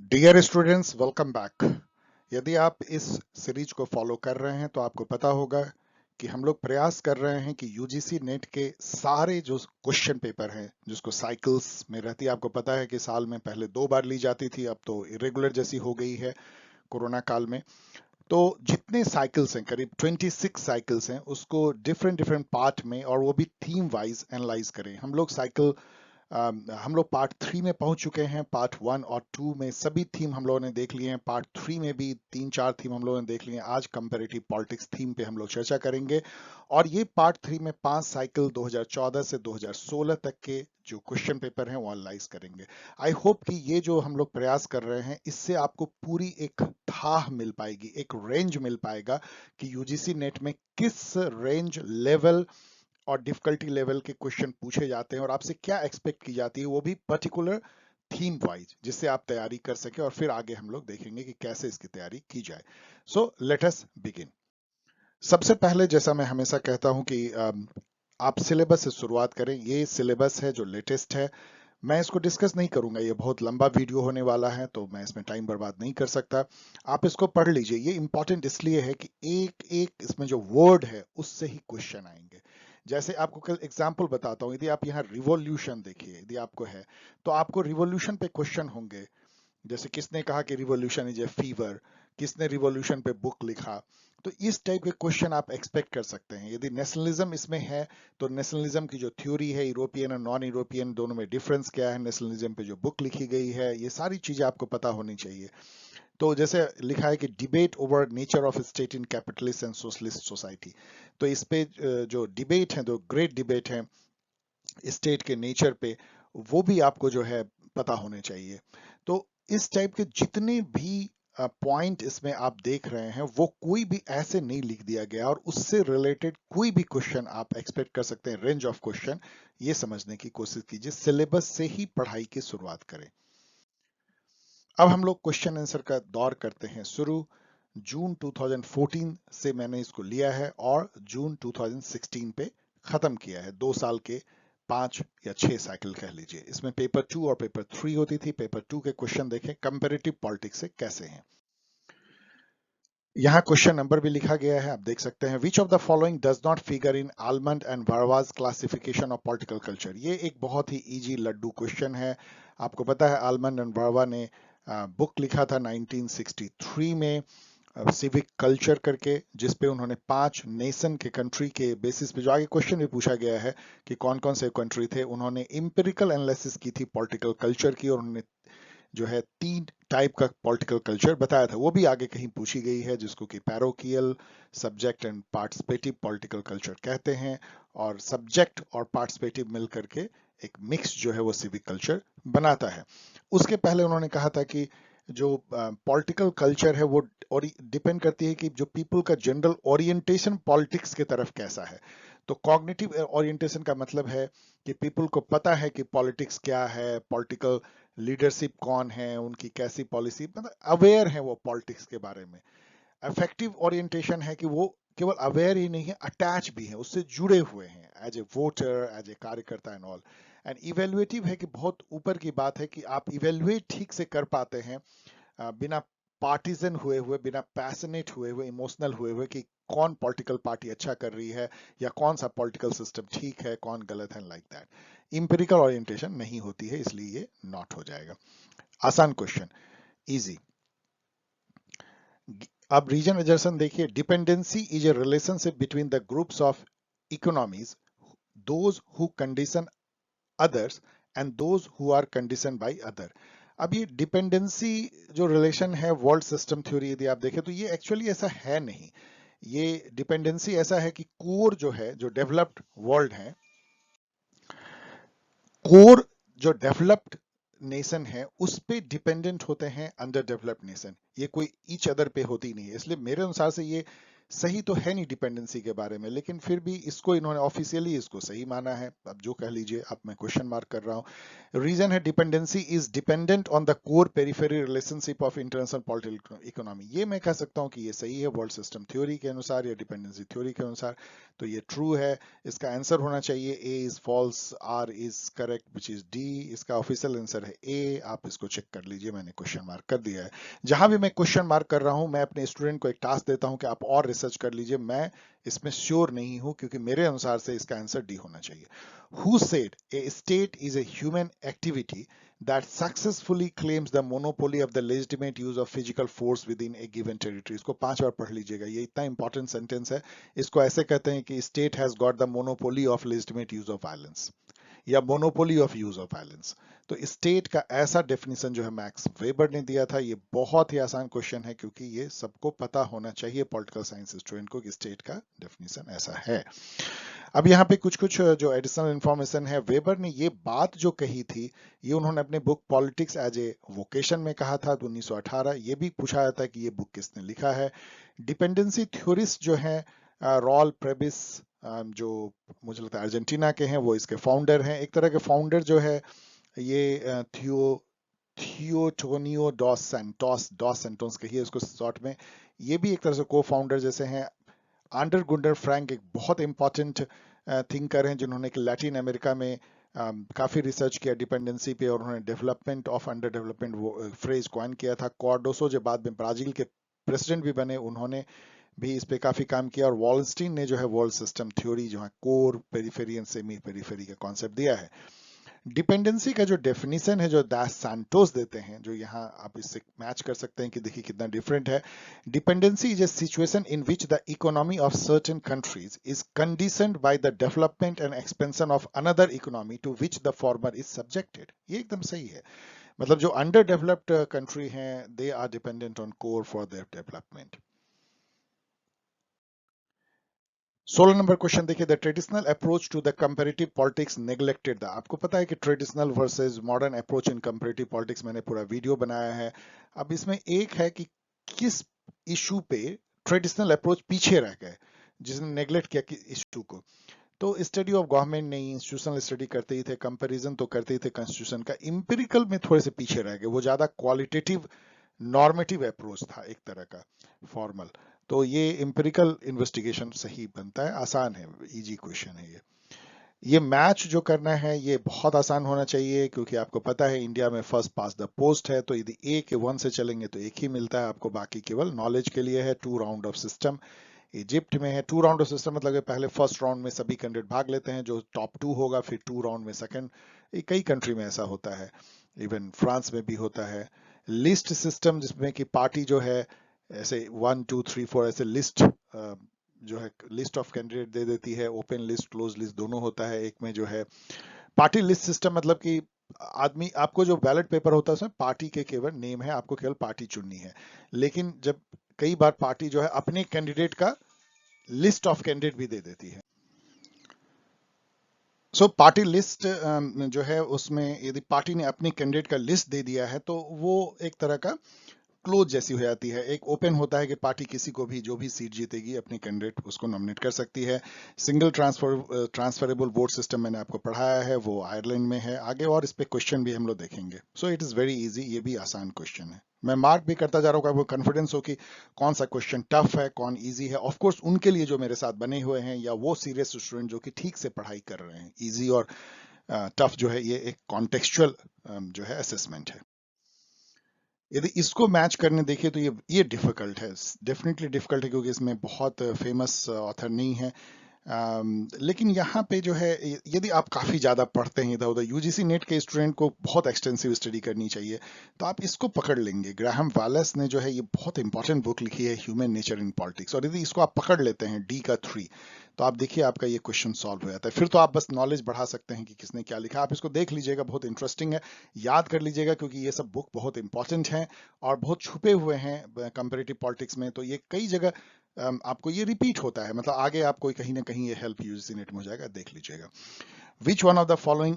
Dear students, welcome back. यदि आप इस सीरीज को फॉलो कर रहे हैं तो आपको पता होगा कि हम लोग प्रयास कर रहे हैं कि यूजीसी नेट के सारे जो क्वेश्चन पेपर हैं जिसको साइकिल्स में रहती है, आपको पता है कि साल में पहले 2 बार ली जाती थी, अब तो इरेगुलर जैसी हो गई है कोरोना काल में। तो जितने साइकिल्स हैं, करीब 26 साइकिल्स हैं, उसको डिफरेंट डिफरेंट पार्ट में और वो भी थीम वाइज एनालाइज करें। हम लोग पार्ट 3 में पहुंच चुके हैं। पार्ट 1 और 2 में सभी थीम हम लोगों ने देख लिए हैं। पार्ट 3 में भी 3-4 थीम हम लोगों ने देख लिए हैं। आज कंपैरेटिव पॉलिटिक्स थीम पे हम लोग चर्चा करेंगे। और ये पार्ट 3 में 5 साइकिल 2014 से 2016 तक के जो क्वेश्चन पेपर हैं वो एनालाइज करेंगे। आई होप कि ये जो हम लोग प्रयास कर रहे हैं इससे आपको पूरी एक थाह मिल पाएगी, एक रेंज मिल पाएगा कि यूजीसी नेट में किस रेंज लेवल और डिफिकल्टी लेवल के क्वेश्चन पूछे जाते हैं और आपसे क्या एक्सपेक्ट की जाती है, वो भी पर्टिकुलर थीम वाइज, जिससे आप तैयारी कर सके। और फिर आगे हम लोग देखेंगे कि कैसे इसकी तैयारी की जाए। So let us begin. सबसे पहले, जैसा मैं हमेशा कहता हूं कि आप सिलेबस से शुरुआत करें। ये सिलेबस है जो लेटेस्ट है। मैं इसको डिस्कस नहीं करूंगा, ये बहुत लंबा वीडियो होने वाला है तो मैं इसमें टाइम बर्बाद नहीं कर सकता। आप इसको पढ़ लीजिए। ये इंपॉर्टेंट इसलिए है कि एक एक इसमें जो वर्ड है उससे ही क्वेश्चन आएंगे। जैसे आपको कल एग्जांपल बताता हूं, यदि आप यहाँ रिवॉल्यूशन देखिए, यदि आपको है तो आपको रिवॉल्यूशन पे क्वेश्चन होंगे। जैसे किसने कहा कि रिवॉल्यूशन इज ए फीवर, किसने रिवॉल्यूशन पे बुक लिखा। तो इस टाइप के क्वेश्चन आप एक्सपेक्ट कर सकते हैं। यदि नेशनलिज्म इसमें है तो नेशनलिज्म की जो थ्योरी है, यूरोपियन और नॉन यूरोपियन दोनों में डिफरेंस क्या है, नेशनलिज्म पे जो बुक लिखी गई है, ये सारी चीजें आपको पता होनी चाहिए। तो जैसे लिखा है कि debate over nature of state in capitalist and socialist society. तो इस पे जो डिबेट है, जो ग्रेट डिबेट है स्टेट के नेचर पे, वो भी आपको जो है पता होने चाहिए। तो इस टाइप के जितने भी पॉइंट इसमें आप देख रहे हैं वो कोई भी ऐसे नहीं लिख दिया गया, और उससे रिलेटेड कोई भी क्वेश्चन आप एक्सपेक्ट कर सकते हैं। रेंज ऑफ क्वेश्चन ये समझने की कोशिश कीजिए, सिलेबस से ही पढ़ाई की शुरुआत करें। अब हम लोग क्वेश्चन आंसर का दौर करते हैं शुरू। जून 2014 से मैंने इसको लिया है और जून 2016 पे खत्म किया है। 2 साल के 5 या 6 साइकिल कह लीजिए। इसमें पेपर 2 और पेपर 3 होती थी। पेपर 2 के क्वेश्चन देखें कंपैरेटिव पॉलिटिक्स से कैसे हैं। यहाँ क्वेश्चन नंबर भी लिखा गया है, आप देख सकते हैं। Which of the following does not figure in Almond and Verba's classification of political culture. ये एक बहुत ही इजी लड्डू क्वेश्चन है। आपको पता है आलमंड एंड वर्वा ने बुक लिखा था 1963 में, सिविक कल्चर करके, जिसपे उन्होंने 5 नेशन के कंट्री के बेसिस पे, जो आगे क्वेश्चन भी पूछा गया है कि कौन कौन से कंट्री थे, उन्होंने इंपेरिकल एनालिसिस की थी पॉलिटिकल कल्चर की, और उन्होंने जो है 3 टाइप का पॉलिटिकल कल्चर बताया था। वो भी आगे कहीं पूछी गई है, जिसको कि parochial, subject and participative political culture कहते हैं। और सब्जेक्ट और पार्टिसिपेटिव मिल करके एक मिक्स जो है वो सिविक कल्चर बनाता है। उसके पहले उन्होंने कहा था कि जो पॉलिटिकल कल्चर है वो और डिपेंड करती है कि जो पीपल का जनरल ओरिएंटेशन पॉलिटिक्स की तरफ कैसा है। तो कॉग्निटिव ओरिएंटेशन का मतलब है कि पीपल को पता है कि पॉलिटिक्स क्या है, पॉलिटिकल लीडरशिप कौन है, उनकी कैसी पॉलिसी, मतलब अवेयर है वो पॉलिटिक्स के बारे में। अफेक्टिव ओरिएंटेशन है कि वो केवल अवेयर ही नहीं है, अटैच भी है, उससे जुड़े हुए हैं as a voter, as a कार्यकर्ता एंड ऑल। एंड इवेल्युएटिव है कि बहुत ऊपर की बात है कि आप इवेल्युएट ठीक से कर पाते हैं बिना पार्टीजन हुए हुए, बिना पैशनेट हुए हुए, इमोशनल हुए हुए कि कौन पॉलिटिकल पार्टी अच्छा कर रही है या कौन सा पॉलिटिकल सिस्टम ठीक है, कौन गलत है, लाइक दैट। इंपेरिकल ओरिएंटेशन नहीं होती है, इसलिए ये नॉट हो जाएगा। आसान क्वेश्चन, इजी। अब रीजन एजर्सन देखिए। Dependency is a relationship between the groups of economies, those who condition others and those who are condition by other. अब ये डिपेंडेंसी जो रिलेशन है वर्ल्ड सिस्टम थ्योरी यदि आप देखें तो ये एक्चुअली ऐसा है नहीं। ये डिपेंडेंसी ऐसा है कि कोर जो है, जो डेवलप्ड वर्ल्ड है, कोर जो डेवलप्ड नेशन है उस पे डिपेंडेंट होते हैं अंडर डेवलप्ड नेशन। ये कोई ईच अदर पे होती नहीं है। इसलिए मेरे अनुसार से ये सही तो है नहीं डिपेंडेंसी के बारे में, लेकिन फिर भी इसको इन्होंने ऑफिशियली इसको सही माना है। अब जो कह लीजिए, अब मैं क्वेश्चन मार्क कर रहा हूँ। रीजन है dependency is dependent on the core periphery relationship of international political economy. ये मैं कह सकता हूँ कि ये सही है वर्ल्ड सिस्टम थ्योरी के अनुसार या डिपेंडेंसी थ्योरी के अनुसार, तो ये ट्रू है। इसका आंसर होना चाहिए A is false, R is correct which is D. इसका ऑफिशियल आंसर है ए। आप इसको चेक कर लीजिए, मैंने क्वेश्चन मार्क कर दिया है। जहां भी मैं क्वेश्चन मार्क कर रहा हूं, मैं अपने स्टूडेंट को एक टास्क देता हूं कि आप और रिसर्च कर लीजिए। मैं इसमें श्योर नहीं हूं, क्योंकि मेरे अनुसार से इसका आंसर डी होना चाहिए। Who said A state is a human activity that successfully claims the monopoly of the legitimate use of physical force within a given territory। इसको 5 बार पढ़ लीजिएगा, ये इतना इंपॉर्टेंट सेंटेंस है। इसको ऐसे कहते हैं कि state has got the monopoly of legitimate use of violence या monopoly of use of violence. तो स्टेट का ऐसा डेफिनेशन जो है मैक्स वेबर ने दिया था। ये बहुत ही आसान क्वेश्चन है, क्योंकि ये सबको पता होना चाहिए पॉलिटिकल साइंस स्टूडेंट को कि स्टेट का डेफिनेशन ऐसा है। अब यहाँ पे कुछ कुछ जो एडिशनल इंफॉर्मेशन है, वेबर ने ये बात जो कही थी, ये उन्होंने अपने book politics as a vocation में कहा था 1918। ये भी पूछा जाता है कि ये बुक किसने लिखा है। डिपेंडेंसी थ्योरिस्ट जो है रॉल प्रेबिस, जो मुझे लगता है अर्जेंटीना के हैं, वो इसके फाउंडर हैं। एक तरह के फाउंडर जो है ये थियोटोनियो डॉस सैंटोस कहिए इसको शॉर्ट में। ये भी एक तरह से को फाउंडर जैसे हैं। आंडर गुंडर फ्रैंक एक बहुत इंपॉर्टेंट थिंकर हैं, जिन्होंने लैटिन अमेरिका में काफी रिसर्च किया डिपेंडेंसी पे, और उन्होंने development of under development phrase coin किया था। कार्डोसो जो बाद में ब्राजील के प्रेसिडेंट भी बने, उन्होंने भी इस पे काफी काम किया। और वॉलस्टीन ने जो है वर्ल्ड सिस्टम थ्योरी, जो है core periphery and semi periphery का कॉन्सेप्ट दिया है। डिपेंडेंसी का जो डेफिनेशन है जो दास सैंटोस देते हैं, जो यहाँ आप इससे मैच कर सकते हैं कि देखिए कितना डिफरेंट है। Dependency is a situation in which the economy of certain countries is conditioned by the development and expansion of another economy to which the former is subjected. ये एकदम सही है। मतलब जो अंडर डेवलप्ड कंट्री हैं, they are dependent on core for their development. 16 number question देखिए, the traditional approach to the comparative politics neglected the. आपको पता है कि traditional versus modern approach in comparative politics, मैंने पूरा वीडियो बनाया है। अब इसमें एक है कि किस इशू पे ट्रेडिशनल अप्रोच पीछे रह गए, जिसने नेग्लेक्ट किया कि इशू को। तो स्टडी ऑफ गवर्नमेंट नहीं, इंस्टीट्यूशनल स्टडी करते ही थे, कंपैरिजन तो करते ही थे कॉन्स्टिट्यूशन का, इंपेरिकल में थोड़े से पीछे रह गए। वो ज्यादा क्वालिटेटिव नॉर्मेटिव अप्रोच था, एक तरह का फॉर्मल। तो ये एम्पिरिकल इन्वेस्टिगेशन सही बनता है, आसान है, इजी क्वेश्चन है ये मैच जो करना है ये बहुत आसान होना चाहिए, क्योंकि आपको पता है इंडिया में फर्स्ट पास द पोस्ट है। तो यदि ए के 1 से चलेंगे तो एक ही मिलता है आपको, बाकी केवल नॉलेज के लिए है। 2 राउंड ऑफ सिस्टम इजिप्ट में है। 2 राउंड ऑफ सिस्टम मतलब कि पहले फर्स्ट राउंड में सभी कैंडिडेट भाग लेते हैं, जो टॉप 2 होगा, फिर 2 राउंड में सेकंड। कई कंट्री में ऐसा होता है, इवन फ्रांस में भी होता है। लिस्ट सिस्टम, जिसमें कि पार्टी जो है ऐसे 1 2 3 4 ऐसे लिस्ट जो है लिस्ट ऑफ कैंडिडेट दे देती है। ओपन लिस्ट क्लोज लिस्ट दोनों होता है। एक में जो है पार्टी लिस्ट सिस्टम, मतलब कि आदमी, आपको जो बैलेट पेपर होता है उसमें पार्टी के केवल नेम है, आपको केवल पार्टी चुननी है। लेकिन जब कई बार पार्टी जो है अपने कैंडिडेट का लिस्ट ऑफ कैंडिडेट भी दे देती है। सो पार्टी लिस्ट जो है उसमें यदि पार्टी ने अपनी कैंडिडेट का लिस्ट दे दिया है, तो वो एक तरह का क्लोज जैसी हो जाती है। एक ओपन होता है कि पार्टी किसी को भी, जो भी सीट जीतेगी, अपनी कैंडिडेट उसको नॉमिनेट कर सकती है। सिंगल ट्रांसफरेबल वोट सिस्टम मैंने आपको पढ़ाया है, वो आयरलैंड में है आगे, और इस पे क्वेश्चन भी हम लोग देखेंगे। So it is very easy, ये भी आसान क्वेश्चन है। मैं मार्क भी करता जा रहा हूँ, आपको कॉन्फिडेंस हो कि कौन सा क्वेश्चन टफ है, कौन इजी है। ऑफ कोर्स उनके लिए जो मेरे साथ बने हुए हैं, या वो सीरियस स्टूडेंट जो कि ठीक से पढ़ाई कर रहे हैं। इजी और टफ जो है, ये एक कॉन्टेक्चुअल जो है असेसमेंट है। यदि इसको मैच करने देखिए तो ये डिफिकल्ट है, डेफिनेटली डिफिकल्ट है, क्योंकि इसमें बहुत फेमस ऑथर नहीं है। लेकिन यहाँ पे जो है, यदि आप काफी ज्यादा पढ़ते हैं इधर उधर, यूजीसी नेट के स्टूडेंट को बहुत एक्सटेंसिव स्टडी करनी चाहिए, तो आप इसको पकड़ लेंगे। ग्राहम वालेस ने जो है ये बहुत इंपॉर्टेंट बुक लिखी है, ह्यूमन नेचर इन पॉलिटिक्स, और यदि इसको आप पकड़ लेते हैं डी का 3, तो आप देखिए आपका ये क्वेश्चन सॉल्व हो जाता है। फिर तो आप बस नॉलेज बढ़ा सकते हैं कि किसने क्या लिखा। आप इसको देख लीजिएगा, बहुत इंटरेस्टिंग है, याद कर लीजिएगा, क्योंकि ये सब बुक बहुत इंपॉर्टेंट हैं और बहुत छुपे हुए हैं कंपेरेटिव पॉलिटिक्स में। तो ये कई जगह आपको ये रिपीट होता है, मतलब आगे आपको कहीं ना कहीं ये हेल्प यूजीसी नेट में हो जाएगा, देख लीजिएगा। Which one of the following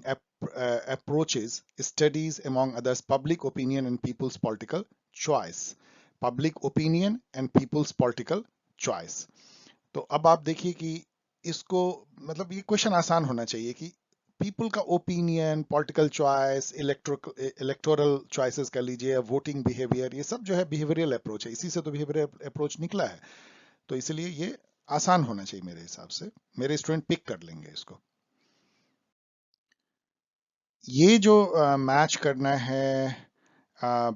approaches studies among others public opinion and people's political choice? Public opinion and people's political choice. तो अब आप देखिए कि इसको मतलब ये क्वेश्चन आसान होना चाहिए कि पीपल का opinion, political choice, electoral choices कर लीजिए, वोटिंग बिहेवियर, ये सब जो है बिहेवियरल अप्रोच है, इसी से तो बिहेवियरल अप्रोच निकला है। तो इसलिए ये आसान होना चाहिए मेरे हिसाब से, मेरे स्टूडेंट पिक कर लेंगे इसको। ये जो मैच करना है, आ,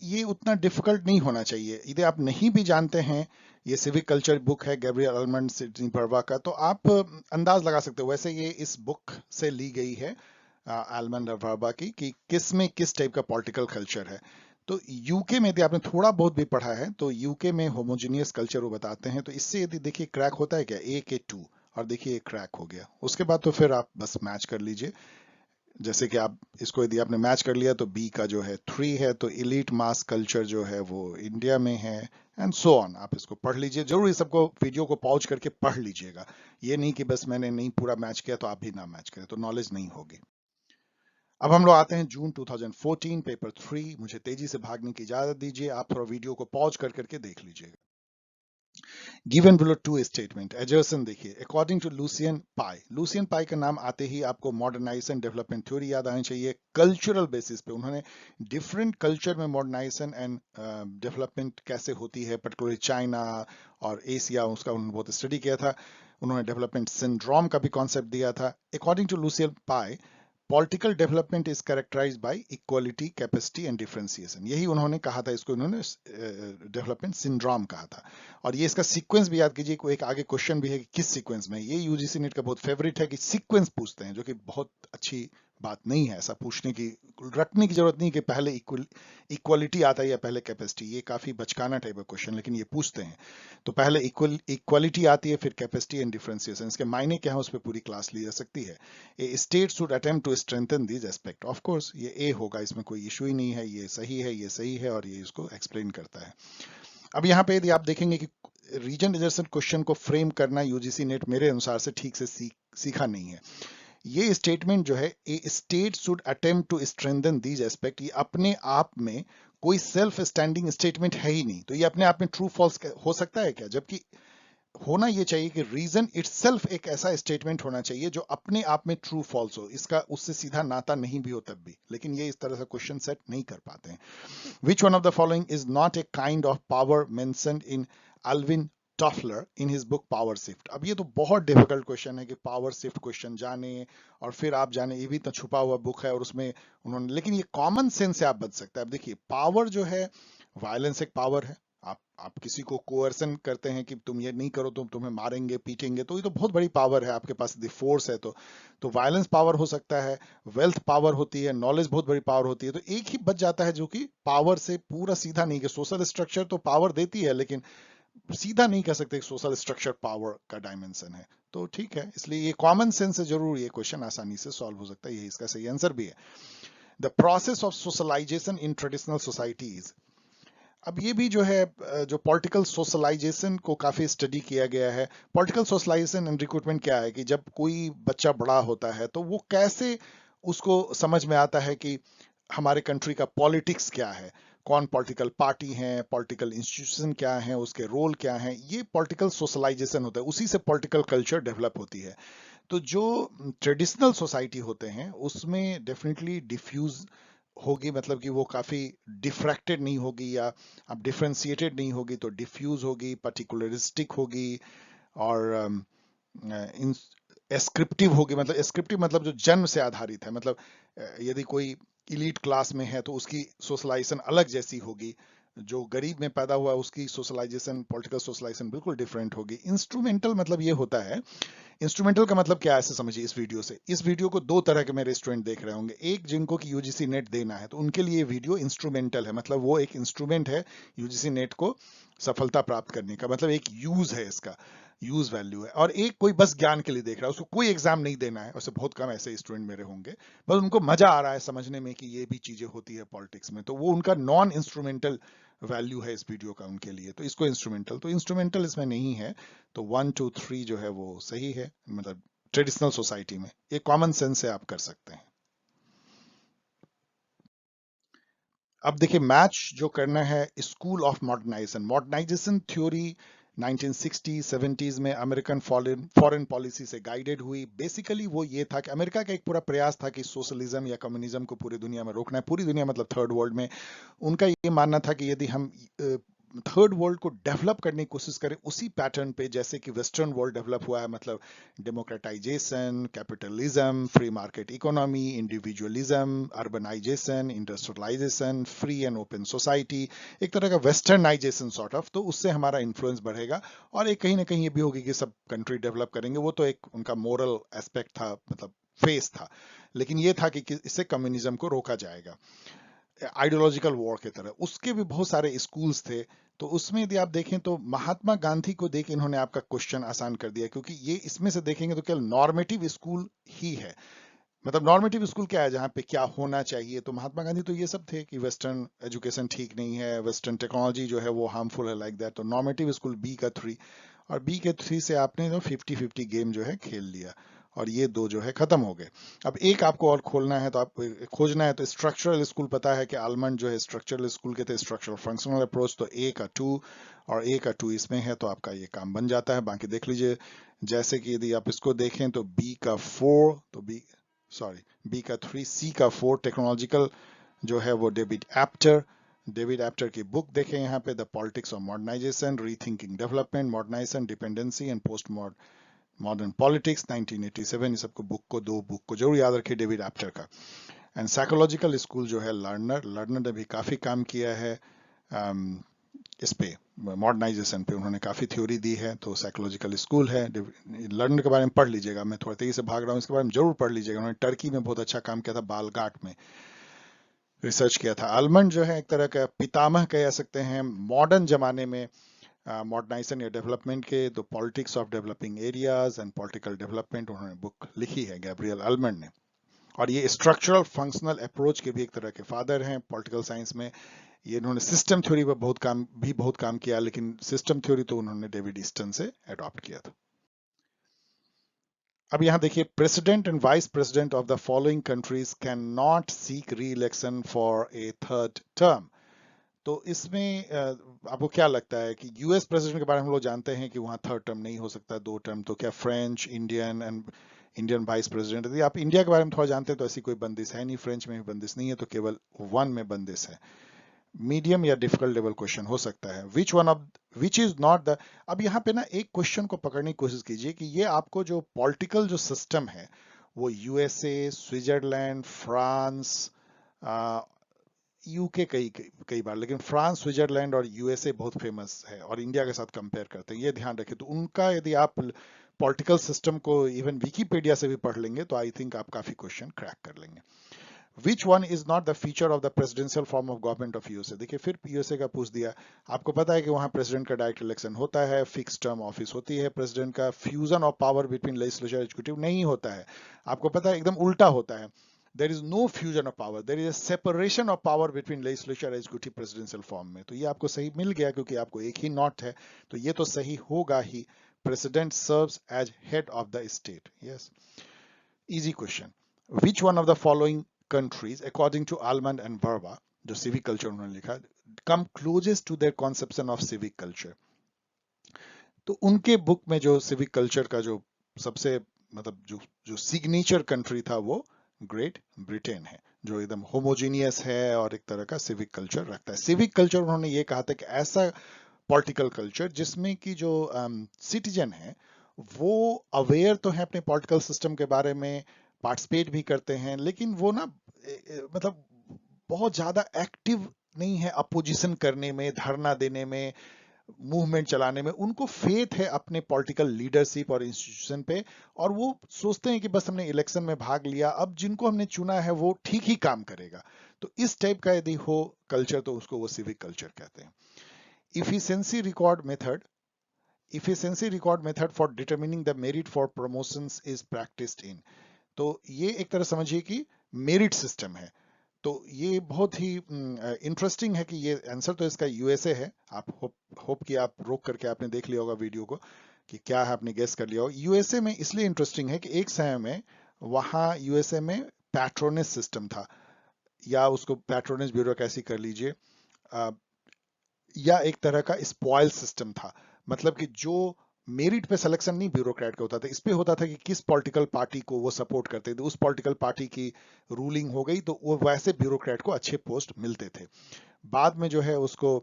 ये उतना डिफिकल्ट नहीं होना चाहिए। यदि आप नहीं भी जानते हैं, ये सिविक कल्चर बुक है गैब्रियल अल्मंड सिडनी बर्वा का, तो आप अंदाज लगा सकते हो। वैसे ये इस बुक से ली गई है अल्मंड बर्वा की, कि किस में किस टाइप का पॉलिटिकल कल्चर है। तो यूके में यदि आपने थोड़ा बहुत भी पढ़ा है तो यूके में होमोजीनियस कल्चर वो बताते हैं। तो इससे यदि देखिए क्रैक होता है क्या, ए के टू, और देखिए क्रैक हो गया, उसके बाद तो फिर आप बस मैच कर लीजिए। जैसे कि आप इसको यदि आपने मैच कर लिया तो बी का जो है 3 है, तो इलीट मास कल्चर जो है वो इंडिया में है, एंड सो ऑन। आप इसको पढ़ लीजिए, जरूर ये सबको वीडियो को पॉज करके पढ़ लीजिएगा। ये नहीं कि बस मैंने नहीं पूरा मैच किया तो आप भी ना मैच करें, तो नॉलेज नहीं होगी। अब हम लोग आते हैं जून 2014, पेपर 3। मुझे तेजी से भागने की इजाजत दीजिए, आप थोड़ा वीडियो को पॉज कर करके देख लीजिएगा। Given below two statement assertion देखिए, according to Lucian Pye. Lucian Pye का नाम आते ही आपको मॉडर्नाइजेशन डेवलपमेंट थ्योरी याद आनी चाहिए। कल्चरल बेसिस पे उन्होंने डिफरेंट कल्चर में मॉडर्नाइजेशन एंड डेवलपमेंट कैसे होती है, पर्टिकुलरली चाइना और एशिया, उसका उन्होंने बहुत स्टडी किया था। उन्होंने डेवलपमेंट सिंड्रोम का भी कॉन्सेप्ट दिया था। According to Lucian Pye, political development is characterize by equality, capacity and differentiation. यही उन्होंने कहा था, इसको उन्होंने डेवलपमेंट सिंड्रोम कहा था। और ये इसका सीक्वेंस भी याद कीजिए, कोई एक आगे क्वेश्चन भी है कि किस सीक्वेंस में। ये यूजीसी नेट का बहुत फेवरेट है कि सीक्वेंस पूछते हैं, जो कि बहुत अच्छी बात नहीं है। ऐसा पूछने की, रटने की जरूरत नहीं कि पहले इक्वलिटी आता है या पहले कैपेसिटी। ये काफी बचकाना टाइप का क्वेश्चन, लेकिन ये पूछते हैं। तो पहले इक्वलिटी आती है, फिर कैपेसिटी एंड डिफरेंशिएशन। इसके मायने क्या है उस पर पूरी क्लास ली जा सकती है। A state should attempt to strengthen this aspect. Of course ये ए होगा, इसमें कोई इशू ही नहीं है, ये सही है, ये सही है, और ये इसको एक्सप्लेन करता है। अब यहाँ पे यदि आप देखेंगे कि रीजन रिजर्वेशन क्वेश्चन को फ्रेम करना यूजीसी नेट मेरे अनुसार से ठीक से सीखा नहीं है। ये स्टेटमेंट जो है, a state should attempt to strengthen these aspect, ये अपने आप में कोई सेल्फ स्टैंडिंग स्टेटमेंट है ही नहीं। तो ये अपने आप में ट्रू फॉल्स हो सकता है क्या? जबकि होना ये चाहिए कि रीजन इटसेल्फ एक ऐसा स्टेटमेंट होना चाहिए जो अपने आप में ट्रू फॉल्स हो, इसका उससे सीधा नाता नहीं भी हो तब भी। लेकिन ये इस तरह से क्वेश्चन सेट नहीं कर पाते हैं। Which one of the following is not a kind of power mentioned in Alvin Toffler in his book Power Shift? अब ये तो बहुत डिफिकल्ट क्वेश्चन है कि पावर शिफ्ट क्वेश्चन जाने और फिर आप जाने, ये भी तो छुपा हुआ बुक है और उसमें उन्होंने, लेकिन ये कॉमन सेंस से आप बच सकते हैं। अब देखिए, पावर जो है, वायलेंस एक पावर है। आप किसी को कोअर्सन करते हैं कि तुम ये नहीं करो तो तुम्हें मारेंगे पीटेंगे, तो ये तो बहुत बड़ी पावर है आपके पास, यदि फोर्स है तो वायलेंस पावर हो सकता है, वेल्थ पावर होती है, नॉलेज बहुत बड़ी पावर होती है। तो एक ही बच जाता है जो कि पावर से पूरा सीधा नहीं, कि सोशल स्ट्रक्चर तो पावर देती है, लेकिन सीधा नहीं कह सकते सोशल स्ट्रक्चर पावर का डायमेंशन है। तो ठीक है, इसलिए ये कॉमन सेंस से जरूर ये क्वेश्चन आसानी से सॉल्व हो सकता है, यही इसका सही आंसर भी है। The process of socialisation in traditional societies. अब ये भी जो है, जो पॉलिटिकल सोशलाइजेशन को काफी स्टडी किया गया है। पॉलिटिकल सोशलाइजेशन एंड रिक्रूटमेंट क्या है कि जब कोई बच्चा बड़ा होता है तो वो कैसे, उसको समझ में आता है कि हमारे कंट्री का पॉलिटिक्स क्या है, कौन पॉलिटिकल पार्टी है, पॉलिटिकल इंस्टीट्यूशन क्या है, उसके रोल क्या है, ये पॉलिटिकल सोशलाइजेशन होता है, उसी से पॉलिटिकल कल्चर डेवलप होती है। तो जो ट्रेडिशनल सोसाइटी होते हैं उसमें डेफिनेटली डिफ्यूज होगी, मतलब कि वो काफी डिफ्रैक्टेड नहीं होगी, या अब डिफ्रेंशिएटेड नहीं होगी, तो डिफ्यूज होगी, पर्टिकुलरिस्टिक होगी, और एस्क्रिप्टिव होगी। मतलब एस्क्रिप्टिव मतलब जो जन्म से आधारित है, मतलब यदि कोई इलीट क्लास में है तो उसकी सोशलाइजेशन अलग जैसी होगी, जो गरीब में पैदा हुआ उसकी सोशलाइजेशन, पॉलिटिकल सोशलाइजेशन बिल्कुल डिफरेंट होगी। इंस्ट्रूमेंटल मतलब ये होता है, इंस्ट्रूमेंटल का मतलब क्या है ऐसे समझिए इस वीडियो से। इस वीडियो को दो तरह के मेरे स्टूडेंट देख रहे होंगे, एक जिनको कि यूजीसी नेट देना है तो उनके लिए वीडियो इंस्ट्रूमेंटल है, मतलब वो एक इंस्ट्रूमेंट है यूजीसी नेट को सफलता प्राप्त करने का, मतलब एक यूज है इसका, यूज वैल्यू है। और एक कोई बस ज्ञान के लिए देख रहा है, उसको कोई एग्जाम नहीं देना है, वैसे बहुत कम ऐसे स्टूडेंट मेरे होंगे, बस उनको मजा आ रहा है समझने में कि ये भी चीजें होती है पॉलिटिक्स में, तो वो उनका नॉन इंस्ट्रूमेंटल वैल्यू है इस वीडियो का उनके लिए, तो इसको इंस्ट्रूमेंटल, तो इंस्ट्रूमेंटल इसमें नहीं है। तो 1 2 3 जो है वो सही है, मतलब ट्रेडिशनल सोसाइटी में, ये कॉमन सेंस से आप कर सकते हैं। अब देखिए, मैच जो करना है, school of modernisation, modernisation theory 1960 70s में अमेरिकन फॉरेन पॉलिसी से गाइडेड हुई। बेसिकली वो ये था कि अमेरिका का एक पूरा प्रयास था कि सोशलिज्म या कम्युनिज्म को पूरी दुनिया में रोकना है, पूरी दुनिया मतलब थर्ड वर्ल्ड में। उनका ये मानना था कि यदि हम थर्ड वर्ल्ड को डेवलप करने की कोशिश करें उसी पैटर्न पे जैसे कि वेस्टर्न वर्ल्ड डेवलप हुआ है, मतलब democratisation, capitalism, free market economy, individualism, urbanisation, industrialisation, free and open society, एक तरह का वेस्टर्नाइजेशन सॉर्ट ऑफ, तो उससे हमारा इन्फ्लुएंस बढ़ेगा। और एक कहीं ना कहीं ये भी होगी कि सब कंट्री डेवलप करेंगे, वो तो एक उनका मोरल एस्पेक्ट था, मतलब फेस था। लेकिन ये था कि इससे कम्युनिज्म को रोका जाएगा, आइडियोलॉजिकल वॉर की तरह। उसके भी बहुत सारे स्कूल्स थे। तो उसमें यदि आप देखें तो महात्मा गांधी को देख इन्होंने आपका क्वेश्चन आसान कर दिया, क्योंकि ये इसमें से देखेंगे तो केवल नॉर्मेटिव स्कूल ही है। मतलब नॉर्मेटिव स्कूल क्या है, जहाँ पे क्या होना चाहिए। तो महात्मा गांधी तो ये सब थे कि वेस्टर्न एजुकेशन ठीक नहीं है, वेस्टर्न टेक्नोलॉजी जो है वो हार्मफुल है, लाइक दैट। तो नॉर्मेटिव स्कूल बी का 3, और बी के 3 से आपने जो 50-50 गेम जो है खेल लिया, और ये दो जो है खत्म हो गए। अब एक आपको और खोलना है, तो आप खोजना है तो स्ट्रक्चरल स्कूल पता है कि आलमंड जो है स्ट्रक्चरल स्कूल के थे, स्ट्रक्चरल फंक्शनल अप्रोच, तो ए का 2 और ए का 2 इसमें है, तो आपका ये काम बन जाता है। बाकी देख लीजिए, जैसे कि यदि आप इसको देखें तो बी का 4, तो बी का 3, सी का 4 टेक्नोलॉजिकल जो है वो डेविड एप्टर की बुक देखें यहाँ पे, the politics of modernisation, rethinking development, modernisation, dependency and post modern politics 1987। इस सबको दो बुक को जरूर याद रखिए डेविड एप्टर का। एंड साइकोलॉजिकल स्कूल जो है लर्नर ने भी काफी काम किया है इस पे, मॉडर्नाइजेशन पे उन्होंने काफी थ्योरी दी है। तो साइकोलॉजिकल स्कूल है, लर्नर के बारे में पढ़ लीजिएगा, मैं थोड़ा तेजी से भाग रहा हूँ, इसके बारे में जरूर पढ़ लीजिएगा। उन्होंने टर्की में बहुत अच्छा काम किया था, बालघाट में रिसर्च किया था। आलमंड जो है एक तरह का पितामह कह सकते हैं मॉडर्न जमाने में मॉडर्नाइजेशन या डेवलपमेंट के। The politics of developing areas and political development उन्होंने बुक लिखी है, गैब्रियल आलमंड ने। और ये स्ट्रक्चरल फंक्शनल अप्रोच के भी एक तरह के फादर हैं पॉलिटिकल साइंस में। ये इन्होंने सिस्टम थ्योरी पर बहुत काम किया, लेकिन सिस्टम थ्योरी तो उन्होंने डेविड ईस्टन से अडॉप्ट किया था। अब यहां देखिए, president and vice president of the following countries can not seek री election for a third term. तो इसमें आपको क्या लगता है कि यूएस प्रेसिडेंट के बारे में हम लोग जानते हैं कि वहां थर्ड टर्म नहीं हो सकता, 2 टर्म। तो क्या French, Indian and Indian vice president, यदि आप इंडिया के बारे में थोड़ा जानते हैं तो ऐसी कोई बंदिश है नहीं, फ्रेंच में भी बंदिश नहीं है, तो केवल 1 में बंदिश है। मीडियम या डिफिकल्ट लेवल क्वेश्चन हो सकता है। Which is not the. अब यहाँ पे ना एक क्वेश्चन को पकड़ने की कोशिश कीजिए कि ये आपको जो पॉलिटिकल जो सिस्टम है वो यूएसए, स्विट्जरलैंड, फ्रांस, यूके कई बार, लेकिन फ्रांस, स्विट्जरलैंड और यूएसए बहुत फेमस है और इंडिया के साथ कंपेयर करते हैं, ये ध्यान रखें। तो उनका यदि आप पॉलिटिकल सिस्टम को इवन विकीपीडिया से भी पढ़ लेंगे तो आई थिंक आप काफी क्वेश्चन क्रैक कर लेंगे। Which one is not the feature of the presidential form of government of USA. देखिए फिर यूएसए का पूछ दिया। आपको पता है कि वहां प्रेसिडेंट का डायरेक्ट इलेक्शन होता है, फिक्स टर्म ऑफिस होती है प्रेसिडेंट का, fusion of power between legislature executive नहीं होता है। आपको पता है एकदम उल्टा होता है। There is no fusion of power, there is a separation of power between legislature executive presidential form में। तो ये आपको सही मिल गया क्योंकि आपको एक ही नॉट है, तो ये तो सही होगा ही। President serves as head of the state. Yes, easy question. Which one of the following countries according to Almond and Verba, जो civic culture उन्होंने लिखा, come closest to their conception of civic culture। तो उनके book में जो civic culture का जो सबसे मतलब जो सिग्नेचर कंट्री था वो ग्रेट ब्रिटेन है, जो एकदम होमोजीनियस है और एक तरह का सिविक कल्चर रखता है। सिविक कल्चर उन्होंने ये कहा था कि ऐसा पॉलिटिकल कल्चर जिसमें कि जो सिटीजन है वो अवेयर तो है अपने पॉलिटिकल सिस्टम के बारे में, पार्टिसिपेट भी करते हैं, लेकिन वो ना मतलब बहुत ज्यादा एक्टिव नहीं है अपोजिशन करने में, धरना देने में, मूवमेंट चलाने में। उनको फेथ है अपने पॉलिटिकल लीडरशिप और इंस्टीट्यूशन पे, और वो सोचते हैं कि बस हमने इलेक्शन में भाग लिया, अब जिनको हमने चुना है वो ठीक ही काम करेगा। तो इस टाइप का यदि हो कल्चर तो उसको वो सिविक कल्चर कहते हैं। Efficiency record method, efficiency record method for determining the merit for promotions is practiced in। तो ये एक तरह समझिए कि मेरिट सिस्टम है। तो ये बहुत ही इंटरेस्टिंग है कि ये आंसर तो इसका यूएसए है। आप होप कि आप रोक करके आपने देख लिया होगा वीडियो को कि क्या है, आपने गेस कर लिया होगा। यूएसए में इसलिए इंटरेस्टिंग है कि एक समय में वहां यूएसए में पैट्रोनेज सिस्टम था, या उसको पैट्रोनेज ब्यूरोक्रेसी कर लीजिए, या एक तरह का स्पॉयल सिस्टम था। मतलब कि जो मेरिट पे सिलेक्शन नहीं ब्यूरोक्रेट का होता था, इस पे होता था कि किस पॉलिटिकल पार्टी को वो सपोर्ट करते थे, उस पॉलिटिकल पार्टी की रूलिंग हो गई तो वो वैसे ब्यूरोक्रेट को अच्छे पोस्ट मिलते थे। बाद में जो है उसको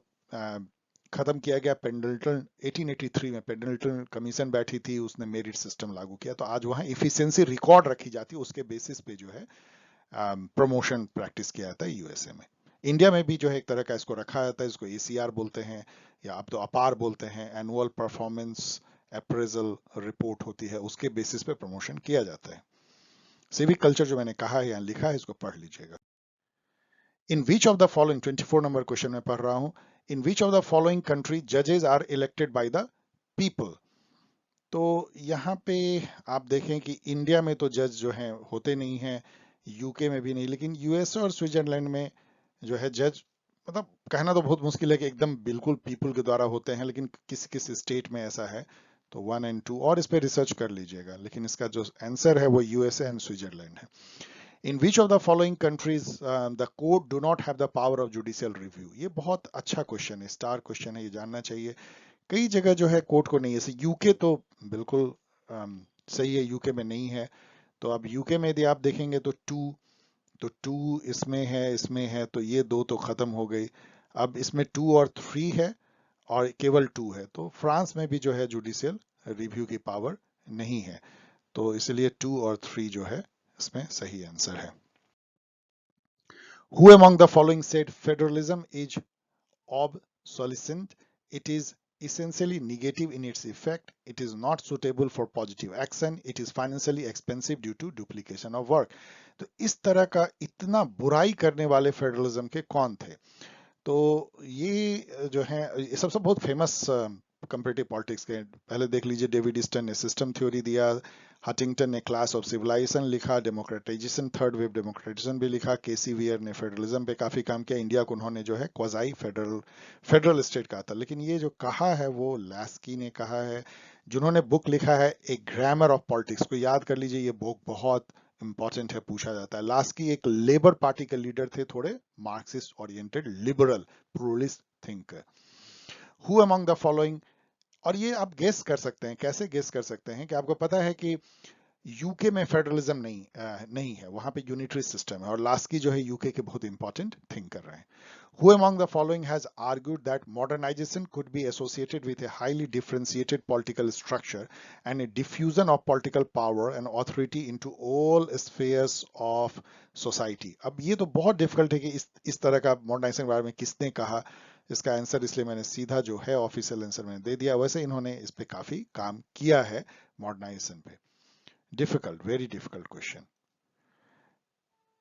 खत्म किया गया। पेंडल्टन 1883 में पेंडल्टन कमीशन बैठी थी, उसने मेरिट सिस्टम लागू किया, तो आज वहाँ इफिशिएंसी रिकॉर्ड रखी जाती है, उसके बेसिस पे जो है प्रमोशन प्रैक्टिस किया जाता है यूएसए में। इंडिया में भी जो है एक तरह का इसको रखा जाता है, इसको एसीआर बोलते हैं या आप तो अपार बोलते हैं, एनुअल परफॉर्मेंस अप्रेजल रिपोर्ट होती है, उसके बेसिस पे प्रमोशन किया जाता है। सिविक कल्चर जो मैंने कहा है यहाँ लिखा है, इसको पढ़ लीजिएगा। In which of the following, 24 number question में पढ़ रहा हूं, in which of the following country जजेस are elected by the people. तो यहाँ पे आप देखें कि इंडिया में तो जज जो हैं होते नहीं हैं, यूके में भी नहीं, लेकिन यूएसए और स्विट्जरलैंड में जो है जज, मतलब कहना तो बहुत मुश्किल है कि एकदम बिल्कुल पीपल के द्वारा होते हैं, लेकिन किस किस स्टेट में ऐसा है, तो 1 एंड 2 और इस पे रिसर्च कर लीजिएगा, लेकिन इसका जो आंसर है वो यूएसए एंड स्विट्जरलैंड है। In which of the following countries the court do not have the power of judicial review. ये बहुत अच्छा क्वेश्चन है, स्टार क्वेश्चन है, ये जानना चाहिए। कई जगह जो है कोर्ट को नहीं है, जैसे यूके तो बिल्कुल सही है, यूके में नहीं है। तो अब यूके में यदि आप देखेंगे तो टू इसमें है, इसमें है, तो ये दो तो खत्म हो गई। अब इसमें 2 और 3 है और केवल 2 है, तो फ्रांस में भी जो है जुडिशियल रिव्यू की पावर नहीं है, तो इसलिए 2 और 3 जो है इसमें सही आंसर है। Who among the following said federalism is obsolescent? It is essentially negative in its effect. It is not suitable for positive action. It is financially expensive due to duplication of work. तो इस तरह का इतना बुराई करने वाले federalism के कौन थे? तो ये जो है ये सबसे बहुत फेमस कंपेरेटिव पॉलिटिक्स के, पहले देख लीजिए, डेविड ईस्टन ने सिस्टम थ्योरी दिया, हटिंगटन ने क्लास ऑफ सिविलाइजेशन लिखा, डेमोक्रेटाइजेशन, थर्ड वेव डेमोक्रेटाइजेशन भी लिखा, केसी वियर ने फेडरलिज्म पे काफी काम किया, इंडिया को उन्होंने जो है क्वाजाई फेडरल स्टेट कहा था। लेकिन ये जो कहा है वो लास्की ने कहा है, जिन्होंने बुक लिखा है ए ग्रामर ऑफ पॉलिटिक्स, को याद कर लीजिए, ये बुक बहुत इंपॉर्टेंट है, पूछा जाता है। लास्की एक लेबर पार्टी के लीडर थे, थोड़े Marxist oriented liberal pluralist thinker. Who among the following, और ये आप गेस कर सकते हैं, कैसे गेस कर सकते हैं कि आपको पता है कि यूके में फेडरलिज्म नहीं है, वहां पे यूनिटरी सिस्टम है, और लास्की जो है यूके के बहुत इंपॉर्टेंट थिंकर रहे हैं। Who among the following has argued that modernization could be associated with a highly differentiated political structure and a diffusion of political power and authority into all spheres of society? अब ये तो बहुत difficult है कि इस तरह का modernisation के बारे में किसने कहा। इसका आंसर इसलिए मैंने सीधा जो है ऑफिशियल आंसर मैंने दे दिया, वैसे इन्होंने इस पे काफी काम किया है मॉडर्नाइजेशन पे। Difficult, very difficult question.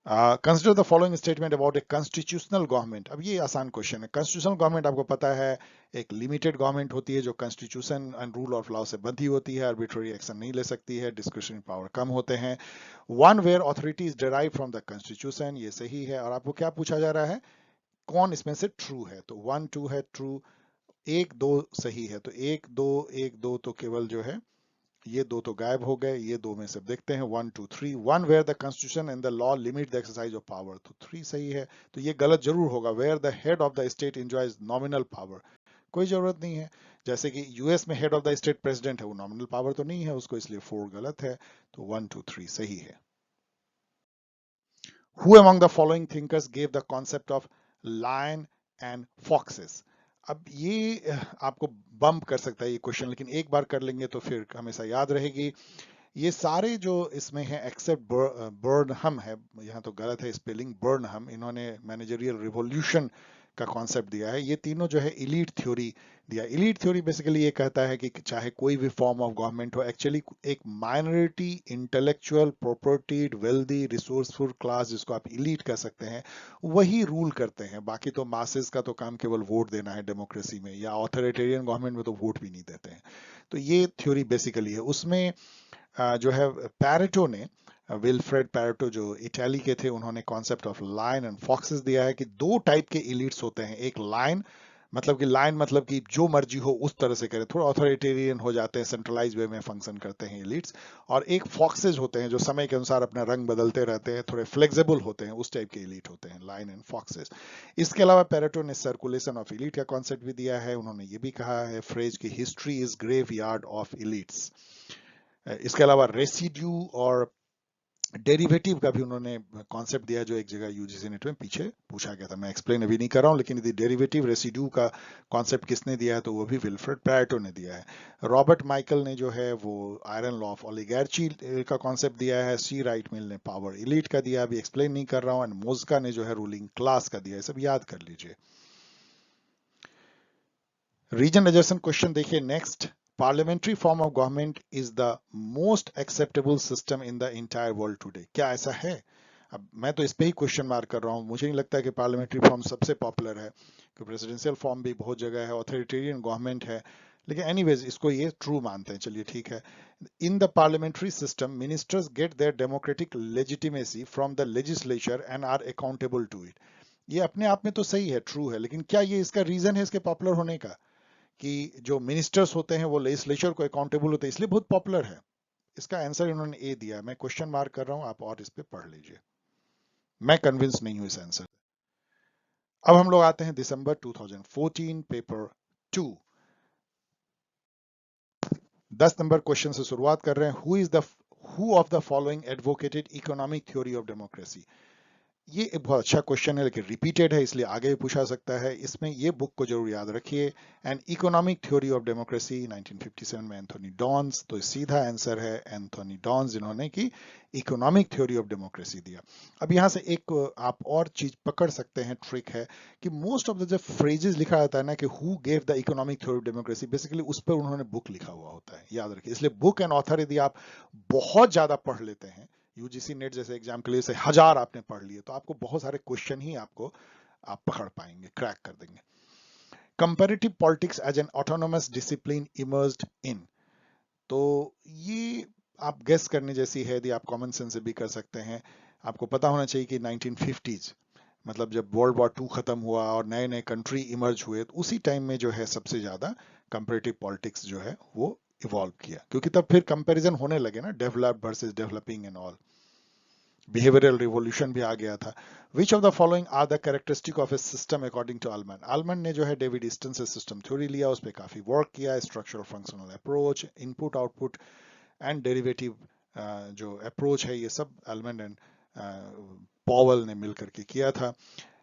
Consider the following statement about a constitutional government. अब ये आसान क्वेश्चन है। कॉन्स्टिट्यूशनल गवर्नमेंट आपको पता है एक लिमिटेड गवर्नमेंट होती है जो constitution and rule of law से बंधी होती है, आर्बिट्ररी एक्शन नहीं ले सकती है, डिस्क्रिशनरी पावर कम होते हैं। One where authority is derive from the constitution, ये सही है। और आपको क्या पूछा जा रहा है, कौन इसमें से ट्रू है, तो 1 2 है ट्रू, 1 2 सही है, तो 1 2 1 2 तो केवल जो है ये दो तो गायब हो गए, ये दो में से देखते हैं 1 2 3। One where the constitution and the law limit the exercise of power, तो 3 सही है। तो ये गलत जरूर होगा, where the head of the state enjoys nominal power, कोई जरूरत नहीं है। जैसे कि यूएस में head of the state president है, वो नॉमिनल पावर तो नहीं है उसको, इसलिए 4 गलत है, तो 1 2 3 सही है। Who among the following thinkers gave the concept of lion and foxes? अब ये आपको बम्प कर सकता है ये क्वेश्चन, लेकिन एक बार कर लेंगे तो फिर हमेशा याद रहेगी। ये सारे जो इसमें है एक्सेप्ट बर्नहम है, यहाँ तो गलत है स्पेलिंग, बर्नहम, इन्होंने मैनेजरियल रिवॉल्यूशन का कॉन्सेप्ट दिया है। ये तीनों जो है इलीट थ्योरी दिया। इलीट थ्योरी बेसिकली ये कहता है कि चाहे कोई भी फॉर्म ऑफ गवर्नमेंट हो, एक्चुअली एक minority intellectual propertied wealthy resourceful class, जिसको आप इलीट कह सकते हैं, वही रूल करते हैं। बाकी तो मासेस का तो काम केवल वोट देना है डेमोक्रेसी में, या ऑथोरिटेरियन गवर्नमेंट में तो वोट भी नहीं देते हैं। तो ये थ्योरी बेसिकली है। उसमें जो है पैरेटो ने, विल्फ्रेड पैरेटो जो इटाली के थे, उन्होंने concept of lion and foxes दिया है कि दो टाइप के इलीट्स होते हैं। एक लायन मतलब कि लाइन मतलब कि जो मर्जी हो उस तरह से करें, थोड़ा ऑथोरिटेरियन हो जाते हैं, सेंट्रलाइज वे में फंक्शन करते हैं एलिट्स। और एक फॉक्सेज होते हैं जो समय के अनुसार अपना रंग बदलते रहते हैं, थोड़े फ्लेक्सिबल होते हैं, उस टाइप के एलिट होते हैं, लाइन एंड फॉक्सेज। इसके अलावा पेरेटो ने सर्कुलेशन ऑफ एलिट का कॉन्सेप्ट भी दिया है। उन्होंने ये भी कहा है फ्रेज की history is graveyard of elites. इसके अलावा रेसिड्यू और डेरिवेटिव का भी उन्होंने कॉन्सेप्ट दिया, जो एक जगह यूजीसी नेट में पीछे पूछा गया था। मैं एक्सप्लेन अभी नहीं कर रहा हूं, लेकिन यदि डेरिवेटिव रेसिड्यू का कॉन्सेप्ट किसने दिया है तो वो भी विल्फ्रेड पैरेटो ने दिया है। रॉबर्ट माइकल ने जो है वो आयरन लॉ ऑफ ओलिगार्ची का कॉन्सेप्ट दिया है। सी राइट मिल ने पावर इलीट का दिया, अभी एक्सप्लेन नहीं कर रहा हूं। एंड मोज्का ने जो है रूलिंग क्लास का दिया है। सब याद कर लीजिए। रीजन एडजस्टेंट क्वेश्चन देखिए next. Parliamentary form of government is the most acceptable system in the entire world today. क्या ऐसा है? अब मैं तो इस पे ही क्वेश्चन मार्क कर रहा हूँ। मुझे नहीं लगता कि पार्लियामेंट्री फॉर्म सबसे पॉपुलर है, कि प्रेसिडेंशियल फॉर्म भी बहुत जगह है, ऑथोरिटेरियन गवर्नमेंट है। लेकिन एनीवेज इसको ये ट्रू मानते हैं, चलिए ठीक है। In the parliamentary system ministers get their democratic legitimacy from the legislature and are accountable to it. ये अपने आप में तो सही है, ट्रू है, लेकिन क्या ये इसका रीजन है इसके पॉपुलर होने का, कि जो मिनिस्टर्स होते हैं वो लेजिस्लेचर को अकाउंटेबल होते हैं इसलिए बहुत पॉपुलर है? इसका आंसर इन्होंने ए दिया। मैं क्वेश्चन मार्क कर रहा हूं, आप और इस पे पढ़ लीजिए। मैं कन्विंस नहीं हूं इस आंसर। अब हम लोग आते हैं दिसंबर 2014 पेपर 2। 10 नंबर क्वेश्चन से शुरुआत कर रहे हैं। Who of the following advocated economic theory of democracy. ये एक बहुत अच्छा क्वेश्चन है, लेकिन रिपीटेड है इसलिए आगे भी पूछा सकता है। इसमें ये बुक को जरूर याद रखिए, an economic theory of democracy 1957 में एंथोनी डॉन्स। तो सीधा आंसर है एंथोनी डॉन्स, जिन्होंने की इकोनॉमिक थ्योरी ऑफ डेमोक्रेसी दिया। अब यहाँ से एक आप और चीज पकड़ सकते हैं, ट्रिक है कि मोस्ट ऑफ द जब फ्रेजेस लिखा जाता है ना कि who gave the economic theory of democracy, basically उस पर उन्होंने बुक लिखा हुआ होता है, याद रखिए। इसलिए बुक एंड ऑथर यदि आप बहुत ज्यादा पढ़ लेते हैं, यूजीसी नेट जैसे एग्जाम के लिए से 1000 आपने पढ़ लिए, तो आपको बहुत सारे क्वेश्चन ही आपको आप पकड़ पाएंगे, क्रैक कर देंगे। Comparative politics as an autonomous discipline emerged in. तो ये आप गेस करने जैसी है, यदि आप कॉमन सेंस से भी कर सकते हैं। आपको पता होना चाहिए कि 1950s, मतलब जब वर्ल्ड वॉर 2 खत्म हुआ और नए नए कंट्री इमर्ज हुए, तो उसी टाइम में जो है सबसे ज्यादा कंपैरेटिव पॉलिटिक्स जो है वो इवॉल्व किया, क्योंकि तब फिर कंपैरिजन होने लगे ना, developed versus developing and all. Behavioural revolution भी आ गया था। Which of the following are the characteristic of a system according to Almond. Almond ने जो है डेविड ईस्टन से सिस्टम थ्योरी लिया, उस पर काफी वर्क किया। Structural functional approach, input output and derivative जो अप्रोच है, ये सब आलमन एंड पॉवल ने मिलकर के किया था।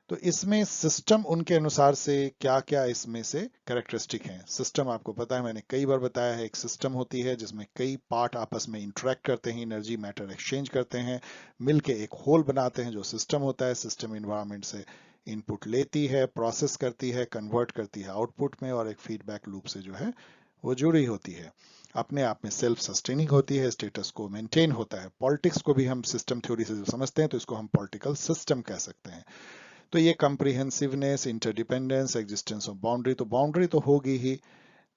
तो इसमें सिस्टम उनके अनुसार से क्या क्या इसमें से कैरेक्टरिस्टिक हैं। सिस्टम आपको पता है, मैंने कई बार बताया है, एक सिस्टम होती है जिसमें कई पार्ट आपस में इंटरेक्ट करते हैं, एनर्जी मैटर एक्सचेंज करते हैं, मिलके एक होल बनाते हैं जो सिस्टम होता है। सिस्टम इन्वायरमेंट से इनपुट लेती है, प्रोसेस करती है, कन्वर्ट करती है आउटपुट में, और एक फीडबैक लूप से जो है वो जुड़ी होती है, अपने आप में सेल्फ सस्टेनिंग होती है, स्टेटस को मेंटेन होता है। पॉलिटिक्स को भी हम सिस्टम थ्योरी से जो समझते हैं, तो इसको हम पॉलिटिकल सिस्टम कह सकते हैं। तो ये कॉम्प्रिहेंसिवनेस, इंटरडिपेंडेंस, एग्जिस्टेंस ऑफ बाउंड्री, तो बाउंड्री तो होगी ही,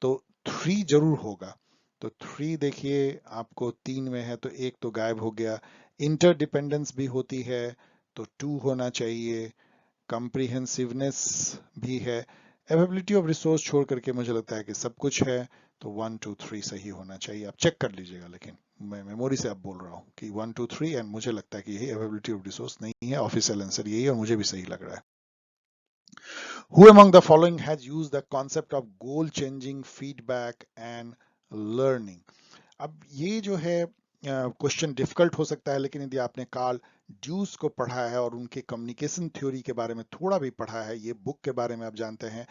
तो 3 जरूर होगा। तो 3 देखिए आपको 3 में है, तो एक तो गायब हो गया। इंटरडिपेंडेंस भी होती है, तो 2 होना चाहिए। कॉम्प्रिहेंसिवनेस भी है। अवेलेबिलिटी ऑफ रिसोर्स छोड़ करके मुझे लगता है कि सब कुछ है, तो 1 2 3 सही होना चाहिए। आप चेक कर लीजिएगा, लेकिन मैं मेमोरी से अब बोल रहा हूँ कि 1 2 3, एंड मुझे लगता है कि यही अवेलेबिलिटी ऑफ रिसोर्स नहीं है, ऑफिशियल आंसर यही है, और मुझे भी सही लग रहा है। Who among the following has used the concept of goal changing feedback and learning? अब ये जो है क्वेश्चन डिफिकल्ट हो सकता है, लेकिन यदि आपने कार्ल ड्यूस को पढ़ा है और उनके कम्युनिकेशन थ्योरी के बारे में थोड़ा भी पढ़ा है, ये बुक के बारे में आप जानते हैं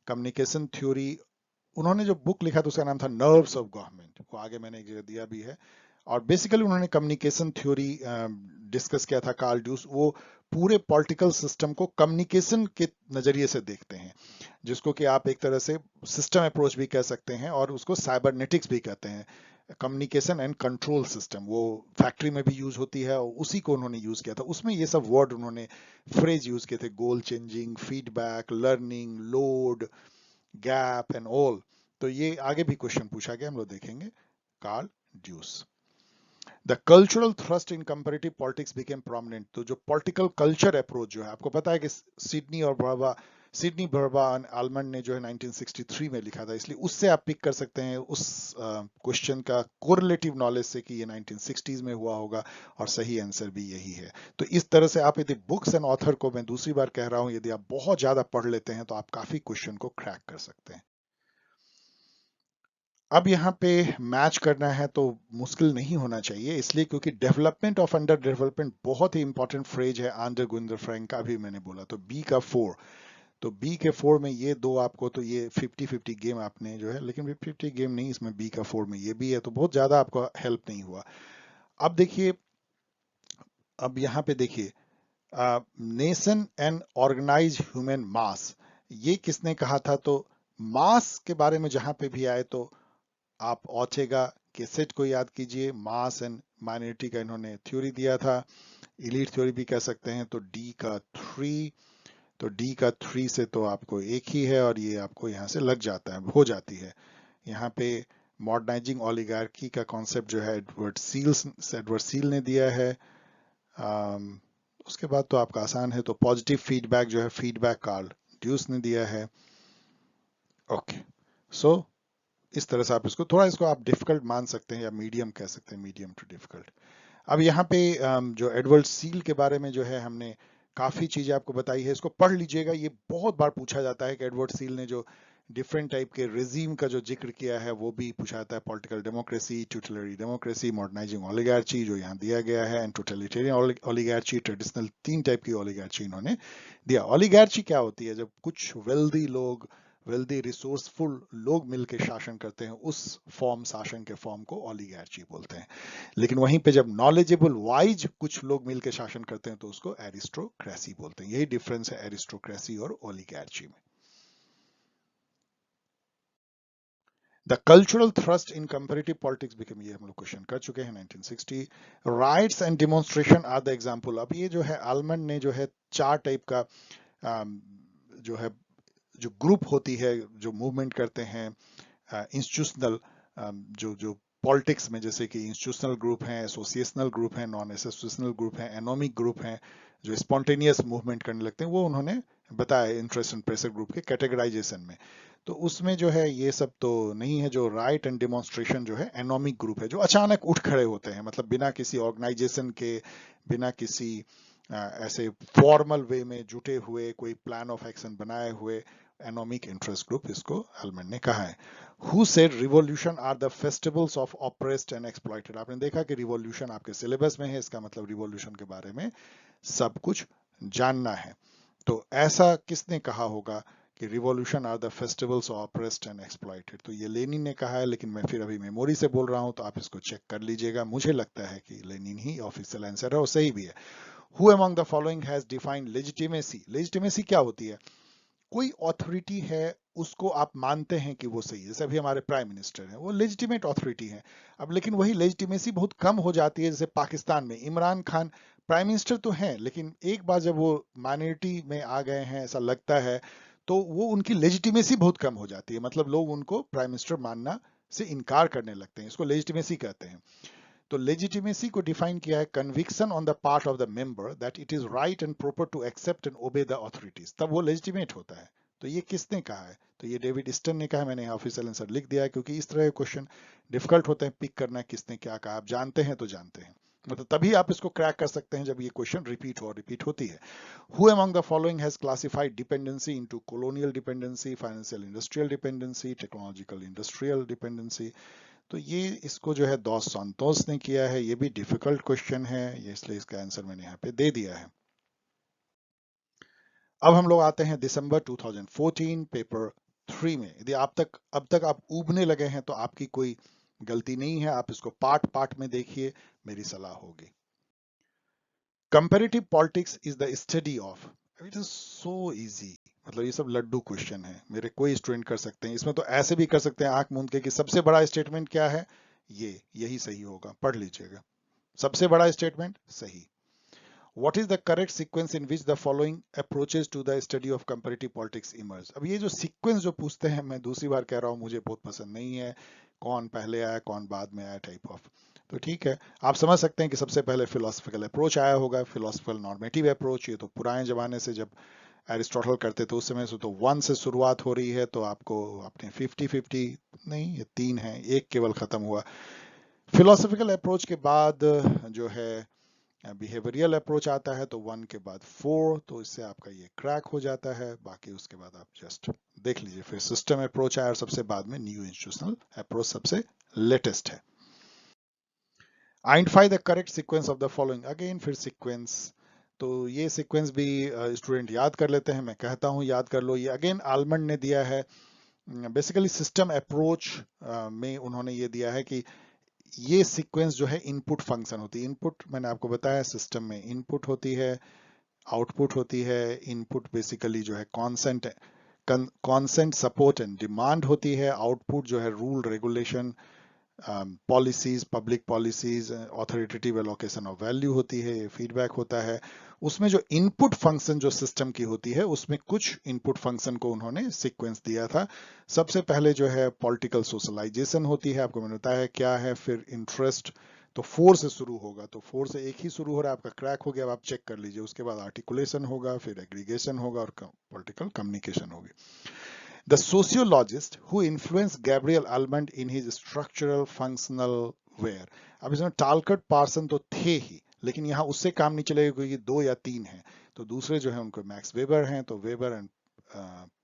कम्युनिकेशन थ्योरी। उन्होंने जो बुक लिखा था उसका नाम था नर्व्स ऑफ गवर्नमेंट, वो आगे मैंने एक जगह दिया भी है। और बेसिकली उन्होंने कम्युनिकेशन थ्योरी डिस्कस किया था कार्ल ड्यूस। वो पूरे पॉलिटिकल सिस्टम को कम्युनिकेशन के नजरिए से देखते हैं, जिसको कि आप एक तरह से सिस्टम अप्रोच भी कह सकते हैं, और उसको साइबरनेटिक्स भी कहते हैं। कम्युनिकेशन एंड कंट्रोल सिस्टम वो फैक्ट्री में भी यूज होती है, और उसी को उन्होंने यूज किया था। उसमें ये सब वर्ड उन्होंने फ्रेज यूज किए थे, goal changing, feedback, learning, load, gap and all. तो ये आगे भी क्वेश्चन पूछा गया, हम लोग देखेंगे। Karl Deutsch. The cultural thrust in comparative politics became prominent. तो जो पॉलिटिकल कल्चर अप्रोच जो है, आपको पता है कि सिडनी और बड़ा सिडनी बर्बान आलमंड ने जो है 1963 में लिखा था, इसलिए उससे आप पिक कर सकते हैं उस क्वेश्चन का कोरिलेटिव नॉलेज से कि ये 1960s में हुआ होगा, और सही आंसर भी यही है। तो इस तरह से आप यदि बुक्स एंड ऑथर को, मैं दूसरी बार कह रहा हूं, यदि आप बहुत ज्यादा पढ़ लेते हैं तो आप काफी क्वेश्चन को क्रैक कर सकते हैं। अब यहाँ पे मैच करना है तो मुश्किल नहीं होना चाहिए, इसलिए क्योंकि डेवलपमेंट ऑफ अंडर डेवलपमेंट बहुत ही इंपॉर्टेंट फ्रेज है आंडर गुइंदर फ्रैंक का, भी मैंने बोला। तो बी का 4, तो बी के 4 में ये दो आपको, तो ये 50-50 गेम आपने जो है, लेकिन 50 गेम नहीं, इसमें बी का 4 में ये भी है, तो बहुत ज्यादा आपको हेल्प नहीं हुआ। अब देखिए, अब यहाँ पे देखिए, नेशन एंड ऑर्गेनाइज ह्यूमन मास, ये किसने कहा था? तो मास के बारे में जहां पे भी आए तो आप ओर्टेगा के सेट को याद कीजिए, मास एंड माइनॉरिटी का इन्होंने थ्योरी दिया था, इलीट थ्योरी भी कह सकते हैं। तो डी का 3, तो डी का 3 से तो आपको एक ही है, और ये आपको यहाँ से लग जाता है, हो जाती है। यहाँ पे मॉडर्नाइजिंग ओलिगार्की का कॉन्सेप्ट जो है एडवर्ड सील ने दिया है। उसके बाद तो आपका आसान है, तो पॉजिटिव फीडबैक जो है, फीडबैक कार्ल ड्यूस ने दिया है। ओके, सो इस तरह से आप इसको थोड़ा, इसको आप डिफिकल्ट मान सकते हैं या मीडियम कह सकते हैं, मीडियम टू डिफिकल्ट। अब यहाँ पे जो एडवर्ड सील के बारे में जो है, हमने काफी चीजें आपको बताई है, इसको पढ़ लीजिएगा। ये बहुत बार पूछा जाता है कि एडवर्ड सील ने जो डिफरेंट टाइप के रेजीम का जो जिक्र किया है, वो भी पूछा जाता है। पॉलिटिकल डेमोक्रेसी, ट्यूटलरी डेमोक्रेसी, मॉडर्नाइजिंग ओलिगार्ची जो यहाँ दिया गया है, एंड टोटलिटेरियन ओलिगार्ची, ट्रेडिशनल, 3 टाइप की ओलिगार्ची इन्होंने दिया। ओलिगार्ची क्या होती है? जब कुछ वेल्दी लोग, वेल्दी रिसोर्सफुल लोग मिलकर शासन करते हैं, उस फॉर्म, शासन के फॉर्म को ओलिगार्ची बोलते हैं। लेकिन वहीं पे जब नॉलेजेबल वाइज कुछ लोग मिलकर शासन करते हैं तो उसको एरिस्टोक्रेसी बोलते हैं। यही डिफरेंस है एरिस्टोक्रेसी और ओलिगार्ची में। The cultural thrust in comparative politics become, ये हम लोग क्वेश्चन कर चुके हैं 1960। Riots and demonstration are the example. अब ये जो है आलमंड ने जो है 4 टाइप का जो है, जो ग्रुप होती है, जो मूवमेंट करते हैं, इंस्टीट्यूशनल, जो जो पॉलिटिक्स में, जैसे कि इंस्टीट्यूशनल ग्रुप हैं, एसोसिएशनल ग्रुप हैं, नॉन एसोसिएशनल ग्रुप हैं, एनोमिक ग्रुप हैं, जो स्पॉन्टेनियस मूवमेंट करने लगते हैं, वो उन्होंने बताया इंटरेस्ट एंड प्रेशर ग्रुप के कैटेगराइजेशन में। तो उसमें जो है ये सब तो नहीं है। जो राइट एंड डिमॉन्स्ट्रेशन जो है, एनोमिक ग्रुप है, जो अचानक उठ खड़े होते हैं, मतलब बिना किसी ऑर्गेनाइजेशन के, बिना किसी ऐसे फॉर्मल वे में जुटे हुए, कोई प्लान ऑफ एक्शन बनाए हुए, एनोमिक इंटरेस्ट ग्रुप, इसको हेलमैन ने कहा है। Who said revolution are the festivals of oppressed and exploited. आपने देखा कि रिवॉल्यूशन आपके सिलेबस में है, इसका मतलब रिवॉल्यूशन के बारे में सब कुछ जानना है। तो ऐसा किसने कहा होगा कि revolution are the festivals of oppressed and exploited? तो ये लेनिन ने कहा है, लेकिन मैं फिर अभी मेमोरी से बोल रहा हूं, तो आप इसको चेक कर लीजिएगा। मुझे लगता है कि लेनिन ही ऑफिशियल आंसर है, और सही भी है। Who among the following has defined legitimacy? Legitimacy क्या होती है? कोई ऑथोरिटी है, उसको आप मानते हैं कि वो सही है, जैसे अभी हमारे प्राइम मिनिस्टर हैं, वो लेजिटिमेट ऑथोरिटी है। अब लेकिन वही लेजिटिमेसी बहुत कम हो जाती है, जैसे पाकिस्तान में इमरान खान प्राइम मिनिस्टर तो हैं, लेकिन एक बार जब वो माइनॉरिटी में आ गए हैं, ऐसा लगता है, तो वो उनकी लेजिटिमेसी बहुत कम हो जाती है, मतलब लोग उनको प्राइम मिनिस्टर मानना से इनकार करने लगते हैं, इसको लेजिटिमेसी कहते हैं। तो लेजिटिमेसी को डिफाइन किया है, conviction on the part of the member that it is right and proper to accept and obey the authorities, तब वो लेजिटिमेट होता है। तो ये किसने कहा है? तो ये डेविड स्टन ने कहा है। मैंने ऑफिशियल आंसर लिख दिया है, क्योंकि इस तरह के क्वेश्चन डिफिकल्ट होते हैं पिक करना, किसने क्या कहा। आप जानते हैं तो जानते हैं, मतलब तभी आप इसको क्रैक कर सकते हैं जब ये क्वेश्चन रिपीट होती है। Who among the following has classified dependency into colonial dependency, financial industrial dependency, technological industrial dependency? तो ये इसको जो है दॉस संतोष ने किया है। ये भी डिफिकल्ट क्वेश्चन है, ये इसलिए इसका आंसर मैंने यहाँ पे दे दिया है। अब हम लोग आते हैं दिसंबर 2014 पेपर 3 में। यदि अब तक आप ऊबने लगे हैं तो आपकी कोई गलती नहीं है, आप इसको पार्ट पार्ट में देखिए, मेरी सलाह होगी। Comparative politics is the study of, it is so easy, मतलब ये सब लड्डू क्वेश्चन है, मेरे कोई स्टूडेंट कर सकते हैं। इसमें तो ऐसे भी कर सकते हैं आंख मूंद के कि सबसे बड़ा स्टेटमेंट क्या है, यही सही होगा, पढ़ लीजिएगा। सबसे बड़ा स्टेटमेंट सही। What is the correct sequence in which the following approaches to the study of comparative politics emerge? अब ये जो सीक्वेंस जो पूछते हैं, मैं दूसरी बार कह रहा हूँ, मुझे बहुत पसंद नहीं है, कौन पहले आया कौन बाद में आया टाइप ऑफ। तो ठीक है, आप समझ सकते हैं कि सबसे पहले फिलोसफिकल अप्रोच आया होगा, फिलोसफिकल नॉर्मेटिव अप्रोच। ये तो पुराने जमाने से जब एरिस्टोटल करते थे उस समय से, तो 1 से शुरुआत हो रही है, तो आपको अपने 50-50 नहीं, ये 3 है, एक केवल खत्म हुआ। फिलोसफिकल अप्रोच के बाद जो है बिहेवियरल अप्रोच आता है, तो 1 के बाद 4, तो इससे आपका ये क्रैक हो जाता है। बाकी उसके बाद आप जस्ट देख लीजिए। फिर सिस्टम अप्रोच आया और सबसे बाद में न्यू इंस्टीट्यूशनल अप्रोच सबसे लेटेस्ट है। Identify the correct sequence of the following, again फिर सीक्वेंस, तो ये सीक्वेंस भी स्टूडेंट याद कर लेते हैं, मैं कहता हूँ याद कर लो। ये अगेन आलमंड ने दिया है। बेसिकली सिस्टम अप्रोच में उन्होंने ये दिया है कि ये सीक्वेंस जो है इनपुट फंक्शन होती है। इनपुट मैंने आपको बताया सिस्टम में इनपुट होती है, आउटपुट होती है। इनपुट बेसिकली जो है कॉन्सेंट सपोर्ट एंड डिमांड होती है। आउटपुट जो है rule regulation, policies, public policies, authoritative allocation of value होती है, ये फीडबैक होता है। उसमें जो इनपुट फंक्शन जो सिस्टम की होती है, उसमें कुछ इनपुट फंक्शन को उन्होंने सीक्वेंस दिया था। सबसे पहले जो है पॉलिटिकल सोशलाइजेशन होती है, आपको मैंने बताया क्या है। फिर इंटरेस्ट, तो 4 से शुरू होगा, तो 4 से एक ही शुरू हो रहा है, आपका क्रैक हो गया, अब आप चेक कर लीजिए। उसके बाद आर्टिकुलेशन होगा, फिर एग्रीगेशन होगा और पॉलिटिकल कम्युनिकेशन होगी। The sociologist who influenced Gabriel Almond in his structural functional where, अब इसमें टालकट पार्सन तो थे ही, लेकिन यहाँ उससे काम नहीं चलेगा क्योंकि 2 या 3 हैं। तो दूसरे जो है उनको मैक्स वेबर हैं, तो वेबर एंड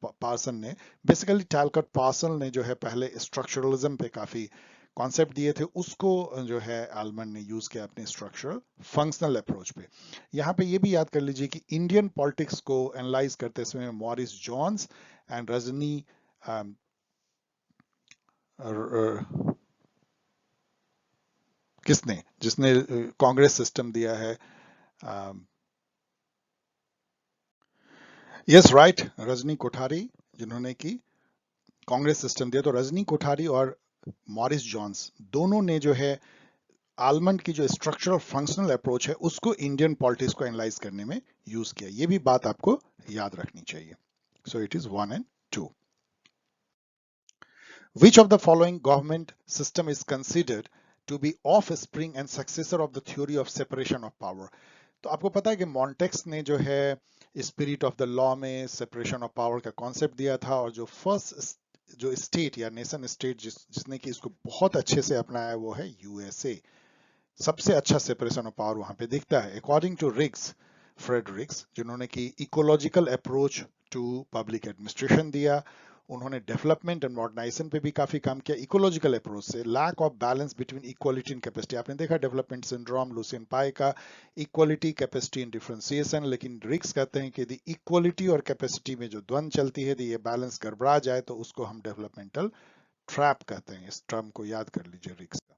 पार्सन ने, बेसिकली टालकट पार्सन ने जो है पहले स्ट्रक्चरलिज्म पे काफी कॉन्सेप्ट दिए थे, उसको जो है आलमंड ने यूज किया अपने स्ट्रक्चरल फंक्शनल अप्रोच पे। यहाँ पे ये भी याद कर लीजिए कि इंडियन पॉलिटिक्स को एनालाइज करते समय मॉरिस जॉन्स एंड रजनी किसने, जिसने कांग्रेस सिस्टम दिया है, यस राइट, रजनी कोठारी, जिन्होंने की कांग्रेस सिस्टम दिया। तो रजनी कोठारी और मॉरिस जॉन्स दोनों ने जो है आलमंड की जो स्ट्रक्चरल फंक्शनल अप्रोच है उसको इंडियन पॉलिटिक्स को एनालाइज करने में यूज किया। ये भी बात आपको याद रखनी चाहिए। So it is 1 and 2. Which of the following government system is considered to be offspring and successor of the theory of separation of power? तो आपको पता है कि मॉन्टेक्स ने जो है स्पिरिट ऑफ द लॉ में सेपरेशन ऑफ पावर का कॉन्सेप्ट दिया था, और जो फर्स्ट जो स्टेट या नेशन स्टेट जिसने कि इसको बहुत अच्छे से अपनाया वो है यूएसए। सबसे अच्छा सेपरेशन ऑफ पावर वहां पे दिखता है। According to Riggs, Fred Riggs, जिन्होंने कि ecological approach to public administration दिया, उन्होंने डेवलपमेंट एंड मॉडर्नाइजेशन पे भी काफी काम किया इकोलॉजिकल अप्रोच से। Lack of balance between equality and capacity, आपने देखा डेवलपमेंट सिंड्रोम, लुसियन पाई का इक्वालिटी कैपेसिटी एंड डिफरेंशिएशन, लेकिन रिग्स कहते हैं कि इक्वालिटी और कैपेसिटी में जो द्वंद चलती है, ये बैलेंस गड़बड़ा जाए तो उसको हम डेवलपमेंटल ट्रैप कहते हैं। इस टर्म को याद कर लीजिए रिग्स का।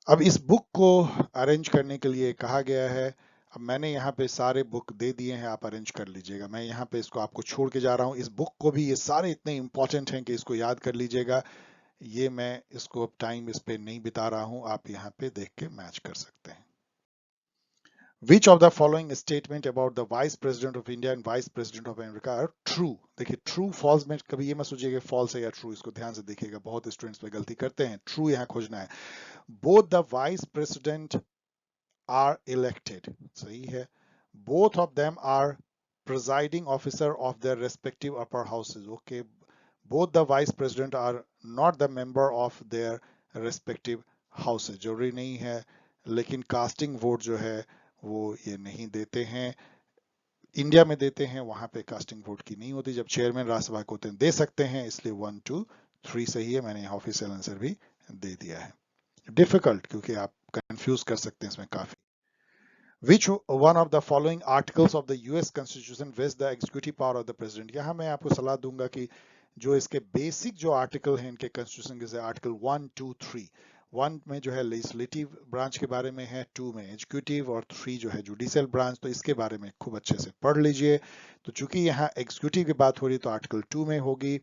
अब इस बुक को अरेंज करने के लिए कहा गया है। अब मैंने यहाँ पे सारे बुक दे दिए हैं, आप अरेंज कर लीजिएगा। मैं यहाँ पे इसको आपको छोड़ के जा रहा हूँ। इस बुक को भी, ये सारे इतने इंपॉर्टेंट हैं कि इसको याद कर लीजिएगा। ये मैं इसको अब टाइम इस पे नहीं बिता रहा हूँ, आप यहाँ पे देख के मैच कर सकते हैं। Which of the following statement about the Vice President of India and Vice President of America are true? देखिए ट्रू फॉल्स में कभी ये मत सोचिएगा फॉल्स है या ट्रू, इसको ध्यान से देखिएगा, बहुत स्टूडेंट्स पे गलती करते हैं। ट्रू यहाँ खोजना है। Both the Vice President are elected, सही है। Both of them are presiding officer of their respective upper houses, okay. Both the Vice President are not the member of their respective houses, जरूरी नहीं है, लेकिन casting vote जो है वो ये नहीं देते हैं। इंडिया में देते हैं, वहां पे कास्टिंग वोट की नहीं होती। जब चेयरमैन राज्यसभा को होते हैं दे सकते हैं, इसलिए 1, 2, 3 सही है। मैंने यहाँ ऑफिशियल आंसर भी दे दिया है। डिफिकल्ट क्योंकि आप कंफ्यूज कर सकते हैं इसमें काफी। Which one of the following articles of the US Constitution vests the executive power of the president? यहाँ मैं आपको सलाह दूंगा कि जो इसके बेसिक जो आर्टिकल हैं इनके कॉन्स्टिट्यूशन के, आर्टिकल 1, 2, 3, 1 में जो है लेजिस्लेटिव ब्रांच के बारे में है, 2 में एग्जीक्यूटिव, और 3 जो है जुडिशियल ब्रांच। तो इसके बारे में खूब अच्छे से पढ़ लीजिए। तो चूंकि यहाँ एग्जीक्यूटिव की बात हो रही है तो आर्टिकल 2 में होगी।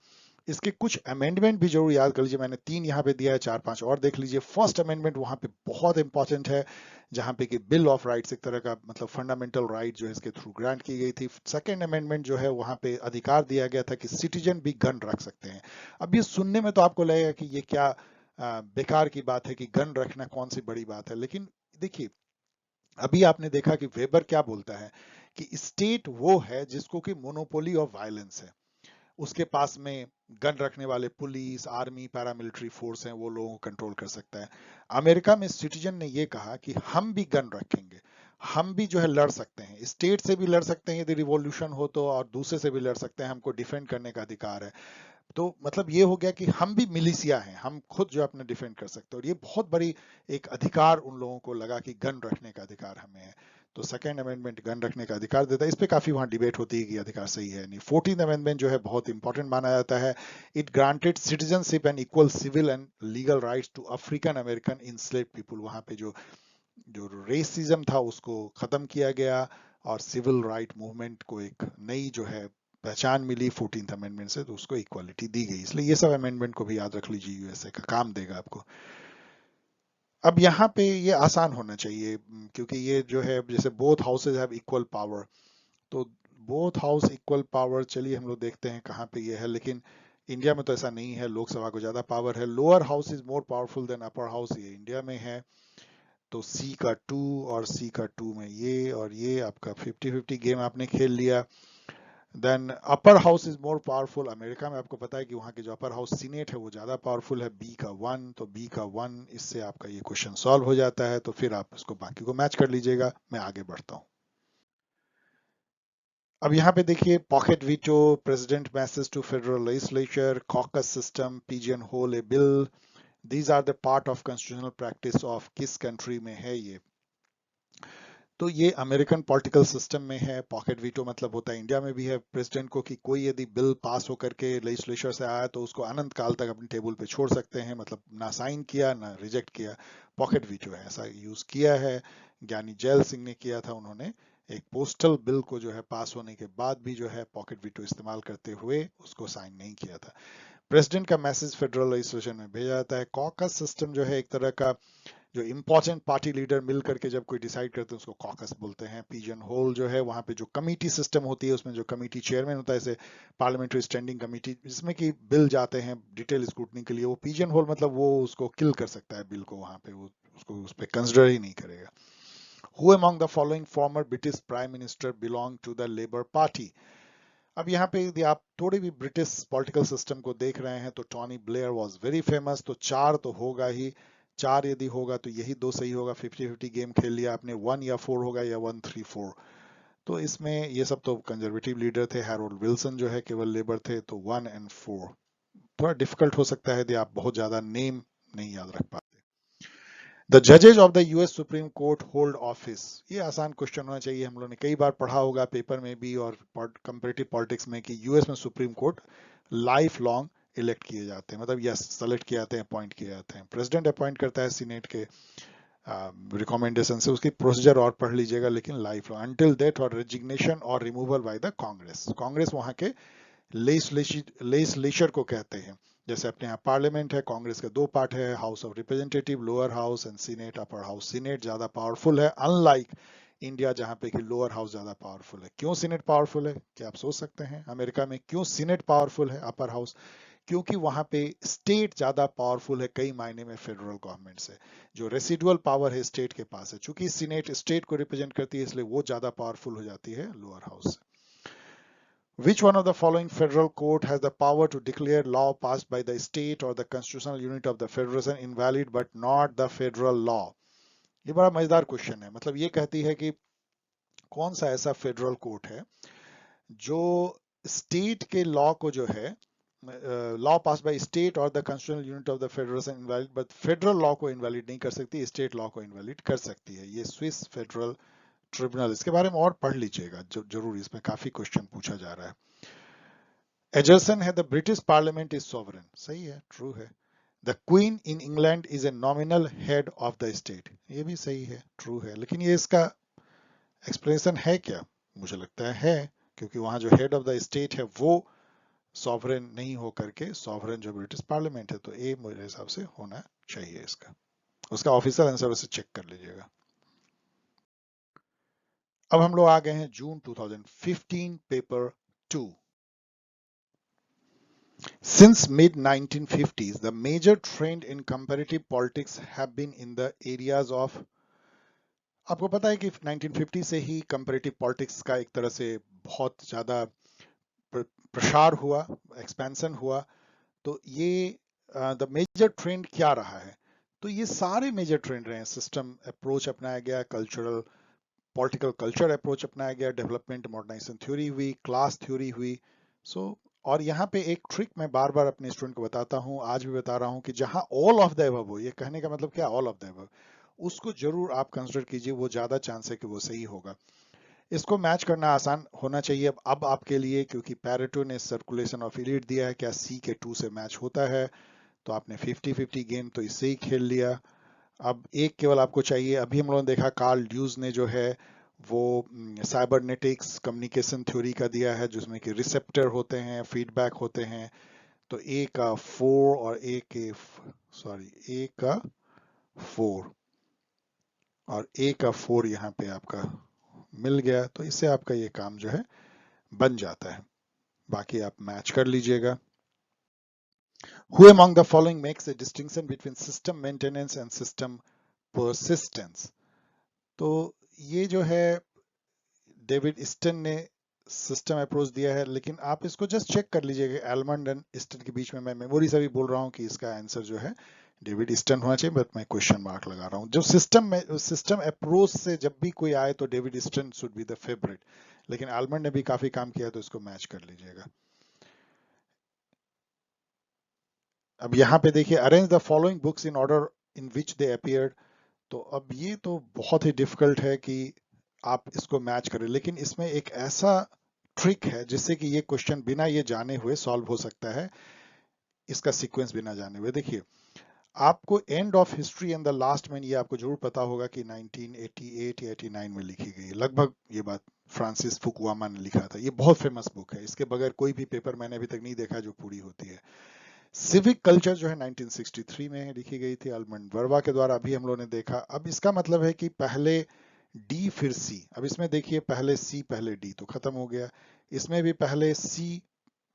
इसके कुछ अमेंडमेंट भी जरूर याद कर लीजिए, मैंने 3 यहाँ पे दिया है, 4, 5 और देख लीजिए। फर्स्ट अमेंडमेंट वहां पे बहुत इंपॉर्टेंट है, जहां पे कि बिल ऑफ राइट्स, एक तरह का मतलब फंडामेंटल राइट जो है इसके थ्रू ग्रांट की गई थी। सेकंड अमेंडमेंट जो है वहां पे अधिकार दिया गया था कि सिटीजन भी गन रख सकते हैं। अब ये सुनने में तो आपको लगेगा कि ये क्या बेकार की बात है कि गन रखना कौन सी बड़ी बात है, लेकिन देखिए अभी आपने देखा कि वेबर क्या बोलता है कि स्टेट वो है जिसको कि मोनोपोली ऑफ वायलेंस है, उसके पास में गन रखने वाले पुलिस, आर्मी, पैरामिलिट्री फोर्स हैं, वो लोगों को कंट्रोल कर सकता है। अमेरिका में सिटीजन ने ये कहा कि हम भी गन रखेंगे, हम भी जो है लड़ सकते हैं, स्टेट से भी लड़ सकते हैं यदि रिवॉल्यूशन हो तो, और दूसरे से भी लड़ सकते हैं, हमको डिफेंड करने का अधिकार है। तो मतलब ये हो गया कि हम भी मिलिशिया हैं, हम खुद जो अपने डिफेंड कर सकते हैं, और ये बहुत बड़ी एक अधिकार उन लोगों को लगा कि गन रखने का अधिकार हमें है। तो सेकेंड अमेंडमेंट गन रखने का अधिकार देता है। इस पे काफी वहां डिबेट होती है कि अधिकार सही है नहीं। 14th अमेंडमेंट जो है बहुत इंपॉर्टेंट माना जाता है। It granted citizenship and equal civil and legal rights to African American enslave people. वहां पे जो जो रेसिज्म था उसको खत्म किया गया, और सिविल राइट मूवमेंट को एक नई जो है पहचान मिली 14th अमेंडमेंट से, तो उसको इक्वालिटी दी गई। इसलिए ये सब अमेंडमेंट को भी याद रख लीजिए, यूएसए का काम देगा आपको। अब यहाँ पे ये आसान होना चाहिए, क्योंकि ये जो है जैसे both houses have equal power, तो बोथ हाउस इक्वल पावर, चलिए हम लोग देखते हैं कहाँ पे ये है। लेकिन इंडिया में तो ऐसा नहीं है, लोकसभा को ज्यादा पावर है। Lower house is more powerful than upper house, ये इंडिया में है। तो सी का 2 और सी का 2 में ये और ये आपका 50-50 गेम आपने खेल लिया। Then upper house is more powerful, America में आपको पता है कि वहां के जो अपर हाउस सीनेट है वो ज्यादा पावरफुल है, बी का 1, तो बी का 1, इससे आपका ये क्वेश्चन सॉल्व हो जाता है। तो फिर आप इसको बाकी को मैच कर लीजिएगा। मैं आगे बढ़ता हूँ। अब यहाँ पे देखिए, pocket veto, president message to federal legislature, caucus system, pigeon hole a bill, these are the part of constitutional practice of किस कंट्री में है ये। तो ये अमेरिकन पॉलिटिकल सिस्टम में है। पॉकेट वीटो मतलब होता है, इंडिया में भी है, प्रेसिडेंट को कि कोई यदि बिल पास होकर के लेजिस्लेचर से आया तो उसको अनंत काल तक अपनी टेबल पे छोड़ सकते हैं, मतलब ना साइन किया ना रिजेक्ट किया। पॉकेट वीटो है, ऐसा यूज किया है, ज्ञानी जैल सिंह ने किया था। उन्होंने एक पोस्टल बिल को जो है पास होने के बाद भी जो है पॉकेट वीटो इस्तेमाल करते हुए उसको साइन नहीं किया था। प्रेसिडेंट का मैसेज फेडरल लेजिस्लेशन में भेजा जाता है। कॉकस सिस्टम जो है एक तरह का, जो इंपॉर्टेंट पार्टी लीडर मिल करके जब कोई डिसाइड करते हैं उसको कॉकस बोलते हैं। पिजन होल जो है वहां पे जो कमिटी सिस्टम होती है, उसमें जो कमिटी चेयरमैन होता है, जैसे पार्लियामेंट्री स्टैंडिंग कमिटी, जिसमें कि बिल जाते हैं डिटेल स्क्रूटनी के लिए, वो पिजन होल मतलब वो उसको किल कर सकता है बिल को, वहां पे वो उसको उस पर कंसिडर ही नहीं करेगा। Who among the following former British prime minister belong to the labour party. अब यहाँ पे यदि आप थोड़ी भी ब्रिटिश पॉलिटिकल सिस्टम को देख रहे हैं तो Tony Blair was very famous, तो 4 तो होगा ही। 4 यदि होगा तो यही 2 सही होगा। 50-50 गेम खेल लिया आपने। 1 या 4 होगा, या 1-3-4। तो इसमें ये सब तो कंजर्वेटिव लीडर थे। हैरोल्ड विल्सन जो है केवल लेबर थे, तो 1 और 4 थोड़ा डिफिकल्ट हो सकता है यदि आप बहुत ज्यादा नेम नहीं याद रख पाते। द जजेज of the US Supreme Court hold office, ये आसान क्वेश्चन होना चाहिए, हम लोगों ने कई बार पढ़ा होगा पेपर में भी और कंपेरेटिव पॉलिटिक्स में, कि यूएस में Supreme court life long elect किए जाते हैं, मतलब यस सेलेक्ट किए जाते हैं, अपॉइंट किए जाते हैं। प्रेसिडेंट अपॉइंट करता है सीनेट के रिकमेंडेशन से, उसकी प्रोसीजर और पढ़ लीजिएगा, लेकिन लाइफ लॉन्ग अंटिल डेथ और रेजिग्नेशन और removal by the Congress. Congress वहां के लेजिस्लेचर को कहते हैं। जैसे अपने यहाँ पार्लियामेंट है, कांग्रेस के 2 पार्ट है, house of representative lower house and senate upper house. Senate ज्यादा पावरफुल है, अनलाइक इंडिया जहां पे कि लोअर हाउस ज्यादा पावरफुल है। क्यों सीनेट पावरफुल है, क्या आप सोच सकते हैं अमेरिका में क्यों सीनेट पावरफुल है अपर हाउस? क्योंकि वहां पे स्टेट ज्यादा पावरफुल है कई मायने में फेडरल गवर्नमेंट से। जो रेसिडुअल पावर है स्टेट के पास है, चूंकि सीनेट स्टेट को रिप्रेजेंट करती है, इसलिए वो ज्यादा पावरफुल हो जाती है लोअर हाउस से। Which one of the following federal court has the power to declare law passed by the state or the constitutional unit of the federation invalid but not the federal law? ये बड़ा मजेदार question है। मतलब ये कहती है कि कौन सा ऐसा फेडरल कोर्ट है जो स्टेट के लॉ को जो है, लॉ पास बाय स्टेट और the constitutional unit of the federation invalid, but federal law को इनवैलिड नहीं कर सकती, स्टेट लॉ को इनवैलिड कर सकती है। ये स्विस फेडरल ट्रिब्यूनल। इसके बारे में और पढ़ लीजिएगा, जरूर, इसमें काफी क्वेश्चन पूछा जा रहा है। एजरसन है the British parliament is sovereign, सही है, ट्रू है। The queen in England is a nominal head of the state, ये भी सही है, ट्रू है। लेकिन ये इसका एक्सप्लेनेशन है क्या? मुझे लगता है क्योंकि वहां जो हेड ऑफ द स्टेट है वो सॉवरेन नहीं हो करके, सॉवरेन जो ब्रिटिश पार्लियामेंट है, तो ए मेरे हिसाब से होना चाहिए इसका। उसका ऑफिशियल आंसर वैसे चेक कर लीजिएगा। अब हम लोग आ गए हैं जून 2015 paper 2। Since mid-1950s, the major trend in comparative politics have been in the areas of, आपको पता है कि 1950 से ही कंपैरेटिव पॉलिटिक्स का एक तरह से बहुत ज्यादा प्रसार हुआ, एक्सपेंशन हुआ। तो ये द मेजर ट्रेंड क्या रहा है? तो ये सारे मेजर ट्रेंड रहे हैं। सिस्टम अप्रोच अपनाया गया, कल्चरल पॉलिटिकल कल्चर अप्रोच अपनाया गया, डेवलपमेंट मॉडर्नाइजेशन थ्योरी हुई, क्लास थ्योरी हुई। सो और यहाँ पे एक ट्रिक मैं बार बार अपने स्टूडेंट को बताता हूँ, आज भी बता रहा हूँ, कि जहाँ ऑल ऑफ द एबव हो, ये कहने का मतलब क्या, ऑल ऑफ द एबव, उसको जरूर आप कंसिडर कीजिए, वो ज्यादा चांस है कि वो सही होगा। इसको मैच करना आसान होना चाहिए अब आपके लिए, क्योंकि पैरेटो ने सर्कुलेशन ऑफ इलिट दिया है, क्या सी के 2 से मैच होता है? तो आपने 50-50 गेम तो इससे ही खेल लिया। अब एक केवल आपको चाहिए, अभी हम लोगों ने देखा कार्ल ड्यूज ने जो है वो साइबरनेटिक्स कम्युनिकेशन थ्योरी का दिया है, जिसमें कि रिसेप्टर होते हैं, फीडबैक होते हैं। तो ए का 4 और ए का 4 और ए का 4 यहाँ पे आपका मिल गया, तो इससे आपका ये काम जो है बन जाता है। बाकी आप मैच कर लीजिएगा। Who among the following makes a distinction between system maintenance and system persistence? तो ये जो है डेविड ईस्टन ने सिस्टम अप्रोच दिया है, लेकिन आप इसको जस्ट चेक कर लीजिएगा, एलमंड एंड ईस्टन के बीच में मैं मेमोरी से भी बोल रहा हूँ कि इसका आंसर जो है डेविड ईस्टन होना चाहिए, बट मैं क्वेश्चन मार्क लगा रहा हूँ। जो सिस्टम अप्रोच से जब भी कोई आए तो David Easton should be the favourite, लेकिन एलमंड ने भी काफी काम किया, तो इसको मैच कर लीजिएगा। अब यहाँ पे देखिए, arrange the following books in order in which they appeared. तो अब ये तो बहुत ही डिफिकल्ट है कि आप इसको मैच करें, लेकिन इसमें एक ऐसा ट्रिक है जिससे कि ये क्वेश्चन बिना ये जाने हुए सॉल्व हो सकता है, इसका सीक्वेंस बिना जाने हुए। देखिए, आपको end of history and the last man, ये आपको जरूर पता होगा कि 1988 या 89 में लिखी गई है लगभग, ये बात फ्रांसिस फुकुयामा ने लिखा था। ये बहुत फेमस बुक है, इसके बगैर कोई भी पेपर मैंने अभी तक नहीं देखा जो पूरी होती है। सिविक कल्चर जो है 1963 में लिखी गई थी अल्मंड वर्वा के द्वारा, अभी हम लोगों ने देखा। अब इसका मतलब है कि पहले डी फिर सी। अब इसमें देखिए, पहले सी पहले डी तो खत्म हो गया, इसमें भी पहले सी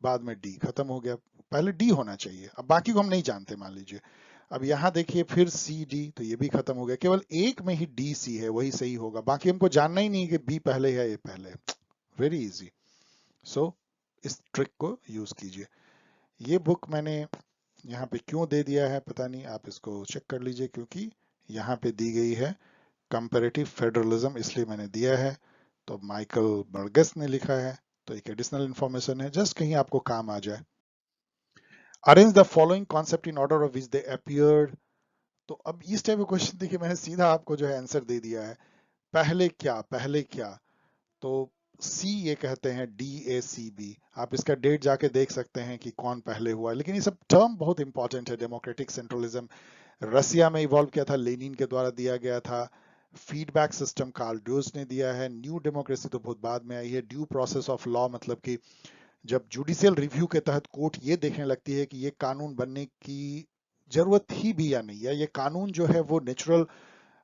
बाद में डी खत्म हो गया, पहले डी होना चाहिए। अब बाकी को हम नहीं जानते, मान लीजिए। अब यहाँ देखिए, फिर सी डी, तो ये भी खत्म हो गया, केवल एक में ही डी सी है, वही सही होगा, बाकी हमको जानना ही नहीं कि बी पहले है ए पहले। Very easy. सो इस ट्रिक को यूज कीजिए। ये बुक मैंने यहाँ पे क्यों दे दिया है पता नहीं, आप इसको चेक कर लीजिए, क्योंकि यहाँ पे दी गई है कंपैरेटिव फेडरलिज्म, इसलिए मैंने दिया है। तो माइकल बर्गस ने लिखा है, तो एक एडिशनल इंफॉर्मेशन है, जस्ट कहीं आपको काम आ जाए। Arrange the following concept in order of which they appeared. तो अब इस टाइप का क्वेश्चन देखिए, मैंने सीधा आपको जो है आंसर दे दिया है। पहले क्या, पहले क्या, तो सी ये कहते हैं, DACB। आप इसका डेट जाके देख सकते हैं कि कौन पहले हुआ, लेकिन ये सब टर्म बहुत इंपॉर्टेंट है। डेमोक्रेटिक सेंट्रलिज्म रसिया में इवॉल्व किया था, लेनिन के द्वारा दिया गया था। फीडबैक सिस्टम कार्ल ड्यूस ने दिया है। न्यू डेमोक्रेसी तो बहुत बाद में आई है। ड्यू प्रोसेस ऑफ लॉ, मतलब कि जब जुडिशियल रिव्यू के तहत कोर्ट ये देखने लगती है कि ये कानून बनने की जरूरत थी भी या नहीं, या ये कानून जो है वो नेचुरल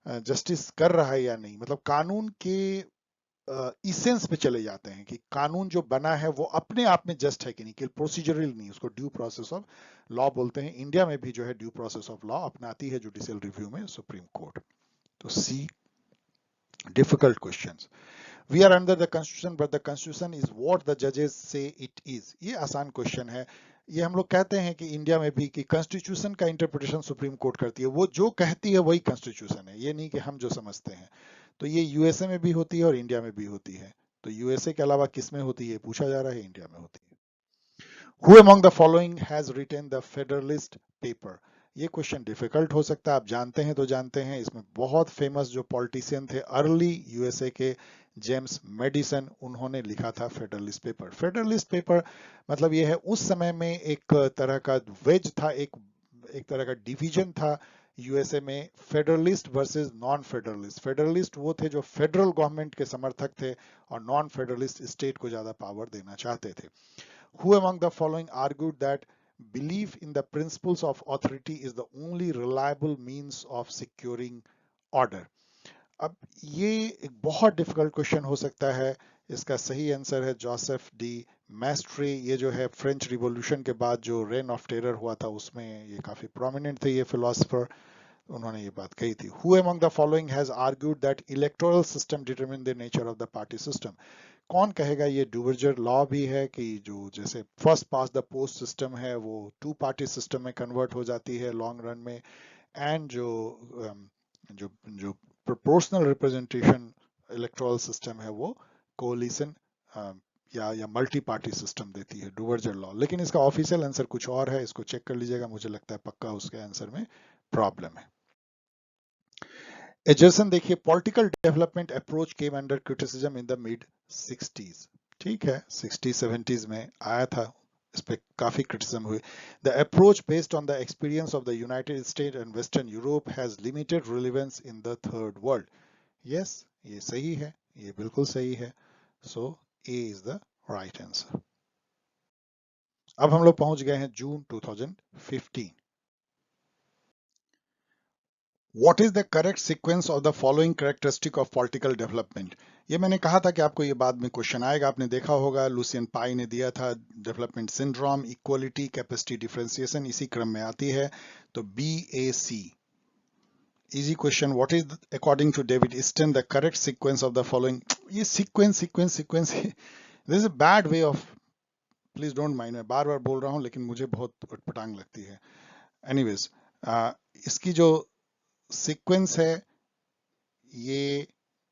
जस्टिस कर रहा है या नहीं, मतलब कानून के इसेंस पे चले जाते हैं कि कानून जो बना है वो अपने आप में जस्ट है कि नहीं, कि प्रोसीजरल नहीं, उसको ड्यू प्रोसेस ऑफ लॉ बोलते हैं। इंडिया में भी जो है ड्यू प्रोसेस ऑफ लॉ अपनाती है जुडिशियल रिव्यू में सुप्रीम कोर्ट। तो C, difficult questions. We are under the constitution but the constitution is what the जजेस से इट इज। ये आसान क्वेश्चन है। ये हम लोग कहते हैं कि इंडिया में भी कि कॉन्स्टिट्यूशन का इंटरप्रिटेशन सुप्रीम कोर्ट करती है, वो जो कहती है वही कॉन्स्टिट्यूशन है, ये नहीं कि हम जो समझते हैं। तो ये यूएसए में भी होती है और इंडिया में भी होती है। तो यूएसए के अलावा किस में होती है पूछा जा रहा है, इंडिया में होती है। Who among the following has written the Federalist Paper? ये क्वेश्चन डिफिकल्ट हो सकता है, आप जानते हैं तो जानते हैं। इसमें बहुत फेमस जो पॉलिटिशियन थे अर्ली यूएसए के, जेम्स मेडिसन, उन्होंने लिखा था फेडरलिस्ट पेपर। फेडरलिस्ट पेपर मतलब ये है, उस समय में एक तरह का वेज था, एक तरह का डिवीजन था यूएसए में, federalist versus non federalist. Federalist वो थे जो फेडरल गवर्नमेंट के समर्थक थे, और नॉन फेडरलिस्ट स्टेट को ज्यादा पावर देना चाहते थे। Who among the following argued that belief in the principles of authority is the only reliable means of securing order? अब ये एक बहुत डिफिकल्ट क्वेश्चन हो सकता है। इसका सही आंसर है जोसेफ डी मैस्ट्रे। ये जो है फ्रेंच रिवॉल्यूशन के बाद जो रेन ऑफ टेरर हुआ था, उसमें ये काफी प्रोमिनेंट थे ये फिलोसफर। उन्होंने ये बात कही थी। Who among the following has argued that electoral system determine the nature of the party system? कौन कहेगा ये डुवर्जर लॉ भी है कि जो जैसे first pass the post system है वो टू पार्टी सिस्टम में कन्वर्ट हो जाती है लॉन्ग रन में, एंड जो जो प्रोपोर्शनल रिप्रेजेंटेशन इलेक्टोरल सिस्टम है वो कोलिशन या मल्टी पार्टी सिस्टम देती है, डुवर्जर लॉ। लेकिन इसका ऑफिशियल आंसर कुछ और है, इसको चेक कर लीजिएगा, मुझे लगता है पक्का उसके आंसर में प्रॉब्लम है। एजर्सन देखिए, political development approach came under criticism in the mid 60s। ठीक है, 60s-70s में आया था, इस पे काफी क्रिटिसिज्म हुई। The approach based on the experience of the United state and western Europe has limited relevance in the third world. Yes, ये सही है, ये बिल्कुल सही है। सो ए इज द राइट आंसर। अब हम लोग पहुंच गए हैं जून 2015। What is the correct sequence of the following characteristic of political development? ये मैंने कहा था कि आपको ये बाद में क्वेश्चन आएगा, आपने देखा होगा लुसियन पाई ने दिया था, development syndrome, equality, capacity differentiation, इसी क्रम में आती है। तो BAC, easy question. What is according to David Easton the correct sequence of the following? ये sequence this is a bad way of, please don't mind, मैं बार बार बोल रहा हूँ लेकिन मुझे बहुत उटपटांग लगती है। एनीवेज, इसकी जो सीक्वेंस है, ये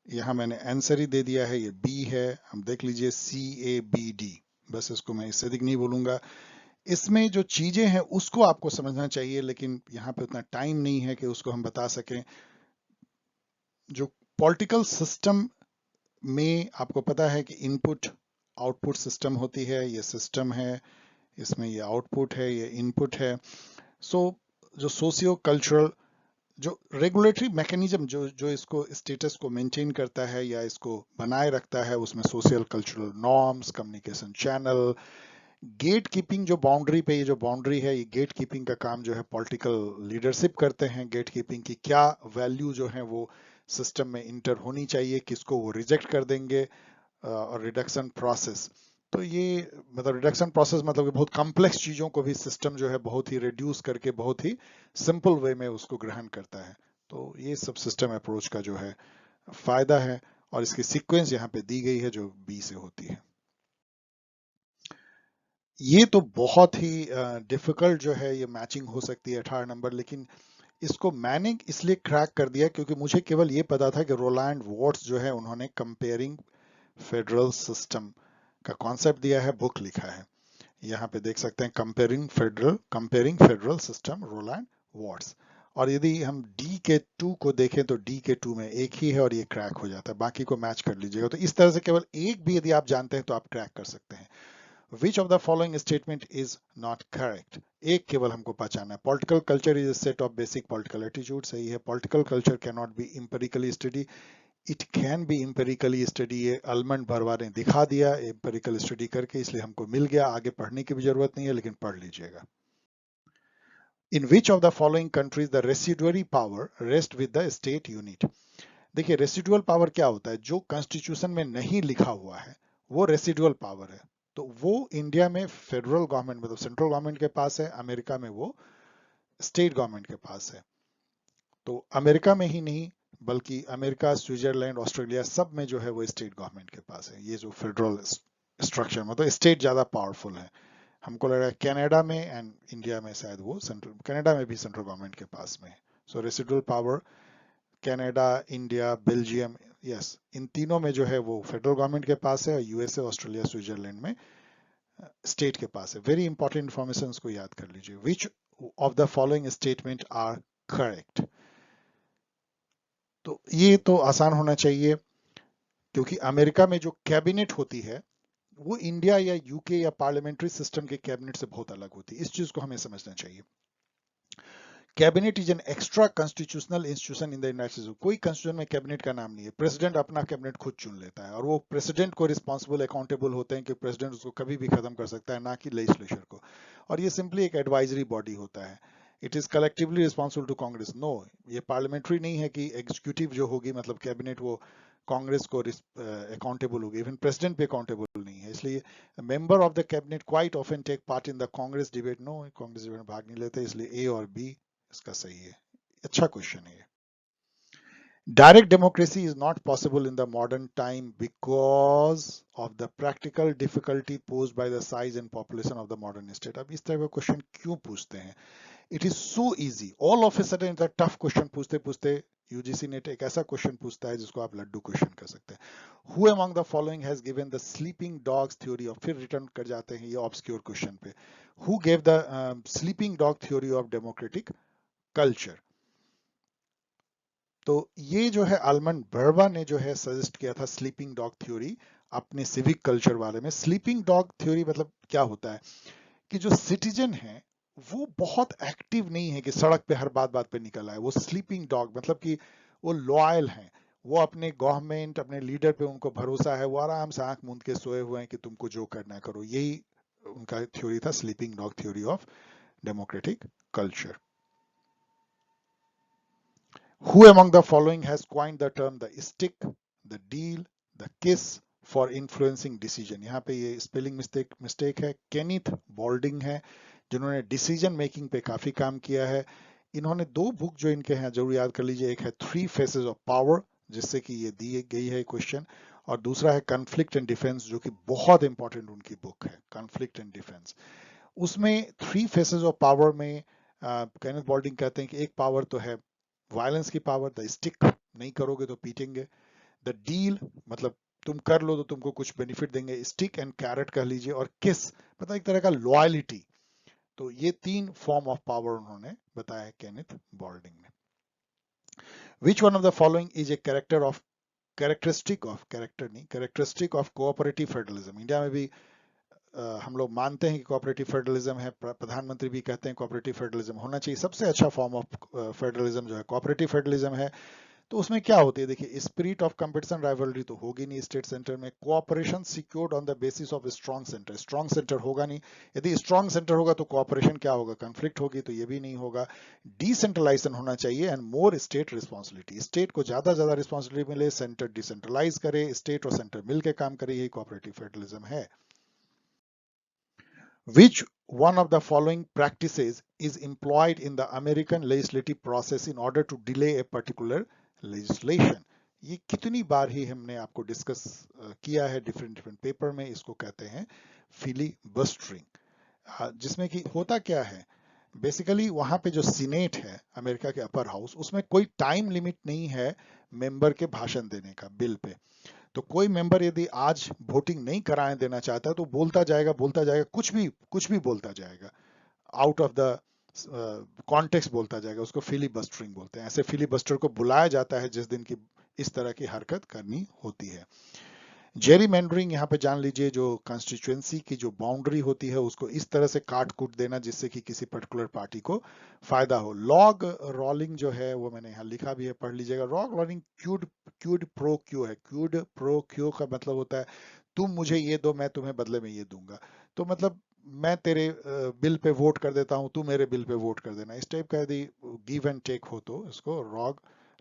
यहाँ मैंने आंसर ही दे दिया है, ये बी है। हम देख लीजिए CABD, बस इसको मैं इससे अधिक नहीं बोलूंगा। इसमें जो चीजें हैं उसको आपको समझना चाहिए, लेकिन यहाँ पे उतना टाइम नहीं है कि उसको हम बता सकें। जो पॉलिटिकल सिस्टम में आपको पता है कि इनपुट आउटपुट सिस्टम होती है, ये सिस्टम है, इसमें ये आउटपुट है, ये इनपुट है। सो जो सोशियो कल्चरल, जो रेगुलेटरी मैकेनिज्म जो जो इसको स्टेटस को मेंटेन करता है या इसको बनाए रखता है, उसमें social cultural norms, communication channel, gate keeping, जो बाउंड्री पे ये जो बाउंड्री है, ये गेट कीपिंग का काम जो है पॉलिटिकल लीडरशिप करते हैं। गेट कीपिंग की क्या वैल्यू जो है वो सिस्टम में इंटर होनी चाहिए, किसको वो रिजेक्ट कर देंगे, और रिडक्शन प्रोसेस। तो ये मतलब रिडक्शन प्रोसेस मतलब कि बहुत कॉम्प्लेक्स चीजों को भी सिस्टम जो है बहुत ही रिड्यूस करके बहुत ही सिंपल वे में उसको ग्रहण करता है। तो ये सब सिस्टम अप्रोच का जो है फायदा है, और इसकी सीक्वेंस यहाँ पे दी गई है जो बी से होती है। ये तो बहुत ही डिफिकल्ट जो है ये मैचिंग हो सकती है 18 नंबर, लेकिन इसको मैंने इसलिए क्रैक कर दिया क्योंकि मुझे केवल ये पता था कि रोलैंड वॉट्स जो है उन्होंने कंपेयरिंग फेडरल सिस्टम का कॉन्सेप्ट दिया है, बुक लिखा है। यहाँ पे देख सकते हैं comparing federal system, Roland Watts. और यदि हम डी के 2 को देखें तो डी के 2 में एक ही है और ये क्रैक हो जाता है, बाकी को मैच कर लीजिएगा। तो इस तरह से केवल एक भी यदि आप जानते हैं तो आप क्रैक कर सकते हैं। Which of the following statement is not correct? एक केवल हमको पहचानना है। Political culture is a set of basic political attitudes, सही है। Political culture cannot be empirically studied. It can be empirically studied। ये अलमंड बरवा ने दिखा दिया empirical study करके, इसलिए हमको मिल गया, आगे पढ़ने की भी जरूरत नहीं है, लेकिन पढ़ लीजिएगा। In which of the following countries the residuary power rests with the state unit? देखिए रेसिडुअल पावर क्या होता है, जो कॉन्स्टिट्यूशन में नहीं लिखा हुआ है वो रेसिडुअल पावर है। तो वो इंडिया में फेडरल गवर्नमेंट मतलब सेंट्रल गवर्नमेंट के पास है, अमेरिका में वो स्टेट गवर्नमेंट के पास है। तो अमेरिका में ही नहीं बल्कि अमेरिका, स्विट्जरलैंड, ऑस्ट्रेलिया सब में जो है वो स्टेट गवर्नमेंट के पास है। ये जो फेडरल स्ट्रक्चर मतलब स्टेट ज्यादा पावरफुल है। हमको लग रहा है कनाडा में एंड इंडिया में शायद वो सेंट्रल, कनाडा में भी सेंट्रल गवर्नमेंट के पास में। So residual power Canada, India, Belgium, yes, इन तीनों में जो है वो फेडरल गवर्नमेंट के पास है, और यूएसए, ऑस्ट्रेलिया, स्विट्जरलैंड में स्टेट के पास है। वेरी इंपॉर्टेंट इंफॉर्मेशन को याद कर लीजिए। Which of the following statement are correct? तो ये तो आसान होना चाहिए क्योंकि अमेरिका में जो कैबिनेट होती है वो इंडिया या यूके या पार्लियामेंट्री सिस्टम के कैबिनेट से बहुत अलग होती है। इस चीज को हमें समझना चाहिए। Cabinet is an extra constitutional institution in the United states. कोई कॉन्स्टिट्यूशन में कैबिनेट का नाम नहीं है। प्रेसिडेंट अपना कैबिनेट खुद चुन लेता है और वो प्रेसिडेंट को रिस्पॉन्सिबल अकाउंटेबल होते हैं कि प्रेसिडेंट उसको कभी भी खत्म कर सकता है, ना कि लेजिस्लेचर को। और ये सिंपली एक एडवाइजरी बॉडी होता है। It is collectively responsible to Congress. No, ये पार्लियामेंट्री नहीं है कि एग्जीक्यूटिव जो होगी मतलब कैबिनेट वो कांग्रेस को अकाउंटेबल होगी। इवन प्रेसिडेंट भी अकाउंटेबल नहीं है। इसलिए member of the cabinet quite often take part in the Congress debate. No, Congress debate में भाग नहीं लेते, इसलिए ए और बी इसका सही है। अच्छा क्वेश्चन है ये। Direct democracy is not possible in the modern time because of the practical difficulty posed by the size and population of the modern state. अब इस तरह का क्वेश्चन क्यों पूछते हैं? It is so easy. All of a sudden इतना tough question पूछते पूछते यूजीसी नेट एक ऐसा क्वेश्चन पूछता है जिसको आप लड्डू क्वेश्चन कर सकते हैं। Who among the following has given the sleeping dogs theory? और फिर रिटर्न कर जाते हैं ये ऑब्सक्योर क्वेश्चन पे। Who gave the sleeping dog theory of democratic culture? तो ये जो है आलमंड बर्बा ने जो है सजेस्ट किया था स्लीपिंग डॉग थ्योरी अपने सिविक कल्चर वाले में। स्लीपिंग डॉग थ्योरी मतलब क्या होता है कि जो सिटीजन है वो बहुत एक्टिव नहीं है कि सड़क पे हर बात बात पे निकल आए। वो स्लीपिंग डॉग मतलब कि वो लॉयल हैं, वो अपने गवर्नमेंट अपने लीडर पे उनको भरोसा है, वो आराम से आंख मूंद के सोए हुए हैं कि तुमको जो करना है करो। यही उनका थ्योरी था, sleeping dog theory of democratic culture. Who among the following has coined the term the stick, the deal, the kiss for influencing decision? यहाँ पे ये स्पेलिंग मिस्टेक है। केनिथ बॉल्डिंग है जिन्होंने डिसीजन मेकिंग पे काफी काम किया है। इन्होंने दो बुक जो इनके हैं जरूर याद कर लीजिए, एक है थ्री फेसेस ऑफ पावर जिससे कि ये दी गई है क्वेश्चन, और दूसरा है कॉन्फ्लिक्ट एंड डिफेंस जो कि बहुत इंपॉर्टेंट उनकी बुक है, कॉन्फ्लिक्ट एंड डिफेंस। उसमें थ्री फेसेस ऑफ पावर में केनेथ बॉल्डिंग कहते हैं कि एक पावर तो है वायलेंस की पावर, द स्टिक, नहीं करोगे तो पीटेंगे। द डील मतलब तुम कर लो तो तुमको कुछ बेनिफिट देंगे, स्टिक एंड कैरेट कह लीजिए, और किस मतलब एक तरह का लॉयलिटी। तो ये तीन फॉर्म ऑफ पावर उन्होंने बताया है केनेथ बॉल्डिंग ने। विच one of the following is a characteristic of cooperative federalism? India में भी हम लोग मानते हैं कि कोऑपरेटिव फेडरलिज्म है, प्रधानमंत्री भी कहते हैं कोऑपरेटिव फेडरलिज्म होना चाहिए। सबसे अच्छा फॉर्म ऑफ फेडरलिज्म जो है कोऑपरेटिव फेडरलिज्म है। तो उसमें क्या होती है देखिए, स्पिरिट ऑफ कंपटीशन राइवलरी तो होगी नहीं स्टेट सेंटर में। Cooperation secured on the basis of strong centre, strong centre होगा नहीं। यदि स्ट्रॉन्ग सेंटर होगा तो कोऑपरेशन क्या होगा, कॉन्फ्लिक्ट होगी, तो ये भी नहीं होगा। डिसेंट्रलाइजेशन होना चाहिए and more state responsibility, state को ज्यादा रिस्पॉन्सिबिलिटी मिले, सेंटर डिसेंट्रलाइज करे, स्टेट और सेंटर मिलकर काम करे, यही कोऑपरेटिव फेडरलिज्म है। Which one of the following practices is employed in the American legislative process in order to delay a particular legislation? ये कितनी बार ही हमने आपको डिस्कस किया है डिफरेंट पेपर में। इसको कहते हैं फिलीबस्टरिंग, जिसमें कि होता क्या है बेसिकली, वहां पे जो सीनेट है अमेरिका के अपर हाउस, उसमें कोई टाइम लिमिट नहीं है मेंबर के भाषण देने का बिल पे। तो कोई मेंबर यदि आज वोटिंग नहीं कराने देना चाहता तो बोलता जाएगा, कुछ भी बोलता जाएगा, आउट ऑफ द कॉन्टेक्स्ट बोलता जाएगा। उसको फिलीबस्टरिंग बोलते हैं। ऐसे फिलीबस्टर को बुलाया जाता है जिस दिन की इस तरह की हरकत करनी होती है। जेरी मैंडरिंग, यहाँ पे जान लीजिए, जो कॉन्स्टिट्यूएंसी की जो बाउंड्री होती है उसको इस तरह से काट कूट देना जिससे कि किसी पर्टिकुलर पार्टी को फायदा हो। लॉग रोलिंग जो है वो मैंने यहाँ लिखा भी है, पढ़ लीजिएगा। Log rolling cued cued pro Q है। क्यूड प्रो क्यू का मतलब होता है तुम मुझे ये दो मैं तुम्हें बदले में ये दूंगा। तो मतलब मैं तेरे बिल पे वोट कर देता हूँ, तू मेरे बिल पे वोट कर देना, इस टाइप का यदि गिव एंड टेक हो तो इसको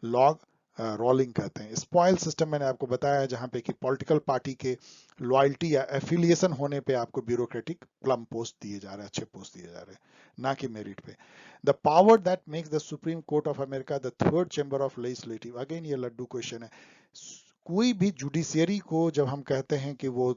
लॉग रोलिंग कहते हैं। स्पॉइल सिस्टम मैंने आपको बताया है जहां पे कि पॉलिटिकल पार्टी के लॉयल्टी या एफिलिएशन होने पे आपको ब्यूरोक्रेटिक प्लम पोस्ट दिए जा रहे हैं, अच्छे पोस्ट दिए जा रहे हैं, ना कि मेरिट पे। The power that makes the supreme court of America the third chamber of legislative, again ये लड्डू क्वेश्चन है। कोई भी जुडिशियरी को जब हम कहते हैं कि वो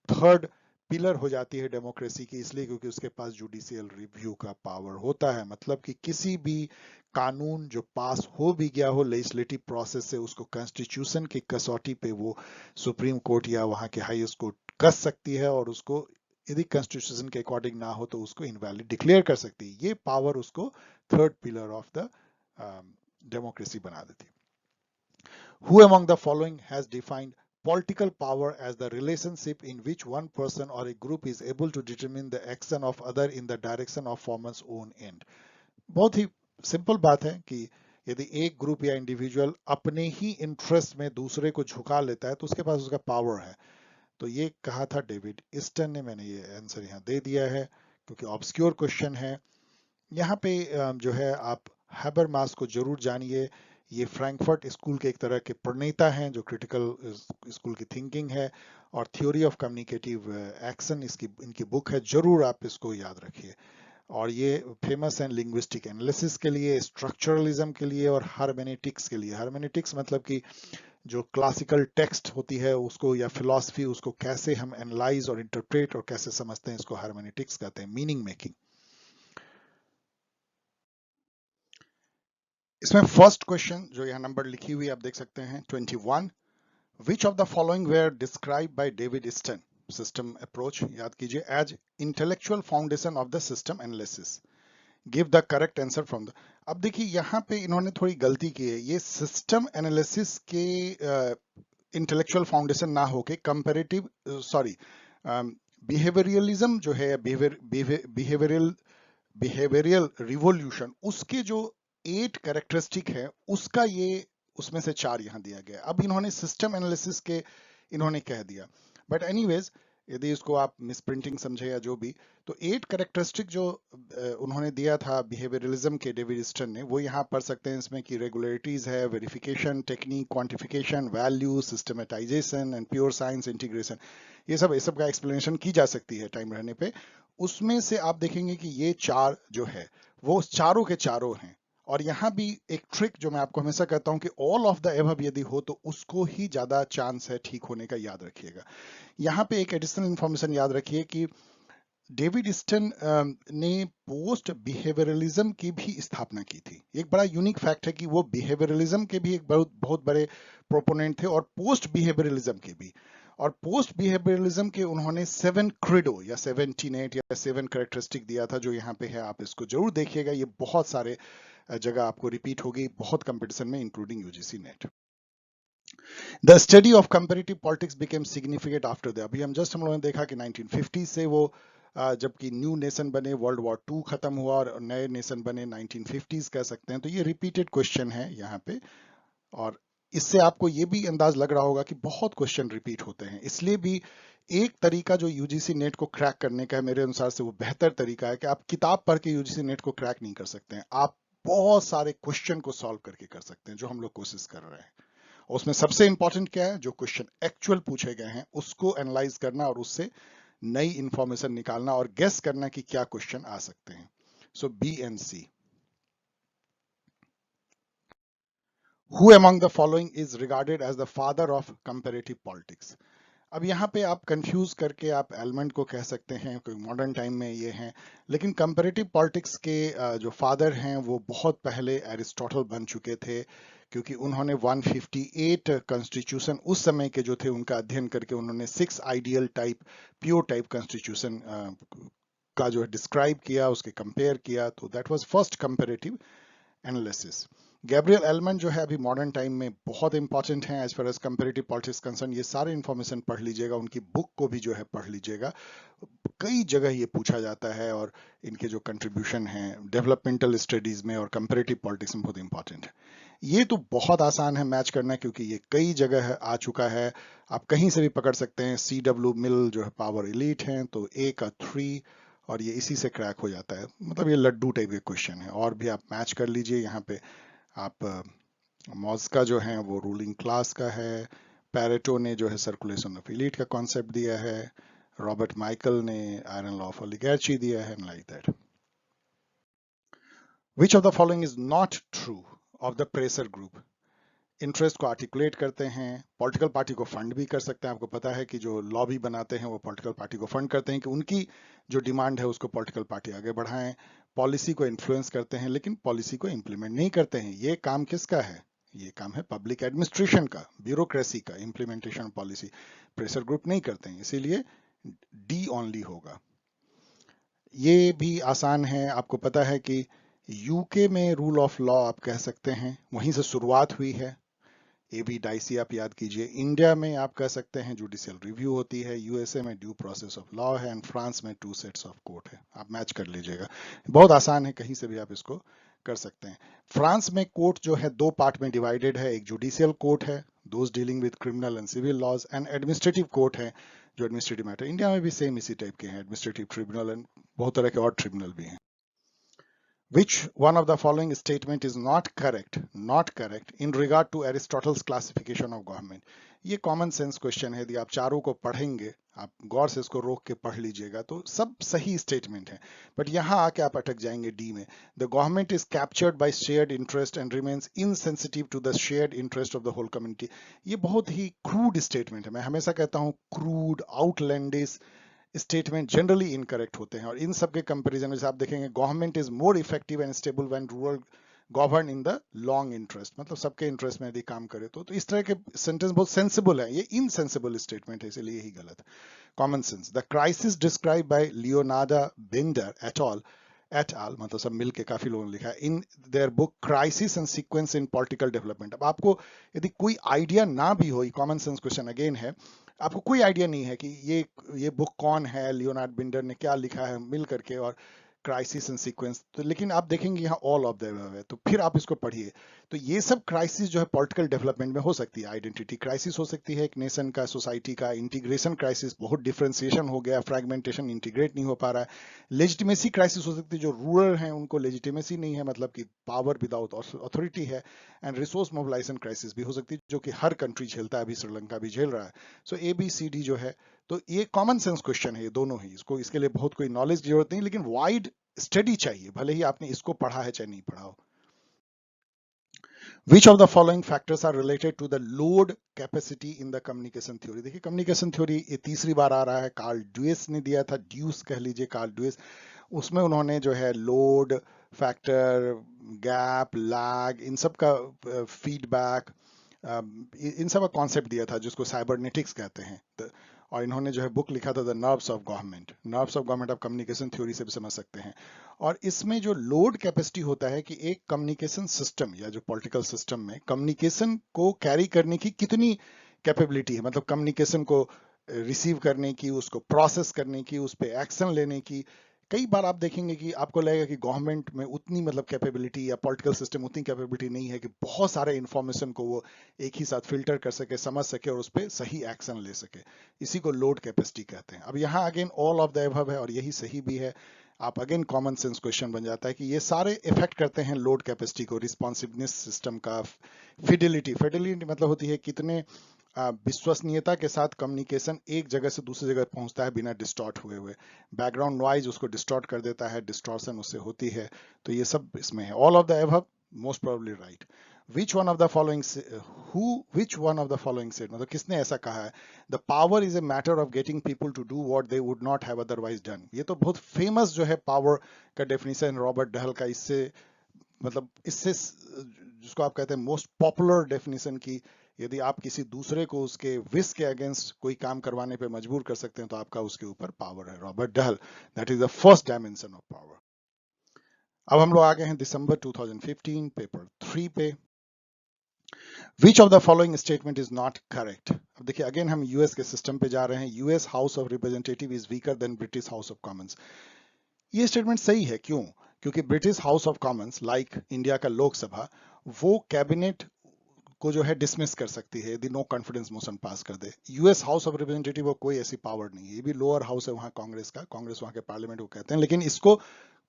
थर्ड पिलर हो जाती है डेमोक्रेसी की, इसलिए क्योंकि उसके पास जुडिशियल रिव्यू का पावर होता है। मतलब कि किसी भी कानून जो पास हो भी गया हो लेजिस्लेटिव प्रोसेस से, उसको कॉन्स्टिट्यूशन की कसौटी पे वो सुप्रीम कोर्ट या वहां के हाईएस्ट कोर्ट कस सकती है, और उसको यदि कॉन्स्टिट्यूशन के अकॉर्डिंग ना हो तो उसको इनवैलिड डिक्लेयर कर सकती है। ये पावर उसको third pillar of the democracy बना देती है। Who among the following has defined political power as the relationship in which one person or a group is able to determine the action of other in the direction of one's own end? बहुत ही simple बात है कि यदि एक group या individual अपने ही interest में दूसरे को झुका लेता है तो उसके पास उसका पावर है। तो ये कहा था डेविड ईस्टन ने। मैंने ये आंसर यहाँ दे दिया है क्योंकि ऑब्सक्योर क्वेश्चन है। यहाँ पे जो है आप हैबरमास को जरूर जानिए। ये फ्रैंकफर्ट स्कूल के एक तरह के प्रणेता हैं जो क्रिटिकल स्कूल की थिंकिंग है, और थ्योरी ऑफ कम्युनिकेटिव एक्शन इसकी इनकी बुक है, जरूर आप इसको याद रखिए। और ये फेमस है लिंग्विस्टिक एनालिसिस के लिए, स्ट्रक्चरलिज्म के लिए और हार्मेनेटिक्स के लिए। हार्मेनेटिक्स मतलब कि जो क्लासिकल टेक्स्ट होती है उसको या फिलॉसफी, उसको कैसे हम एनालाइज और इंटरप्रेट और कैसे समझते हैं, इसको हार्मेनेटिक्स कहते हैं, मीनिंग मेकिंग। इसमें फर्स्ट क्वेश्चन जो यहाँ नंबर लिखी हुई आप देख सकते हैं 21, which of the following were describe by David Easton system approach, याद कीजिए, as intellectual foundation of the system analysis, give the correct answer from the. अब देखिए यहाँ पे इन्होंने थोड़ी गलती की है, ये सिस्टम एनालिसिस के इंटेलेक्चुअल फाउंडेशन ना होके कंपैरेटिव सॉरी बिहेवियरलिज्म जो है, बिहेवियरल बिहेवियरल रिवॉल्यूशन, उसके जो 8 कैरेक्टरिस्टिक है उसका ये उसमें से 4 यहाँ दिया गया। अब इन्होंने सिस्टम एनालिसिस के इन्होंने कह दिया, बट एनीवेज यदि इसको आप मिसप्रिंटिंग समझे या जो भी, तो 8 कैरेक्टरिस्टिक जो उन्होंने दिया था बिहेवियरलिज्म के डेविड स्टन ने, वो यहाँ पढ़ सकते हैं इसमें कि रेगुलरिटीज है, verification, technique, quantification, value, सिस्टमेटाइजेशन and pure science integration. ये सब का एक्सप्लेनेशन की जा सकती है टाइम रहने पे। उसमें से आप देखेंगे कि ये 4 जो है वो चारों के चारों हैं। और यहाँ भी एक ट्रिक जो मैं आपको हमेशा कहता हूं कि ऑल ऑफ द एबव यदि हो तो उसको ही ज्यादा चांस है ठीक होने का, याद रखिएगा। यहाँ पे एक एडिशनल इंफॉर्मेशन याद रखिए कि डेविड स्टन ने पोस्ट बिहेवियरलिज्म की भी स्थापना की थी। एक बड़ा यूनिक फैक्ट है कि वो बिहेवियरलिज्म के भी एक बहुत बहुत बड़े प्रोपोनेंट थे और पोस्ट बिहेवियरलिज्म के भी। और पोस्ट बिहेवियरलिज्म के उन्होंने 7 क्रीडो या 78 या 7 कैरेक्टरिस्टिक दिया था, जो यहाँ पे है, आप इसको जरूर देखिएगा। ये बहुत सारे जगह आपको रिपीट होगी, बहुत कंपटीशन में, including UGC net. The study of comparative politics became significant after the, अभी हम लोगों ने देखा कि 1950 से वो जबकि न्यू नेशन बने, वर्ल्ड वॉर 2 खत्म हुआ और नए नेशन बने 1950s कह सकते हैं। तो ये रिपीटेड क्वेश्चन है यहाँ पे, और इससे आपको ये भी अंदाज लग रहा होगा कि बहुत क्वेश्चन रिपीट होते हैं। इसलिए भी एक तरीका जो यूजीसी नेट को क्रैक करने का है मेरे अनुसार से, वो बेहतर तरीका है कि आप किताब पढ़ के यूजीसी नेट को क्रैक नहीं कर सकते हैं, आप बहुत सारे क्वेश्चन को सॉल्व करके कर सकते हैं, जो हम लोग कोशिश कर रहे हैं। और उसमें सबसे इंपॉर्टेंट क्या है, जो क्वेश्चन एक्चुअल पूछे गए हैं उसको एनालाइज करना और उससे नई इंफॉर्मेशन निकालना और गेस करना कि क्या क्वेश्चन आ सकते हैं। So B and C. Who among the following is regarded as the father of comparative politics? अब यहाँ पे आप कंफ्यूज करके आप एलमेंट को कह सकते हैं, कोई मॉडर्न टाइम में ये हैं, लेकिन कंपैरेटिव पॉलिटिक्स के जो फादर हैं वो बहुत पहले एरिस्टोटल बन चुके थे, क्योंकि उन्होंने 158 कॉन्स्टिट्यूशन उस समय के जो थे उनका अध्ययन करके उन्होंने 6 ideal type, pure type constitution का जो डिस्क्राइब किया, उसके कंपेयर किया, तो that was first comparative analysis. Gabriel Almond जो है अभी मॉडर्न टाइम में बहुत इंपॉर्टेंट है as far as comparative politics concern. ये सारे इंफॉर्मेशन पढ़ लीजिएगा, उनकी बुक को भी जो है पढ़ लीजिएगा, कई जगह ये पूछा जाता है और इनके जो कंट्रीब्यूशन है डेवलपमेंटल स्टडीज में और कंपेरेटिव पॉलिटिक्स में बहुत इंपॉर्टेंट है। ये तो बहुत आसान है मैच करना, क्योंकि ये कई जगह आ चुका है, आप कहीं से भी पकड़ सकते हैं। CW मिल जो है पावर एलीट हैं, तो A का 3 और ये इसी से क्रैक हो जाता है। मतलब ये लड्डू टाइप के क्वेश्चन है, और भी आप मैच कर लीजिए। यहाँ पे आप मॉस्का जो है वो रूलिंग क्लास का है, पैरेटो ने जो है सर्कुलेशन ऑफ एलीट का कॉन्सेप्ट दिया है, रॉबर्ट माइकल ने आयरन लॉ ऑफ ओलिगार्ची दिया है, like that. Which of the following is not true of the pressure group? Interest को आर्टिकुलेट करते हैं, पॉलिटिकल पार्टी को फंड भी कर सकते हैं। आपको पता है कि जो लॉबी बनाते हैं वो पॉलिटिकल पार्टी को फंड करते हैं कि उनकी जो डिमांड है उसको पॉलिटिकल पार्टी आगे बढ़ाएं। पॉलिसी को इन्फ्लुएंस करते हैं, लेकिन पॉलिसी को इंप्लीमेंट नहीं करते हैं। ये काम किसका है? ये काम है पब्लिक एडमिनिस्ट्रेशन का, ब्यूरोक्रेसी का, इंप्लीमेंटेशन पॉलिसी। प्रेशर ग्रुप नहीं करते हैं, इसीलिए डी ओनली होगा। ये भी आसान है, आपको पता है कि यूके में रूल ऑफ लॉ आप कह सकते हैं, वहीं से शुरुआत हुई है। AB डाइसी आप याद कीजिए। इंडिया में आप कह सकते हैं जुडिशियल रिव्यू होती है, यूएसए में ड्यू प्रोसेस ऑफ लॉ है, एंड फ्रांस में 2 सेट्स ऑफ कोर्ट है। आप मैच कर लीजिएगा, बहुत आसान है, कहीं से भी आप इसको कर सकते हैं। फ्रांस में कोर्ट जो है 2 पार्ट में डिवाइडेड है, एक जुडिशियल कोर्ट है, those dealing with criminal and civil laws, and administrative court है जो एडमिनिस्ट्रेटिव मैटर। इंडिया में भी सेम इसी टाइप के हैं, एडमिनिस्ट्रेटिव ट्रिब्यूनल एंड बहुत तरह के और ट्रिब्यूनल भी हैं। Which one of the following statement is not correct? Not correct in regard to Aristotle's classification of government. ये कॉमन सेंस क्वेश्चन है। यदि आप चारों को पढ़ेंगे, आप गौर से इसको रोक के पढ़ लीजिएगा तो सब सही स्टेटमेंट है, बट यहाँ आके आप अटक जाएंगे डी में। The government is captured by shared interest and remains insensitive to the shared interest of the whole community. ये बहुत ही क्रूड स्टेटमेंट है। मैं हमेशा कहता हूँ crude, outlandish statement generally incorrect होते हैं, और इन सब के कंपेरिजन में आप देखेंगे government is more effective and stable when rural govern in the long interest, मतलब सबके इंटरेस्ट में यदि काम करे तो इस तरह के सेंटेंस बहुत सेंसिबल है। ये इनसेंसिबल स्टेटमेंट है, इसलिए यही गलत। Common sense, the crisis describe by Leonardo Binder et al, मतलब सब मिलके काफी लोगों ने लिखा है, in their book crisis and sequence in political development. अब आपको यदि कोई आइडिया ना भी हो, कॉमन सेंस क्वेश्चन अगेन है, आपको कोई आइडिया नहीं है कि ये बुक कौन है, लियोनार्ड बिंडर ने क्या लिखा है मिल करके, और क्राइसिस एंड सीक्वेंस, तो लेकिन आप देखेंगे यहाँ ऑल ऑफ द अबव है, तो फिर आप इसको पढ़िए। तो ये सब क्राइसिस जो है पॉलिटिकल डेवलपमेंट में हो सकती है। आइडेंटिटी क्राइसिस हो सकती है एक नेशन का, सोसाइटी का। इंटीग्रेशन क्राइसिस, बहुत डिफरेंशिएशन हो गया, फ्रेगमेंटेशन, इंटीग्रेट नहीं हो पा रहा है। लेजिटिमेसी क्राइसिस हो सकती है, जो रूरल हैं उनको लेजिटिमेसी नहीं है, मतलब कि पावर विदाउट अथॉरिटी है। एंड रिसोर्स मोबिलाइजेशन क्राइसिस भी हो सकती है, जो कि हर कंट्री झेलता है, अभी श्रीलंका भी झेल रहा है। सो ए बी सी डी जो है, तो ये कॉमन सेंस क्वेश्चन है, ये दोनों ही। इसको, इसके लिए बहुत कोई नॉलेज की जरूरत नहीं, लेकिन वाइड स्टडी चाहिए, भले ही आपने इसको पढ़ा है चाहे नहीं पढ़ा हो। Which of the following factors are related to the load capacity in the communication theory? देखिए कम्युनिकेशन थ्योरी ये तीसरी बार आ रहा है। कार्ल ड्यूएस ने दिया था, ड्यूस कह लीजिए, कार्ल ड्यूएस। उसमें उन्होंने जो है लोड फैक्टर, गैप, लैग, इन सब का फीडबैक, इन सब का कॉन्सेप्ट दिया था, जिसको साइबरनेटिक्स कहते हैं। और इन्होंने जो है बुक लिखा था the nerves of government. Nerves of government आप कम्युनिकेशन थ्योरी से भी समझ सकते हैं। और इसमें जो लोड कैपेसिटी होता है कि एक कम्युनिकेशन सिस्टम या जो पॉलिटिकल सिस्टम में कम्युनिकेशन को कैरी करने की कितनी कैपेबिलिटी है, मतलब कम्युनिकेशन को रिसीव करने की, उसको प्रोसेस करने की, उस पर एक्शन लेने की। कई बार आप देखेंगे कि आपको लगेगा कि गवर्नमेंट में उतनी मतलब कैपेबिलिटी, या पॉलिटिकल सिस्टम उतनी कैपेबिलिटी नहीं है कि बहुत सारे इंफॉर्मेशन को वो एक ही साथ फिल्टर कर सके, समझ सके और उस पर सही एक्शन ले सके। इसी को लोड कैपेसिटी कहते हैं। अब यहाँ again all of the above है, और यही सही भी है। आप अगेन कॉमन सेंस क्वेश्चन बन जाता है कि ये सारे इफेक्ट करते हैं लोड कैपेसिटी को, रिस्पॉन्सिवनेस सिस्टम का, फिडिलिटी। फिडिलिटी मतलब होती है कितने विश्वसनीयता के साथ कम्युनिकेशन एक जगह से दूसरी जगह पहुंचता है बिना डिस्टॉर्ट हुए हुए। बैकग्राउंड नॉइज उसको डिस्टॉर्ट कर देता है, डिस्टॉर्शन उससे होती है। तो ये सब इसमें है। All of the above, most probably right. which one of the following who which one of the following said, मतलब किसने ऐसा कहा है, the power is a matter of getting people to do what they would not have otherwise done। ये तो बहुत famous जो है पावर का डेफिनेशन रॉबर्ट डहल का। इससे मतलब इससे जिसको आप कहते हैं मोस्ट पॉपुलर डेफिनेशन की, यदि आप किसी दूसरे को उसके विश के अगेंस्ट कोई काम करवाने पे मजबूर कर सकते हैं तो आपका उसके ऊपर पावर है। Robert Dahl, that is the first dimension of power. अब हम लोग आ गए हैं दिसंबर 2015 पेपर 3 पे। विच of the following statement is not correct. अब देखिए अगेन हम यूएस के सिस्टम पे जा रहे हैं। US house of representative is weaker then British house of Commons. ये स्टेटमेंट सही है। क्यों? क्योंकि British house of Commons like India का लोकसभा, वो कैबिनेट को जो है डिसमिस कर सकती है यदि नो कॉन्फिडेंस मोशन पास कर दे। यूएस हाउस ऑफ रिप्रेजेंटेटिव को कोई ऐसी पावर नहीं है। ये भी लोअर हाउस है वहां कांग्रेस का, कांग्रेस वहां के पार्लियामेंट को कहते हैं, लेकिन इसको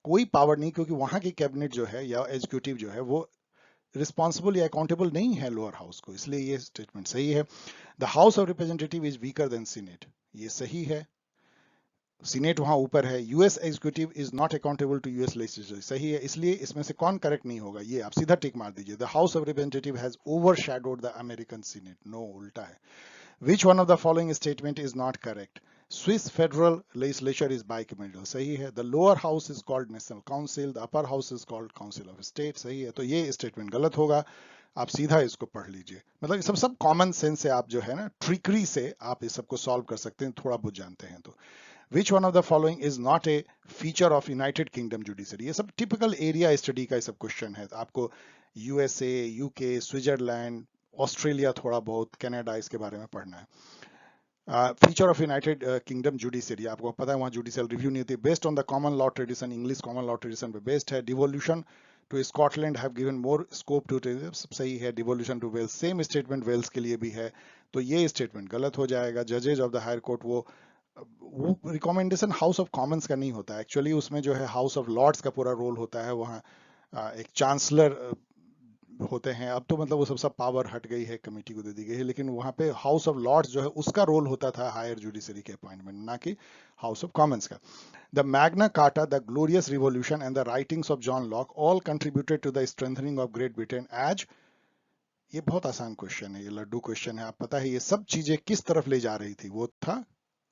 कोई पावर नहीं, क्योंकि वहां की कैबिनेट जो है या एग्जीक्यूटिव जो है वो रिस्पॉन्सिबल या अकाउंटेबल नहीं है लोअर हाउस को। इसलिए ये स्टेटमेंट सही है। The house of representative is weaker than senate, ये सही है। सीनेट वहां ऊपर है। US executive is not accountable to US legislature, सही है। इसलिए इसमें से कौन करेक्ट नहीं होगा, ये आप सीधा टिक मार दीजिए। The house of Representative has overshadowed the American Senate, no, उल्टा है। Which one of the following statement is not correct. Swiss federal legislature is bicameral, सही है। The lower house is called National Council, the upper house is called Council of State, सही है। तो ये statement गलत होगा। आप सीधा इसको पढ़ लीजिए। मतलब ये सब सब कॉमन सेंस से आप जो है ना, ट्रिकरी से आप इस सबको सॉल्व कर सकते हैं, थोड़ा बहुत जानते हैं तो। Which one of the following is not a feature of United Kingdom judiciary? ये सब टिपिकल एरिया स्टडी का ये सब क्वेश्चन है। आपको यूएसए, यूके, स्विट्जरलैंड, ऑस्ट्रेलिया, थोड़ा बहुत कनाडा, इसके बारे में पढ़ना है। Feature of United Kingdom judiciary, आपको पता है वहाँ जुडिशियल रिव्यू नहीं होती। Based on the common law tradition, English common law tradition पे बेस्ड है। Devolution to Scotland have given more scope to, सब सही है। Devolution to Wales, same statement Wales के लिए भी है, तो ये स्टेटमेंट गलत हो जाएगा। जजेज ऑफ द हायर कोर्ट, वो रिकमेंडेशन हाउस ऑफ कॉमन्स का नहीं होता है एक्चुअली, उसमें जो है हाउस ऑफ लॉर्ड्स का पूरा रोल होता है। वहाँ एक चांसलर होते हैं। अब तो मतलब वो सब पावर हट गई है, कमेटी को दे दी गई है, लेकिन वहां पे हाउस ऑफ लॉर्ड्स जो है उसका रोल होता था हायर जुडिशरी के अपॉइंटमेंट, ना कि हाउस ऑफ कॉमन्स का। The Magna Carta, the glorious revolution and the writings of John Locke all contributed to the strengthening of Great Britain as. ये बहुत आसान क्वेश्चन है, ये लड्डू क्वेश्चन है। आप पता है ये सब चीजें किस तरफ ले जा रही थी? वो था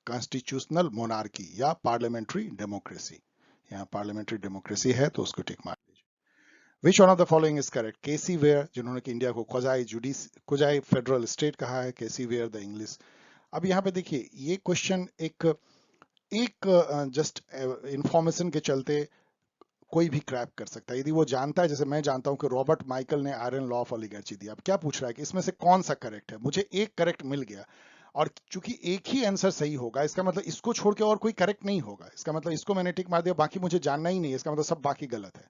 कॉन्स्टिट्यूशनल मोनार्की या पार्लियामेंट्री डेमोक्रेसी। यहाँ पार्लियामेंट्री डेमोक्रेसी है तो उसको टिक मार दीजिए। Which one of the following is correct? K C Wheare, जिन्होंने कि इंडिया को क्वाजाई फेडरल स्टेट कहा है, केसी वेयर द इंग्लिश। अब यहाँ पे देखिए ये क्वेश्चन एक एक जस्ट इंफॉर्मेशन के चलते कोई भी क्रैक कर सकता है, यदि वो जानता है। जैसे मैं जानता हूं कि रॉबर्ट माइकल ने आयरन लॉ ऑफ ओलिगार्ची दिया। अब क्या पूछ रहा है कि इसमें से कौन सा करेक्ट है? मुझे एक करेक्ट मिल गया, और चूंकि एक ही आंसर सही होगा, इसका मतलब इसको छोड़ के और कोई करेक्ट नहीं होगा। इसका मतलब इसको मैंने टिक मार दिया, बाकी मुझे जानना ही नहीं है, इसका मतलब सब बाकी गलत है।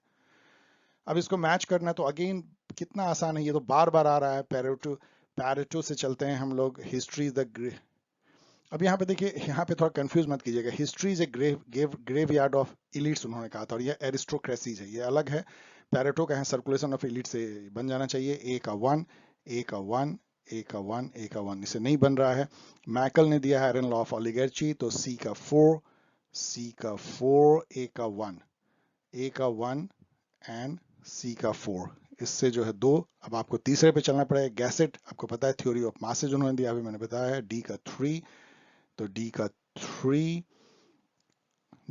अब इसको मैच करना है तो अगेन कितना आसान है, ये तो बार बार आ रहा है। पैरेटो, पैरेटो से चलते हैं हम लोग। हिस्ट्री इज द, अब यहाँ पे देखिए, यहाँ पे थोड़ा कंफ्यूज मत कीजिएगा। History is a graveyard of elites उन्होंने कहा था, और ये एरिस्टोक्रेसीज है, ये अलग है। पैरेटो का है सर्कुलेशन ऑफ इलीट से बन जाना चाहिए। ए का वन, ए का वन, ए का वन, ए का वन, इसे नहीं बन रहा है। मैकल ने दिया है आयरन लॉ ऑफ ओलिगार्ची, तो सी का फोर, सी का फोर, ए का वन, ए का वन एंड सी का फोर, इससे जो है दो। अब आपको तीसरे पे चलना पड़ेगा। गैसेट, आपको पता है थ्योरी ऑफ मासेज उन्होंने दिया, अभी मैंने बताया है। डी का थ्री, तो डी का थ्री,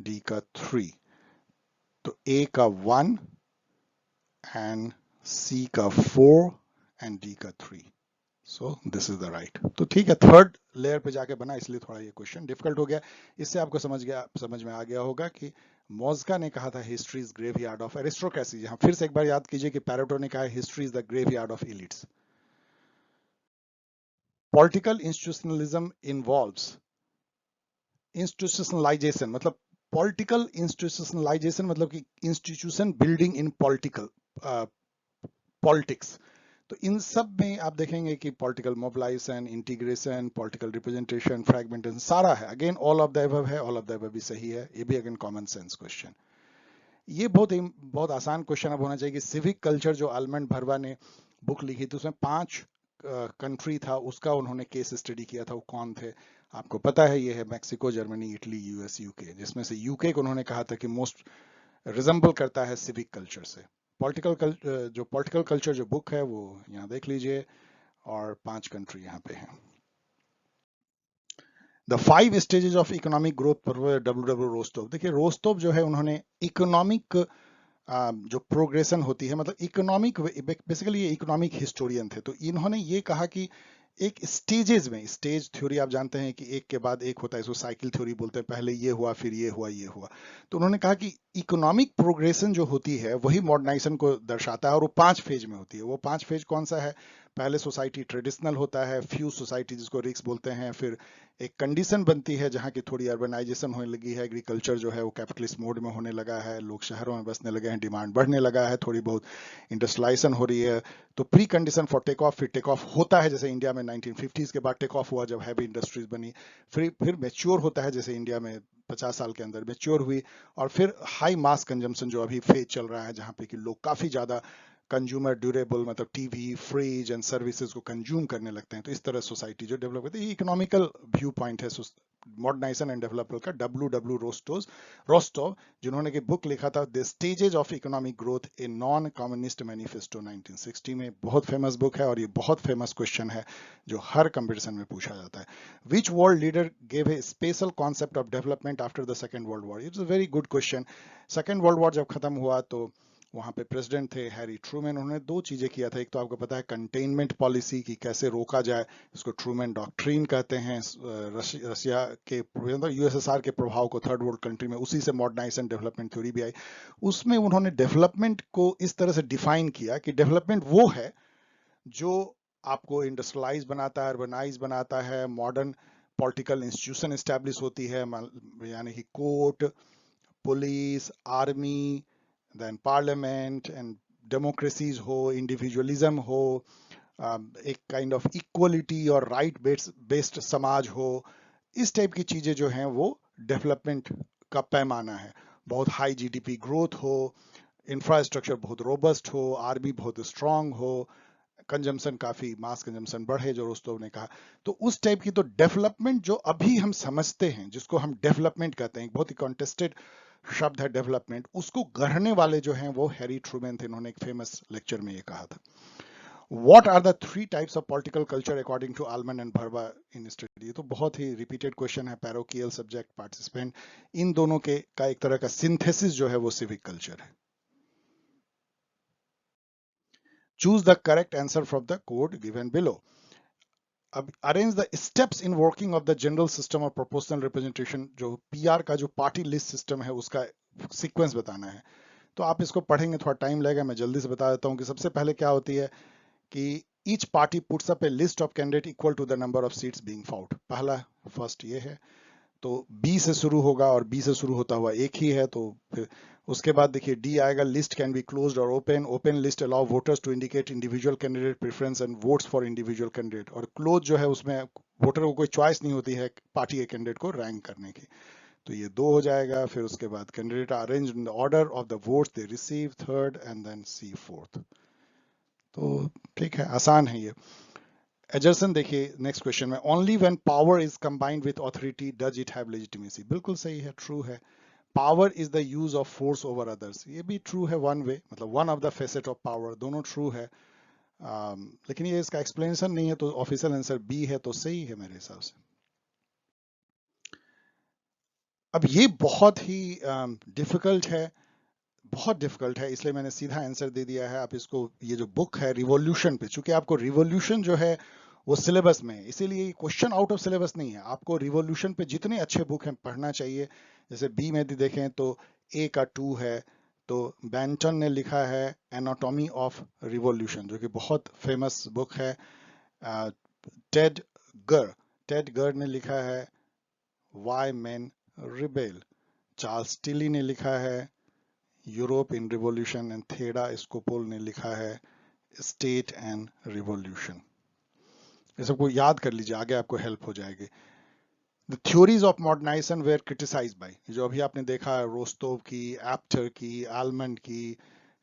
डी का थ्री, तो ए का वन एंड सी का फोर एंड डी का three. So this is the right. तो ठीक है, थर्ड लेयर पे जाके बना, इसलिए थोड़ा ये क्वेश्चन डिफिकल्ट हो गया। इससे आपको समझ में आ गया होगा कि मोज़का ने कहा था history is graveyard of aristocracy. जहां फिर से एक बार याद कीजिए कि पैरेटो ने कहा history is the graveyard of elites. Political institutionalism involves institutionalisation, मतलब पॉलिटिकल इंस्टीट्यूशनलाइजेशन मतलब कि institution building in political politics. तो इन सब में आप देखेंगे कि political mobilisation, integration, political representation, fragmentation, सारा है। Again all of the above है, ऑल ऑफ द अबव भी सही है। ये भी अगेन कॉमन सेंस क्वेश्चन। ये बहुत आसान क्वेश्चन अब होना चाहिए कि सिविक कल्चर जो आलमंड भरवा ने बुक लिखी थी, उसमें 5 कंट्री था, उसका उन्होंने केस स्टडी किया था। वो कौन थे? आपको पता है, ये है Mexico, Germany, Italy, US, UK, जिसमें से यूके को उन्होंने कहा था कि मोस्ट रिजेंबल करता है सिविक कल्चर से। जो पॉलिटिकल कल्चर जो बुक है वो यहाँ देख लीजिए, और 5 कंट्री यहाँ पे हैं। The 5 stages of economic growth पर डब्ल्यू रोस्टोव। देखिए रोस्टोव जो है, उन्होंने इकोनॉमिक जो प्रोग्रेशन होती है, मतलब इकोनॉमिक, बेसिकली ये इकोनॉमिक हिस्टोरियन थे। तो इन्होंने ये कहा कि एक स्टेजेस में, स्टेज थ्योरी आप जानते हैं कि एक के बाद एक होता है, इसको साइकिल थ्योरी बोलते हैं, पहले ये हुआ, फिर ये हुआ, ये हुआ। तो उन्होंने कहा कि इकोनॉमिक प्रोग्रेशन जो होती है वही मॉडर्नाइजेशन को दर्शाता है, और वो 5 फेज में होती है। वो 5 फेज कौन सा है? पहले सोसाइटी ट्रेडिशनल होता है, फ्यू सोसाइटी जिसको रिक्स बोलते हैं, फिर एक कंडीशन बनती है जहाँ की थोड़ी अर्बनाइजेशन होने लगी है, एग्रीकल्चर जो है वो कैपिटलिस्ट मोड में होने लगा है, लोग शहरों में बसने लगे हैं, डिमांड बढ़ने लगा है, थोड़ी बहुत इंडस्ट्रियलाइजेशन हो रही है। तो precondition for take off, फिर टेक ऑफ होता है, जैसे इंडिया में 1950s के बाद टेक ऑफ हुआ जब हैवी इंडस्ट्रीज बनी। फिर मेच्योर होता है, जैसे इंडिया में 50 साल के अंदर मेच्योर हुई। और फिर हाई मास कंजम्पशन जो अभी फेज चल रहा है, जहाँ पे कि लोग काफी ज्यादा कंज्यूमर ड्यूरेबल, मतलब टीवी, फ्रिज एंड सर्विसेज को कंज्यूम करने लगते हैं। तो इस तरह सोसाइटी जो डेवलप होती है, ये इकोनॉमिकल व्यू पॉइंट है मॉडर्नाइजेशन एंड डेवलपमेंट का। डब्ल्यू रोस्टोव, जिन्होंने कि बुक लिखा था the stages of economic growth a non communist manifesto 1960 में, बहुत फेमस बुक है, और ये बहुत फेमस क्वेश्चन है जो हर कंपटीशन में पूछा जाता है। विच world leader gave a special concept of development after the second world war? It's a very good question. Second world war जब खत्म हुआ तो वहां पे प्रेसिडेंट थे हैरी ट्रूमैन। उन्होंने 2 चीजें किया था। एक तो आपको पता है कंटेनमेंट पॉलिसी की कैसे रोका जाए, इसको ट्रूमैन डॉक्ट्रिन कहते हैं। रशिया के, यूएसएसआर के प्रभाव को थर्ड वर्ल्ड कंट्री में, उसी से मॉडर्नाइजेशन डेवलपमेंट थ्योरी भी आई। उसमें उन्होंने डेवलपमेंट को इस तरह से डिफाइन किया कि डेवलपमेंट वो है जो आपको इंडस्ट्रियलाइज बनाता है, अर्बनाइज बनाता है, मॉडर्न पॉलिटिकल इंस्टीट्यूशन एस्टेब्लिश होती है, यानी कि court, police, army, then parliament and democracies हो, इंडिविजुअलिज्म हो, एक काइंड ऑफ इक्वलिटी और राइट बेस्ड समाज हो। इस टाइप की चीजें जो हैं वो डेवलपमेंट का पैमाना है। बहुत हाई जीडीपी ग्रोथ हो, इंफ्रास्ट्रक्चर बहुत रोबस्ट हो, आर्मी बहुत स्ट्रांग हो, कंजम्पशन काफी मास कंजम्पशन बढ़े, जो रोस्तोव ने कहा। तो उस टाइप की तो डेवलपमेंट जो अभी हम समझते हैं, जिसको हम डेवलपमेंट कहते हैं, एक बहुत ही कॉन्टेस्टेड शब्द है डेवलपमेंट, उसको गढ़ने वाले जो हैं वो हैरी ट्रूमैन थे। इन्होंने एक फेमस लेक्चर में ये कहा था। What are the three types of political culture according to Alman and Bharwa in study? ये तो बहुत ही रिपीटेड क्वेश्चन है, पैरोकियल सब्जेक्ट पार्टिसिपेंट, इन दोनों के का एक तरह का सिंथेसिस जो है वो सिविक कल्चर है। Choose the correct answer from the code given below. अब arrange the steps in working of the general system of proportional representation, जो पीआर का जो पार्टी लिस्ट सिस्टम है उसका सीक्वेंस बताना है। तो आप इसको पढ़ेंगे, थोड़ा टाइम लगेगा, मैं जल्दी से बता देता हूँ कि सबसे पहले क्या होती है कि each party puts up a list of candidate equal to the number of seats being fought। पहला फर्स्ट ये है, तो बी से शुरू होगा और बी से शुरू होता हुआ एक ही है, तो फिर उसके बाद देखिए डी आएगा, लिस्ट कैन बी क्लोज्ड और open. Open list allow voters to indicate individual candidate preference and votes for individual candidate. और क्लोज जो है उसमें वोटर को कोई चॉइस नहीं होती है पार्टी के कैंडिडेट को रैंक करने की। तो ये दो हो जाएगा। फिर उसके बाद candidate are arranged in the order of the votes they receive, third, and then C fourth. तो ठीक है, आसान है ये। एजरसन देखिए नेक्स्ट क्वेश्चन में, only when power is combined with authority does it have legitimacy. बिल्कुल सही है, ट्रू है। Power is the use of force over others, ये भी ट्रू है, वन वे, मतलब one of the facet of power, दोनों ट्रू है। लेकिन ये इसका एक्सप्लेनेशन नहीं है, तो ऑफिशियल आंसर बी है, तो सही है मेरे हिसाब से। अब ये बहुत ही डिफिकल्ट है, बहुत डिफिकल्ट है, इसलिए मैंने सीधा आंसर दे दिया है। आप इसको, ये जो बुक है रिवॉल्यूशन पे, चूंकि आपको रिवॉल्यूशन जो है वो सिलेबस में है, इसीलिए क्वेश्चन आउट ऑफ सिलेबस नहीं है। आपको रिवॉल्यूशन पे जितने अच्छे बुक हैं पढ़ना चाहिए। जैसे बी में भी देखें तो ए का 2 है, तो बैंटन ने लिखा है एनाटॉमी ऑफ रिवॉल्यूशन, जो कि बहुत फेमस बुक है। टेड गर टेड गर ने लिखा है Y man rebel. Charles Tilly ने लिखा है यूरोप इन रिवॉल्यूशन, एंड थेडा स्कोपोल ने लिखा है स्टेट एंड रिवॉल्यूशन। ये सबको याद कर लीजिए, आगे आपको हेल्प हो जाएगी। The theories of modernisation were criticised by, जो अभी आपने देखा है, रोस्टोव की, एप्टर की, आलमंड की,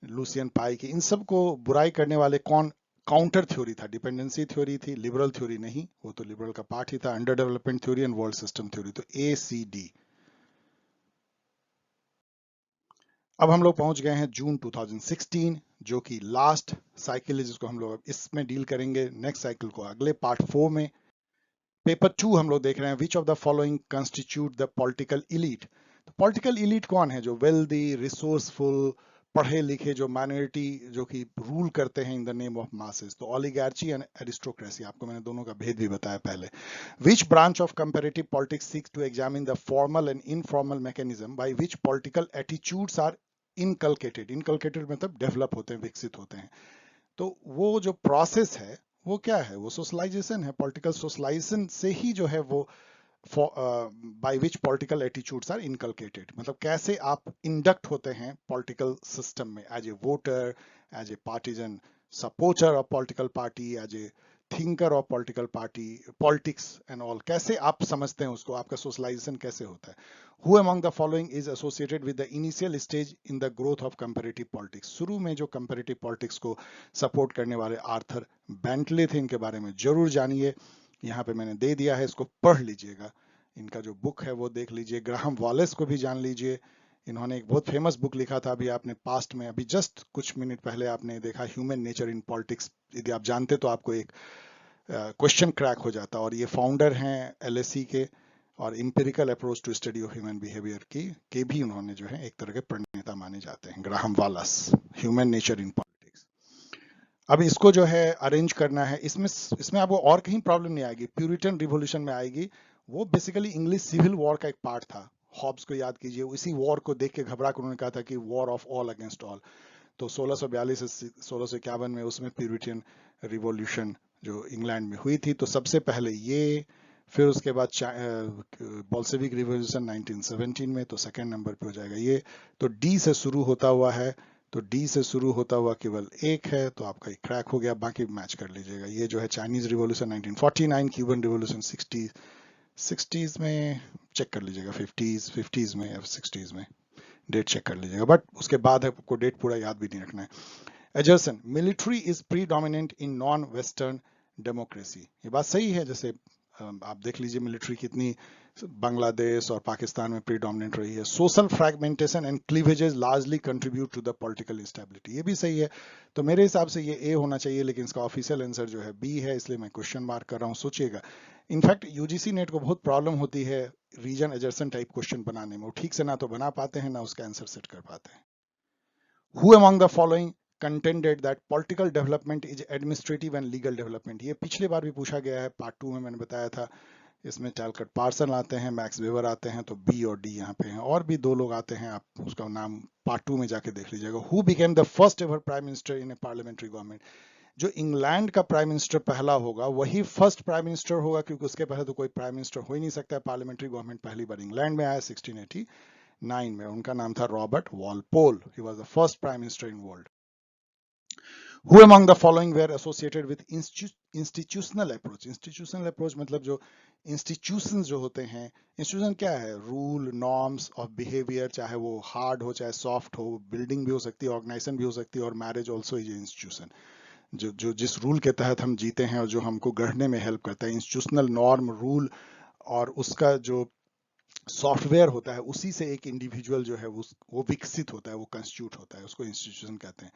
लूसियन पाई की, इन सबको बुराई करने वाले कौन? काउंटर थ्योरी था, डिपेंडेंसी थ्योरी थी, लिबरल थ्योरी नहीं, वो तो लिबरल का पार्ट ही था। Under development theory and world system theory, तो ए सी डी। अब हम लोग पहुंच गए हैं जून 2016, जो कि लास्ट साइकिल है, जिसको हम लोग इसमें डील करेंगे। नेक्स्ट साइकिल को अगले पार्ट 4 में। पेपर 2 हम लोग देख रहे हैं, which of the following constitute the political elite. तो पॉलिटिकल इलीट कौन है? जो वेल्दी, रिसोर्सफुल, पढ़े लिखे, जो माइनॉरिटी, जो कि रूल करते हैं in the name of masses. तो ओलिगार्ची एंड एरिस्टोक्रेसी, आपको मैंने दोनों का भेद भी बताया पहले। Which branch of comparative politics seeks to examine the formal and informal mechanism by which political attitudes are inculcated. Inculcated मतलब डेवलप होते हैं, विकसित होते हैं। तो वो जो प्रोसेस है वो क्या है? वो सोशलाइजेशन है। पॉलिटिकल सोशलाइजेशन से ही जो है वो by which political attitudes are inculcated, मतलब कैसे आप इंडक्ट होते हैं पॉलिटिकल सिस्टम में, as a voter, as a partisan supporter of political party, as a thinker of political party, politics and all, कैसे आप समझते हैं उसको, आपका सोशलाइजेशन कैसे होता है। Who among the following is associated with the initial stage in the growth of comparative politics. शुरू में जो कंपैरेटिव पॉलिटिक्स को सपोर्ट करने वाले आर्थर बेंटले थे, इनके बारे में जरूर जानिए। यहाँ पे मैंने दे दिया है, इसको पढ़ लीजिएगा। इनका जो बुक है वो देख लीजिए। ग्राहम वॉलेस को भी जान लीजिए, इन्होंने एक बहुत फेमस बुक लिखा था, अभी आपने पास्ट में, अभी जस्ट कुछ मिनट पहले आपने देखा, ह्यूमन नेचर इन पॉलिटिक्स। यदि आप जानते तो आपको एक क्वेश्चन क्रैक हो जाता। और ये फाउंडर हैं एलएसई के, और empirical approach to study of human behaviour की के भी उन्होंने जो है एक तरह के प्रणेता माने जाते हैं, Graham Wallace, human nature in politics. अब इसको जो है अरेंज करना है, इसमें इसमें आपको और कहीं प्रॉब्लम नहीं आएगी, प्यूरिटन रिवॉल्यूशन में आएगी। वो बेसिकली इंग्लिश सिविल वॉर का एक पार्ट था। हॉब्स को याद कीजिए, इसी वॉर को देख के घबरा कर उन्होंने कहा था कि war of all against all. तो 1642 से 1651 में उसमें प्यूरिटन रिवॉल्यूशन जो इंग्लैंड में हुई थी। तो सबसे पहले ये, फिर उसके बाद बोल्शेविक रिवॉल्यूशन 1917 में, तो सेकंड नंबर पे हो जाएगा ये। तो डी से शुरू होता हुआ है, तो डी से शुरू होता हुआ केवल एक है, तो आपका एक क्रैक हो गया, बाकी मैच कर लीजिएगा। ये जो है Chinese revolution 1949, Cuban revolution 60s में, चेक कर लीजिएगा 50s में या 60s में। डेट चेक कर लीजिएगा, बट उसके बाद आपको डेट पूरा याद भी नहीं रखना है। एजर्सन, military is predominant in non western democracy, ये बात सही है। जैसे आप देख लीजिए मिलिट्री कितनी बांग्लादेश और पाकिस्तान में प्रीडोमिनेंट रही है। Social fragmentation and cleavages largely contribute to the political instability, ये भी सही है। तो मेरे हिसाब से ये ए होना चाहिए, लेकिन इसका ऑफिशियल आंसर जो है बी है, इसलिए मैं क्वेश्चन मार्क कर रहा हूँ। सोचिएगा, इनफैक्ट यूजीसी नेट को बहुत प्रॉब्लम होती है रीजन एजर्सन टाइप क्वेश्चन बनाने में, वो ठीक से ना तो बना पाते हैं ना उसका आंसर सेट कर पाते हैं। Who among the following contended that political development is administrative and legal development, ये पिछले बार भी पूछा गया है, पार्ट 2 में मैंने बताया था। इसमें टैलकट पार्सन आते हैं, मैक्स वेबर आते हैं, तो बी और डी यहाँ पे हैं। और भी 2 लोग आते हैं, आप उसका नाम पार्ट 2 में जाके देख लीजिएगा। Who became the first ever prime minister in A parliamentary government, जो इंग्लैंड का प्राइम मिनिस्टर पहला होगा वही फर्स्ट प्राइम मिनिस्टर होगा, क्योंकि उसके पहले तो कोई प्राइम मिनिस्टर हो ही नहीं सकता है। पार्लियामेंट्री गवर्नमेंट पहली बार इंग्लैंड में आया 1689 में, उनका नाम था Robert Walpole, he was the first prime minister in world. Who among the following were associated with institutional approach? Institutional approach मतलब जो institutions जो होते हैं, institution क्या है? रूल, नॉर्म्स ऑफ बिहेवियर, चाहे वो हार्ड हो चाहे सॉफ्ट हो, बिल्डिंग भी हो सकती है, ऑर्गेनाइजेशन भी हो सकती है, और मैरिज ऑल्सो इज इंस्टीट्यूशन। जो जो जिस रूल के तहत हम जीते हैं और जो हमको गढ़ने में हेल्प करता है, इंस्टीट्यूशनल नॉर्म रूल, और उसका जो सॉफ्टवेयर होता है उसी से एक इंडिविजुअल जो है वो विकसित होता है, वो कंस्टिट्यूट होता है, उसको इंस्टीट्यूशन कहते हैं।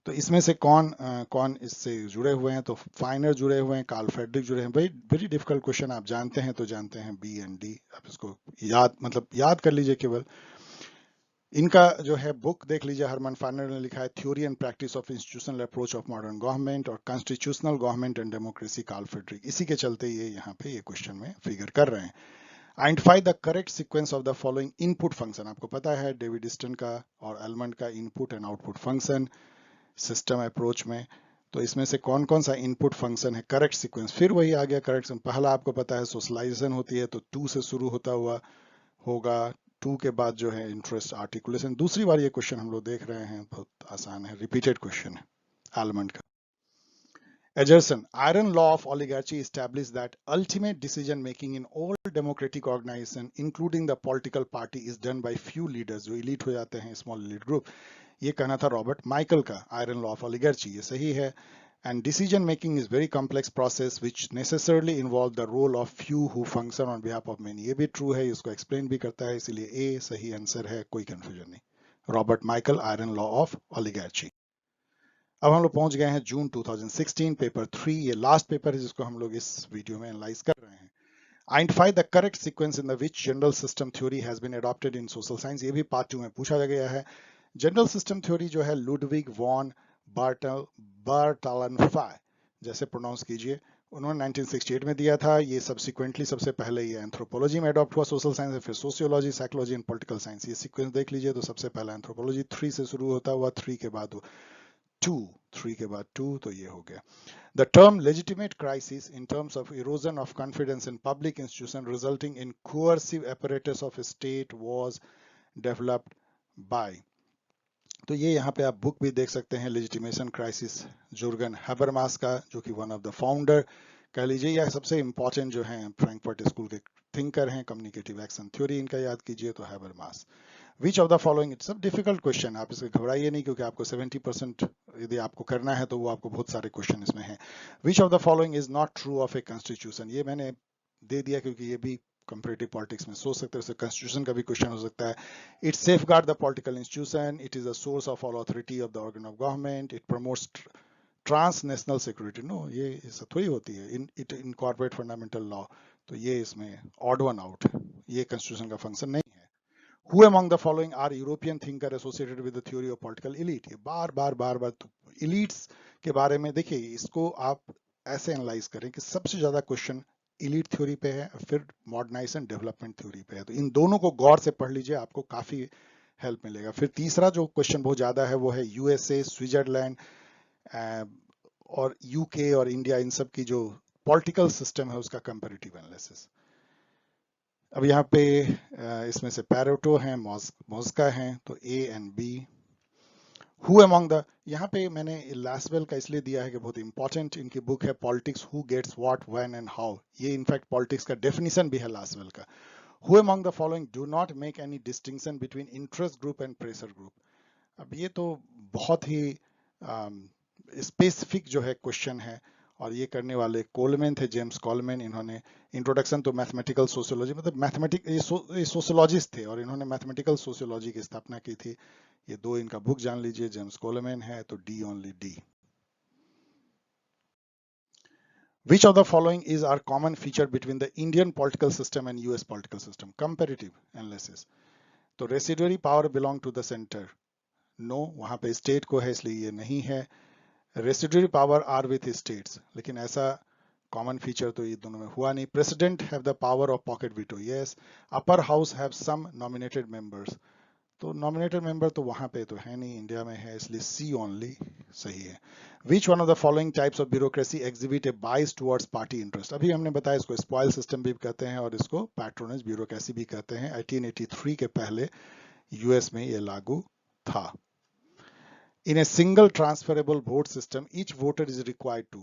तो इसमें से कौन इससे जुड़े हुए हैं? तो फाइनर जुड़े हुए हैं, कार्ल फ्रेडरिक जुड़े हैं। वेरी वेरी डिफिकल्ट क्वेश्चन, आप जानते हैं तो जानते हैं, बी एंड डी। आप इसको याद कर लीजिए केवल। इनका जो है बुक देख लीजिए, हरमन फाइनर ने लिखा है theory and practice of institutional approach of modern government, और constitutional government and democracy, Carl Friedrich. इसी के चलते ये यहाँ पे ये क्वेश्चन में फिगर कर रहे हैं। Identify the correct sequence of the following input function, आपको पता है डेविड ईस्टन का और एलमंड का input and output function system approach में। तो इसमें से कौन कौन सा इनपुट फंक्शन है, करेक्ट सीक्वेंस, फिर वही आ गया करेक्ट। पहला आपको पता है सोशलाइजेशन होती है, तो 2 से शुरू होता हुआ होगा, 2 के बाद जो है इंटरेस्ट आर्टिकुलेशन। दूसरी बार ये क्वेश्चन हम लोग देख रहे हैं, बहुत आसान है, रिपीटेड क्वेश्चन है आलमंड का। Ederson, iron law of oligarchy established that ultimate decision making in all democratic organization, including the political party, is done by few leaders, जो elite हो जाते हैं, small elite group। ये कहना था रॉबर्ट माइकल का, आयरन लॉ ऑफ ऑलिगार्ची, ये सही है। And decision making is very complex process which necessarily involve the role of few who function on behalf of many, ये भी ट्रू है, इसको एक्सप्लेन भी करता है, इसलिए ए सही आंसर है, कोई कंफ्यूजन नहीं। Robert Michels, iron law of oligarchy. अब हम लोग पहुंच गए हैं जून 2016, पेपर 3, ये लास्ट पेपर है जिसको हम लोग इस वीडियो में एनालाइज कर रहे हैं। Identify the correct sequence in the which general system theory has been adopted in social science, ये भी पार्ट 2 में पूछा गया है। जनरल सिस्टम थ्योरी जो है लुडविग वॉन बार्टलेनफाय, जैसे प्रोनाउंस कीजिए, उन्होंने 1968 में दिया था। ये सब्सिक्वेंटली सबसे पहले ये एंथ्रोपोलॉजी में अडॉप्ट हुआ सोशल साइंस में, फिर sociology, psychology and political science. ये सीक्वेंस देख लीजिए, तो सबसे पहला एंथ्रोपोलॉजी 3 से शुरू होता हुआ 3 के बाद 3 के बाद 2, तो ये हो गया। The term legitimate crisis in terms of erosion of confidence in public institution resulting in coercive apparatus of state was developed by, तो ये यहाँ पे आप बुक भी देख सकते हैं, लेजिटिमेशन क्राइसिस, जुर्गन हैबरमास का, जो कि वन ऑफ द फाउंडर कह लीजिए, या सबसे इंपॉर्टेंट जो है फ्रैंकफर्ट स्कूल के थिंकर हैं, कम्युनिकेटिव एक्शन थ्योरी इनका याद कीजिए, तो Habermas. Which of the following, it's a difficult question, आप इससे घबराइए नहीं, क्योंकि आपको 70% यदि आपको करना है तो वो आपको बहुत सारे क्वेश्चन इसमें हैं। Which of the following is not true of a constitution, ये मैंने दे दिया क्योंकि ये भी कंपैरेटिव पॉलिटिक्स में सोच सकते हैं, कॉन्स्टिट्यूशन का भी क्वेश्चन हो सकता है। It safeguard the political institution, it is a source of all authority of the organ of government, it promotes transnational security, no ये ऐसा थोड़ी होती है, इट इनकॉर्पोरेट फंडामेंटल लॉ, तो ये इसमें ऑड वन आउट, ये कॉन्स्टिट्यूशन का फंक्शन नहीं है। Who among the following are European thinker associated with the theory of political elite, ये बार बार elites के बारे में देखिए, इसको आप ऐसे एनालाइज करें कि सबसे ज्यादा क्वेश्चन इलीट थ्योरी पे है, फिर मॉडर्नाइजेशन डेवलपमेंट थ्योरी पे है, तो इन दोनों को गौर से पढ़ लीजिए, आपको काफी हेल्प मिलेगा। फिर तीसरा जो क्वेश्चन बहुत ज्यादा है वो है यूएसए, स्विट्जरलैंड और यूके और इंडिया, इन सब की जो पॉलिटिकल सिस्टम है उसका कंपैरेटिव एनालिसिस। अब यहाँ पे इसमें से पैरेटो हैं, मॉस्का हैं, तो A and B. Who among the, यहाँ पे मैंने लासवेल का इसलिए दिया है कि बहुत इंपॉर्टेंट इनकी बुक है politics, who gets what when and how, ये इनफैक्ट पॉलिटिक्स का डेफिनेशन भी है लासवेल का। Who among the following do not make any distinction between interest group and pressure group? अब ये तो बहुत ही स्पेसिफिक जो है क्वेश्चन है, और ये करने वाले कोलमैन थे, जेम्स कोलमैन। इन्होंने इंट्रोडक्शन तो मैथमेटिकल सोशियोलॉजी, मतलब मैथमेटिक ये सोशियोलॉजिस्ट थे और इन्होंने मैथमेटिकल सोशियोलॉजी की स्थापना की थी। ये दो इनका बुक जान लीजिए, जेम्स कोलमैन है, तो D, only D. Which of the following is our common feature between the Indian political system and US political system? Comparative analysis. तो residuary power belong to the center. No, वहां पे state को है, इसलिए ये नहीं है। Residuary power are with states, लेकिन ऐसा कॉमन फीचर तो ये दोनों में हुआ नहीं। President have the power of pocket veto, yes. Upper house have some nominated members, तो नॉमिनेटेड मेंबर तो वहां पे तो है नहीं, इंडिया में है, इसलिए सी ओनली सही है। Which one of the following types of bureaucracy exhibit A बाइस टुवर्ड्स पार्टी इंटरेस्ट? अभी हमने बताया इसको स्पॉइल सिस्टम भी कहते हैं और इसको पैट्रोनेज ब्यूरोक्रेसी भी कहते हैं। 1883 के पहले यूएस में ये लागू था। In a single transferable vote system, each voter is required to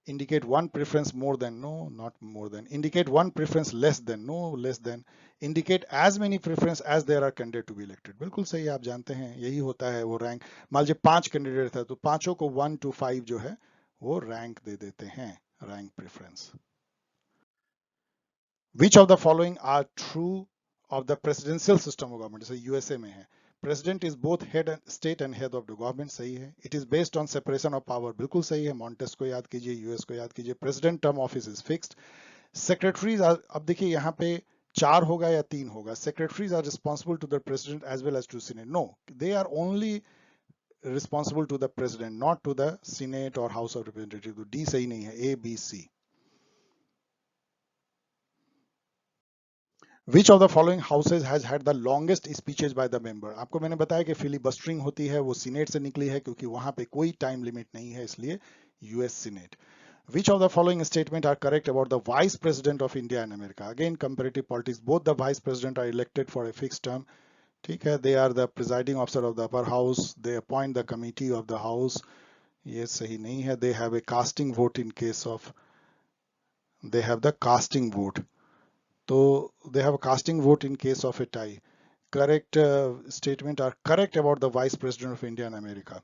indicate one preference more than, no, not more than, indicate one preference less than, no, less than, indicate as many preference as there are candidate to be elected। बिल्कुल सही, आप जानते हैं यही होता है वो rank. मान लीजिए 5 कैंडिडेट था तो पांचों को 1 to 5 जो है वो रैंक दे देते हैं, rank preference. Which of the following are true of the presidential system of government? जैसे यूएसए में है, president is both head state and head of the government, सही है। It is based on separation of power, बिल्कुल सही है। Montez को याद कीजिए, यूएस को याद कीजिए। President term office is fixed. Secretaries, अब देखिए यहाँ पे 4 होगा या 3 होगा। Secretaries are responsible to the president as well as to senate, no, they are only responsible to the president, not to the senate और हाउस ऑफ रिप्रेजेंटेटिव। तो D सही नहीं है, A B C. Which of the following houses has had the longest speeches by the member? आपको मैंने बताया कि फिलिबस्टरिंग होती है वो सीनेट से निकली है, क्योंकि वहां पे कोई टाइम लिमिट नहीं है, इसलिए US senate. Which of the following statement are correct about the vice president of India and America? Again, comparative politics. Both the vice president are elected for a fixed term. ठीक है, they are the presiding officer of the upper house. They appoint the committee of the house. ये सही नहीं है। They have a casting vote in case of, they have the casting vote. So they have a casting vote in case of a tie. Correct statement are correct about the vice president of India and America.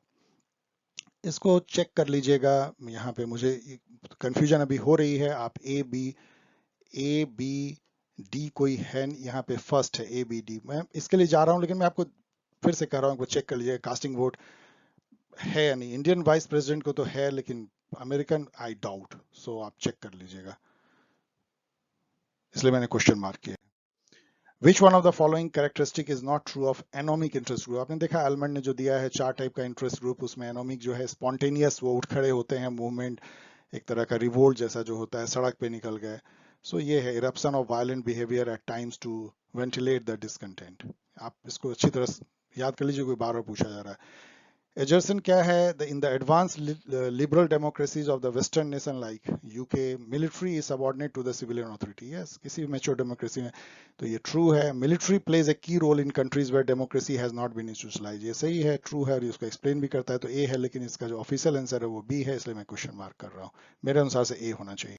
इसको check कर लीजिएगा, यहाँ पे मुझे confusion अभी हो रही है। आप ए बी डी कोई है यहाँ पे, फर्स्ट है ए बी डी। मैं इसके लिए जा रहा हूँ, लेकिन मैं आपको फिर से कह रहा हूँ, चेक कर लीजिएगा कास्टिंग वोट है या नहीं। इंडियन वाइस प्रेसिडेंट को तो है, लेकिन अमेरिकन आई डाउट, सो आप चेक कर लीजिएगा, इसलिए मैंने क्वेश्चन मार्क किया। Which one of the following characteristic is not true of anomic interest group? आपने देखा एलमंड ने जो दिया है 4 टाइप का इंटरेस्ट ग्रुप, उसमें एनोमिक जो है स्पॉन्टेनियस, वो उठ खड़े होते हैं, मूवमेंट, एक तरह का रिवोल्ट जैसा जो होता है, सड़क पे निकल गए। सो ये है eruption of violent behaviour at times to ventilate the discontent. आप इसको अच्छी तरह याद कर लीजिए, कोई बार बार पूछा जा रहा है। एजर्सन क्या है? In the advance liberal democracies of the western nation like UK, military is subordinate to the civilian authority. Yes, किसी भी मैच्योर डेमोक्रेसी में तो ये ट्रू है। Military plays a key role in countries where democracy has not been institutionalised, ये सही है, true है, और इसको एक्सप्लेन भी करता है, तो ए है। लेकिन इसका जो ऑफिशियल आंसर है वो बी है, इसलिए मैं क्वेश्चन मार्क कर रहा हूँ। मेरे अनुसार से ए होना चाहिए।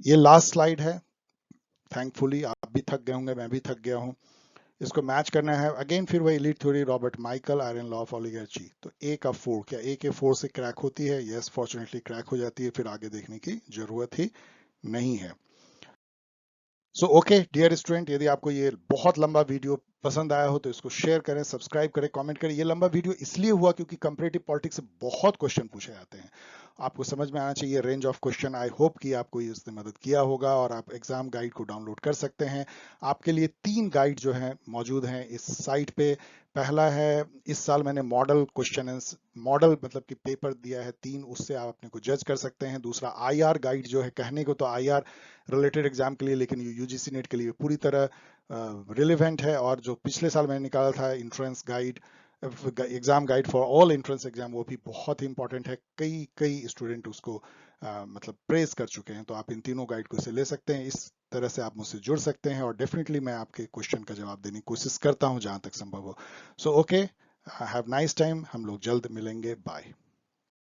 ये लास्ट स्लाइड है। थैंकफुली आप भी थक गए होंगे, मैं भी थक गया हूँ। इसको मैच करना है अगेन, फिर वही elite theory, Robert Michels, iron law of oligarchy. तो ए का 4, क्या ए के 4 से क्रैक होती है? यस, फॉर्चुनेटली क्रैक हो जाती है, फिर आगे देखने की जरूरत ही नहीं है। सो ओके डियर स्टूडेंट, यदि आपको ये बहुत लंबा वीडियो पसंद आया हो तो इसको शेयर करें, सब्सक्राइब करें, कमेंट करें। ये लंबा वीडियो इसलिए हुआ क्योंकि कंपैरेटिव पॉलिटिक्स से बहुत क्वेश्चन पूछे जाते हैं, आपको समझ में आना चाहिए range of question. I hope कि आपको इसने मदद किया होगा, और आप एग्जाम गाइड को डाउनलोड कर सकते हैं। आपके लिए 3 गाइड जो हैं मौजूद हैं इस साइट पे। पहला है, इस साल मैंने मॉडल क्वेश्चन, मॉडल मतलब कि पेपर दिया है 3, उससे आप अपने को जज कर सकते हैं। दूसरा आईआर गाइड जो है, कहने को तो आईआर रिलेटेड एग्जाम के लिए, लेकिन यूजीसी नेट के लिए पूरी तरह रिलेवेंट है। और जो पिछले साल मैंने निकाला था entrance guide, exam guide for all entrance exam, वो भी बहुत ही इंपॉर्टेंट है। कई स्टूडेंट उसको मतलब प्रेज कर चुके हैं, तो आप इन तीनों गाइड को से ले सकते हैं। इस तरह से आप मुझसे जुड़ सकते हैं, और डेफिनेटली मैं आपके क्वेश्चन का जवाब देने की कोशिश करता हूं जहां तक संभव हो। So okay, have nice time, हम लोग जल्द मिलेंगे, बाय।